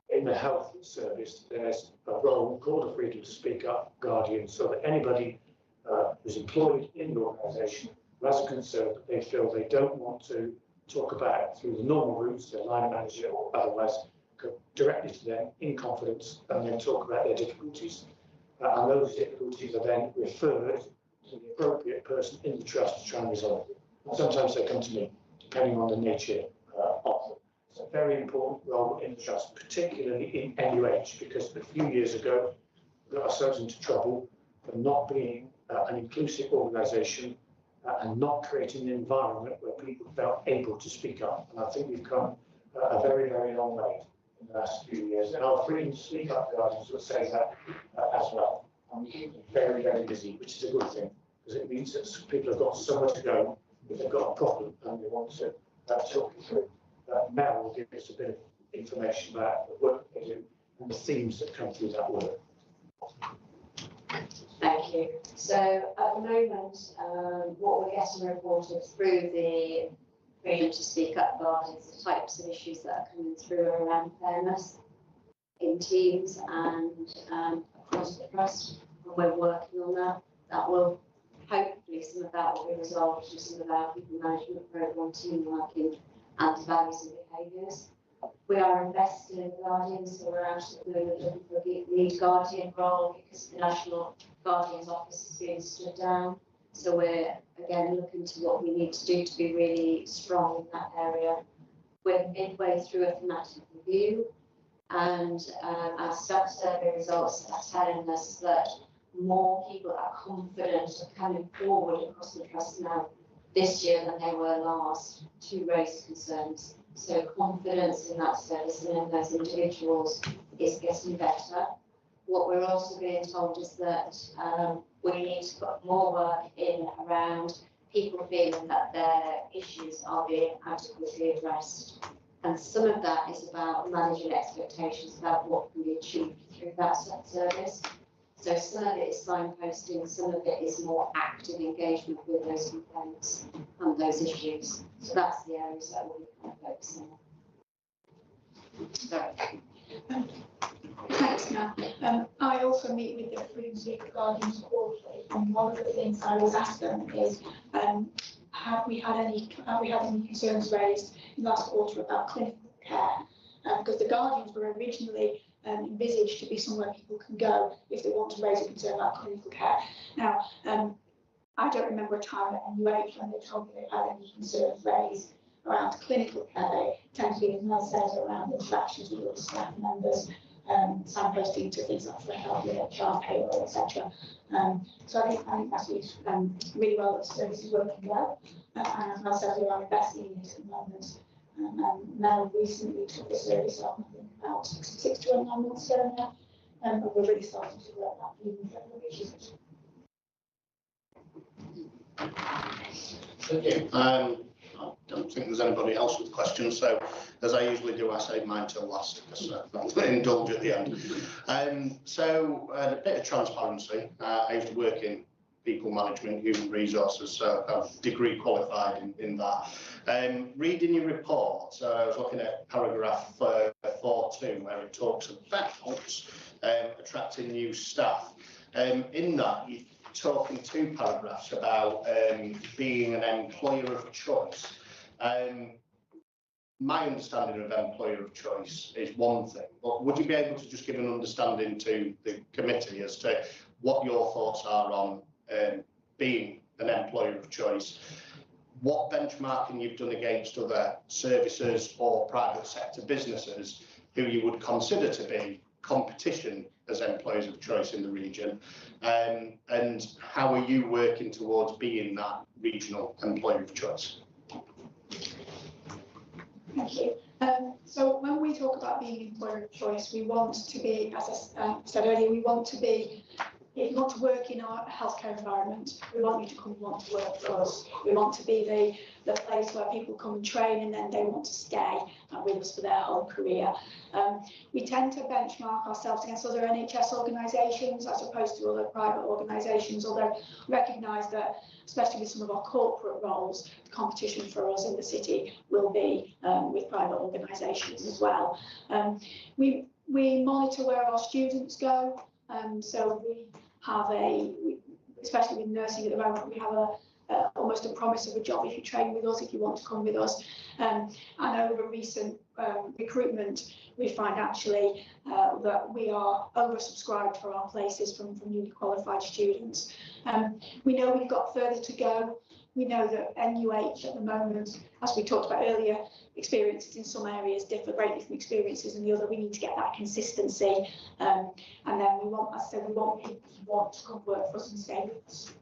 in the health service, there's a role called a freedom to speak up guardian, so that anybody who's employed in the organisation who has a concern that they feel they don't want to talk about through the normal routes, their line manager or otherwise, go directly to them in confidence and then talk about their difficulties. And those difficulties are then referred to the appropriate person in the trust to try and resolve them. And sometimes they come to me, depending on the nature of them. It's a very important role in the trust, particularly in NUH, because a few years ago, we got ourselves into trouble for not being an inclusive organisation and not creating an environment where people felt able to speak up. And I think we've come a very, very long way in the last few years. And our freedom to speak up guardians would say that as well. And we keep them very, very busy, which is a good thing, because it means that people have got somewhere to go if they've got a problem and they want to talk it through. Mel will give us a bit of information about the work that they do and the themes that come through that work. Thank you. So at the moment, what we're getting reported through the freedom to speak up guardians, the types of issues that are coming through around fairness in teams and across the trust, and we're working on that. That will hopefully, some of that will be resolved through some of our people management program, team working and values and behaviours. We are invested in guardians, so we're actually looking for the lead guardian role because the National Guardian's Office is being stood down. So we're again looking to what we need to do to be really strong in that area. We're midway through a thematic review, and our staff survey results are telling us that more people are confident of coming forward across the trust now this year than they were last to raise concerns. So confidence in that service and in those individuals is getting better. What we're also being told is that we need to put more work in around people feeling that their issues are being adequately addressed. And some of that is about managing expectations about what can be achieved through that service. So some of it is signposting, some of it is more active engagement with those complaints and those issues. So that's the areas that we'll be kind of focusing on. Sorry. Thanks, Matt. I also meet with the Freedom League Guardians quarterly, and one of the things I always ask them is, have we had any concerns raised in last quarter about clinical care? Because the Guardians were originally envisaged to be somewhere people can go if they want to raise a concern about clinical care. Now, I don't remember a time at NUH when they told me they had any concerns raised around clinical care. They tend to be, as Mel says, around interactions with other staff members, signposting to things like health, HR, payroll, etc. So I think that's really well that the service is working well. And as Mel says, we are investing in it at the moment. Mel recently took the service on, I think, about 6 to 9 months ago now, and we're really starting to work that even further, which is Thank you. I don't think there's anybody else with questions, so as I usually do, I save mine till last because I indulge at the end. So a bit of transparency. I used to work in people management, human resources, so I'm degree qualified in that. Reading your report, so I was looking at paragraph 4.2 where it talks about attracting new staff. In that, you're talking 2 paragraphs about being an employer of choice. My understanding of employer of choice is one thing, but would you be able to just give an understanding to the committee as to what your thoughts are on being an employer of choice? What benchmarking you've done against other services or private sector businesses who you would consider to be competition as employers of choice in the region, and how are you working towards being that regional employer of choice? Thank you. So when we talk about being employer of choice, we want to be, as I said earlier, we want to be, if you want to work in our healthcare environment, we want you to come and want to work for us. We want to be the place where people come and train and then they want to stay with us for their whole career. We tend to benchmark ourselves against other NHS organisations as opposed to other private organisations, although recognise that, especially with some of our corporate roles, the competition for us in the city will be with private organisations as well. We monitor where our students go. So we have especially with nursing at the moment, we have almost a promise of a job if you train with us, if you want to come with us. And over recent recruitment, we find actually that we are oversubscribed for our places from newly qualified students. We know we've got further to go. We know that NUH at the moment, as we talked about earlier, experiences in some areas differ greatly from experiences in the other. We need to get that consistency. And then we want, as I said, we want people to want to come work for us and stay with us.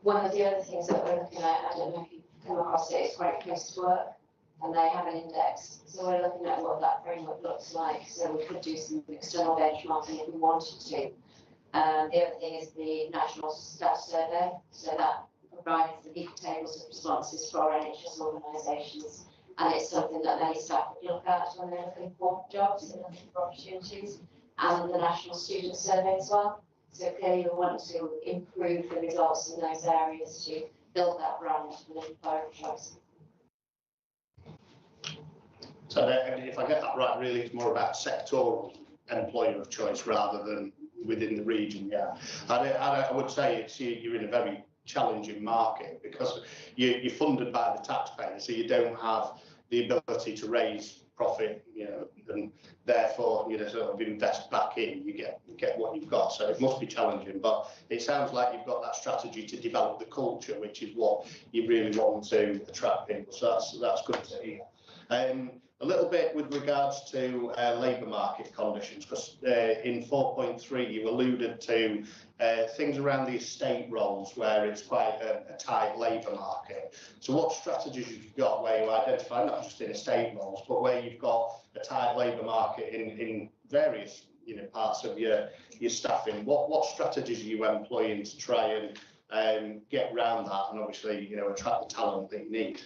One of the other things that we're looking at, I don't know if you've come across it, it's Great Place to Work, and they have an index. So we're looking at what that framework looks like. So we could do some external benchmarking if we wanted to. The other thing is the National Staff Survey, so that provides the big tables of responses for NHS organisations, and it's something that many staff would look at when they're looking for jobs and looking for opportunities, and the National Student Survey as well. So clearly we want to improve the results in those areas to build that brand for the employer of choice. So if I get that right, really it's more about sectoral employer of choice rather than within the region. Yeah, I would say you're in a very challenging market because you're funded by the taxpayer, so you don't have the ability to raise profit, and therefore sort of invest back in. You get what you've got, so it must be challenging. But it sounds like you've got that strategy to develop the culture, which is what you really want to attract people. So that's good to hear. a little bit with regards to labour market conditions, because in 4.3 you alluded to things around the estate roles where it's quite a tight labour market. So what strategies have you got where you identify not just in estate roles, but where you've got a tight labour market in various parts of your staffing? What strategies are you employing to try and get around that and obviously attract the talent that you need?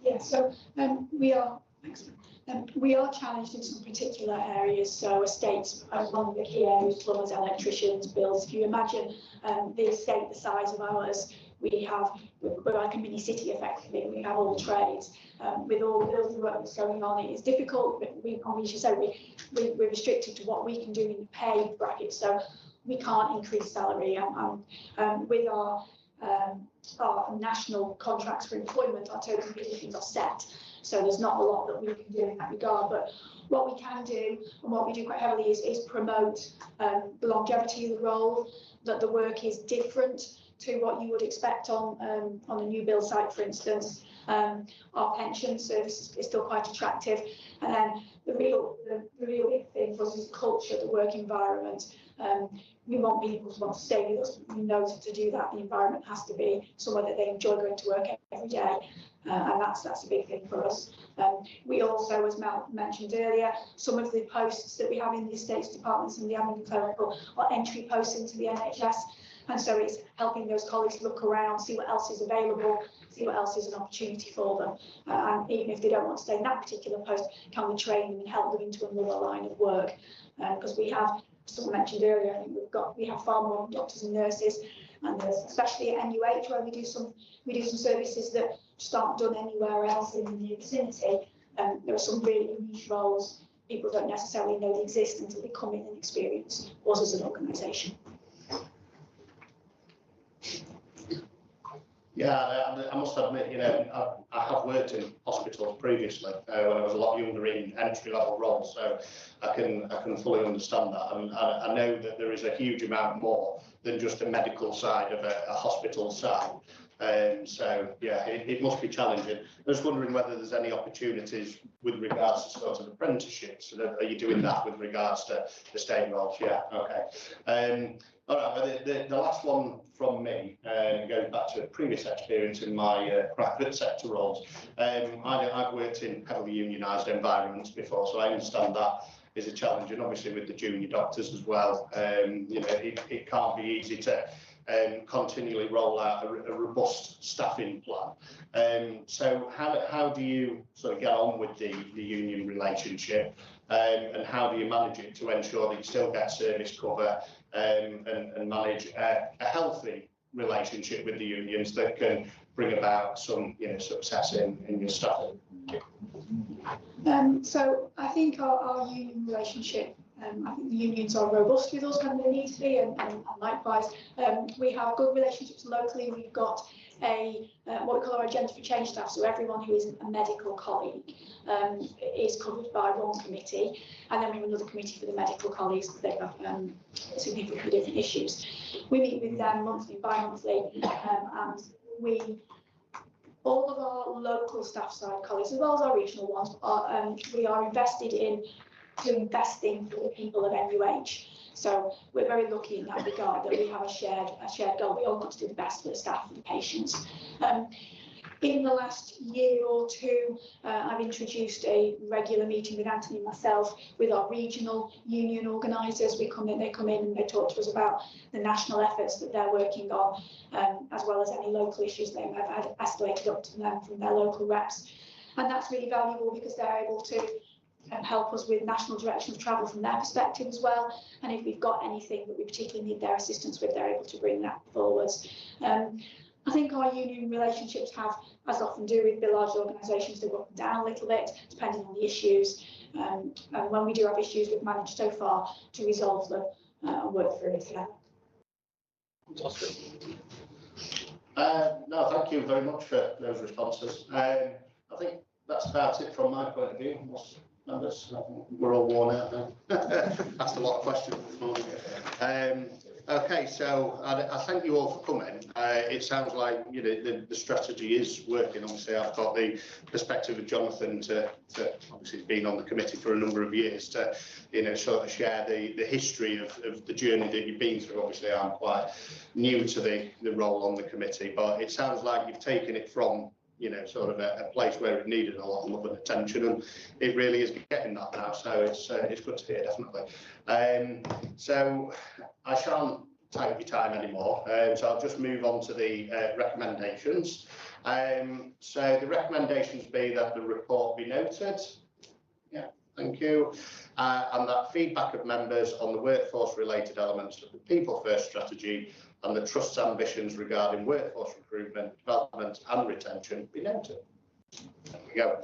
Yeah, so we are challenged in some particular areas. So estates are one of the key areas: plumbers, electricians, builders. If you imagine the estate the size of ours, we're like a mini city effectively. We have all the trades. With all the building work that's going on, it is difficult. But we're restricted to what we can do in the pay bracket. So we can't increase salary. With our national contracts for employment, our terms and conditions are set. So there's not a lot that we can do in that regard. But what we can do, and what we do quite heavily, is promote the longevity of the role, that the work is different to what you would expect on a new build site, for instance. Our pension service is still quite attractive. And then the real big thing for us is culture, the work environment. We want people to want to stay with us. We know to do that, the environment has to be somewhere that they enjoy going to work every day. And that's a big thing for us. We also, as Mel mentioned earlier, some of the posts that we have in the estates departments and the admin and clerical are entry posts into the NHS. And so it's helping those colleagues look around, see what else is available, see what else is an opportunity for them. And even if they don't want to stay in that particular post, can we train them and help them into another line of work? Because we have, someone mentioned earlier, I think we have far more doctors and nurses, and especially at NUH where we do some services that just aren't done anywhere else in the vicinity. There are some really niche roles people don't necessarily know they exist until they come in and experience us as an organisation. Yeah, I must admit, I have worked in hospitals previously when I was a lot younger in entry-level roles, so I can fully understand that, and I know that there is a huge amount more than just a medical side of a hospital side. So yeah, it must be challenging. I was wondering whether there's any opportunities with regards to sort of apprenticeships. Are you doing that with regards to the state roles? Yeah, okay. All right, the last one from me goes back to a previous experience in my private sector roles. I've worked in heavily unionised environments before, so I understand that is a challenge, and obviously with the junior doctors as well. It can't be easy to continually roll out a robust staffing plan. So how do you sort of get on with the union relationship, and how do you manage it to ensure that you still get service cover and manage a healthy relationship with the unions that can bring about some success in your staffing? So I think our union relationship, I think the unions are robust with us when they need to be, and likewise, we have good relationships locally. We've got what we call our Agenda for Change staff, so everyone who isn't a medical colleague is covered by one committee, and then we have another committee for the medical colleagues because they've got significantly different issues. We meet with them monthly, bi-monthly, and all of our local staff side colleagues, as well as our regional ones, we are invested in investing for the people of NUH. So we're very lucky in that regard that we have a shared goal. We all want to do the best for the staff and the patients. In the last year or two, I've introduced a regular meeting with Anthony and myself with our regional union organisers. They come in and they talk to us about the national efforts that they're working on, as well as any local issues they might have had escalated up to them from their local reps. And that's really valuable because they're able to help us with national direction of travel from their perspective as well. And if we've got anything that we particularly need their assistance with, they're able to bring that forwards. I think our union relationships have, as often do with the large organisations, they go up and down a little bit, depending on the issues. And when we do have issues, we've managed so far to resolve them and work through it together. Fantastic. No, thank you very much for those responses. I think that's about it from my point of view. Members, we're all worn out now. Asked a lot of questions this morning. Okay, so I thank you all for coming. It sounds like the strategy is working. Obviously, I've got the perspective of Jonathan to obviously he's been on the committee for a number of years to sort of share the history of the journey that you've been through. Obviously, I'm quite new to the role on the committee, but it sounds like you've taken it from sort of a place where it needed a lot of love and attention, and it really is getting that now. So it's good to hear, definitely. So I shan't take your time anymore. So I'll just move on to the recommendations. So the recommendations be that the report be noted. Yeah, thank you. And that feedback of members on the workforce-related elements of the People First strategy and the Trust's ambitions regarding workforce recruitment, development and retention be noted. There we go.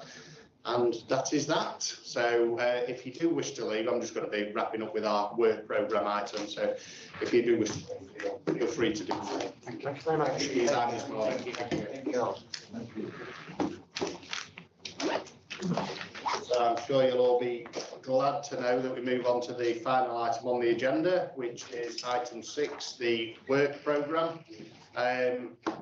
And that is that. So if you do wish to leave, I'm just going to be wrapping up with our work programme item. So if you do wish to leave, feel free to do so. Thank you very much. Thank you for your time this morning. Thank you. So I'm sure you'll all be glad to know that we move on to the final item on the agenda, which is item 6, the work programme.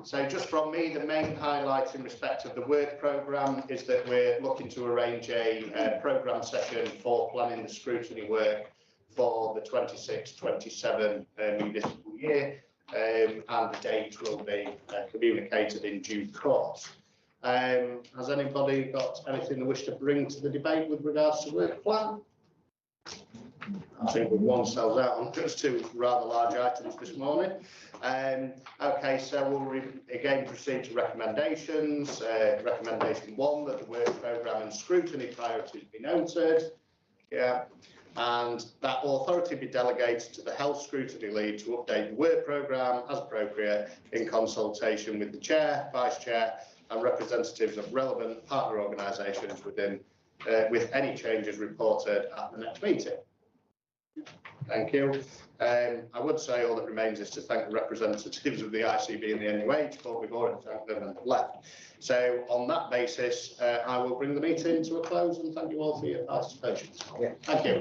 So just from me, the main highlight in respect of the work programme is that we're looking to arrange a programme session for planning the scrutiny work for the 26-27 municipal year, and the date will be communicated in due course. Has anybody got anything they wish to bring to the debate with regards to work plan? I think with one sells out on just 2 rather large items this morning. Okay, so we'll again proceed to recommendations. Recommendation 1, that the work programme and scrutiny priorities be noted. Yeah. And that authority be delegated to the health scrutiny lead to update the work programme as appropriate in consultation with the chair, vice chair and representatives of relevant partner organisations within with any changes reported at the next meeting. Thank you. I would say all that remains is to thank the representatives of the ICB and the NUH, but we've already thanked them and left. So on that basis, I will bring the meeting to a close and thank you all for your participation. Thank you.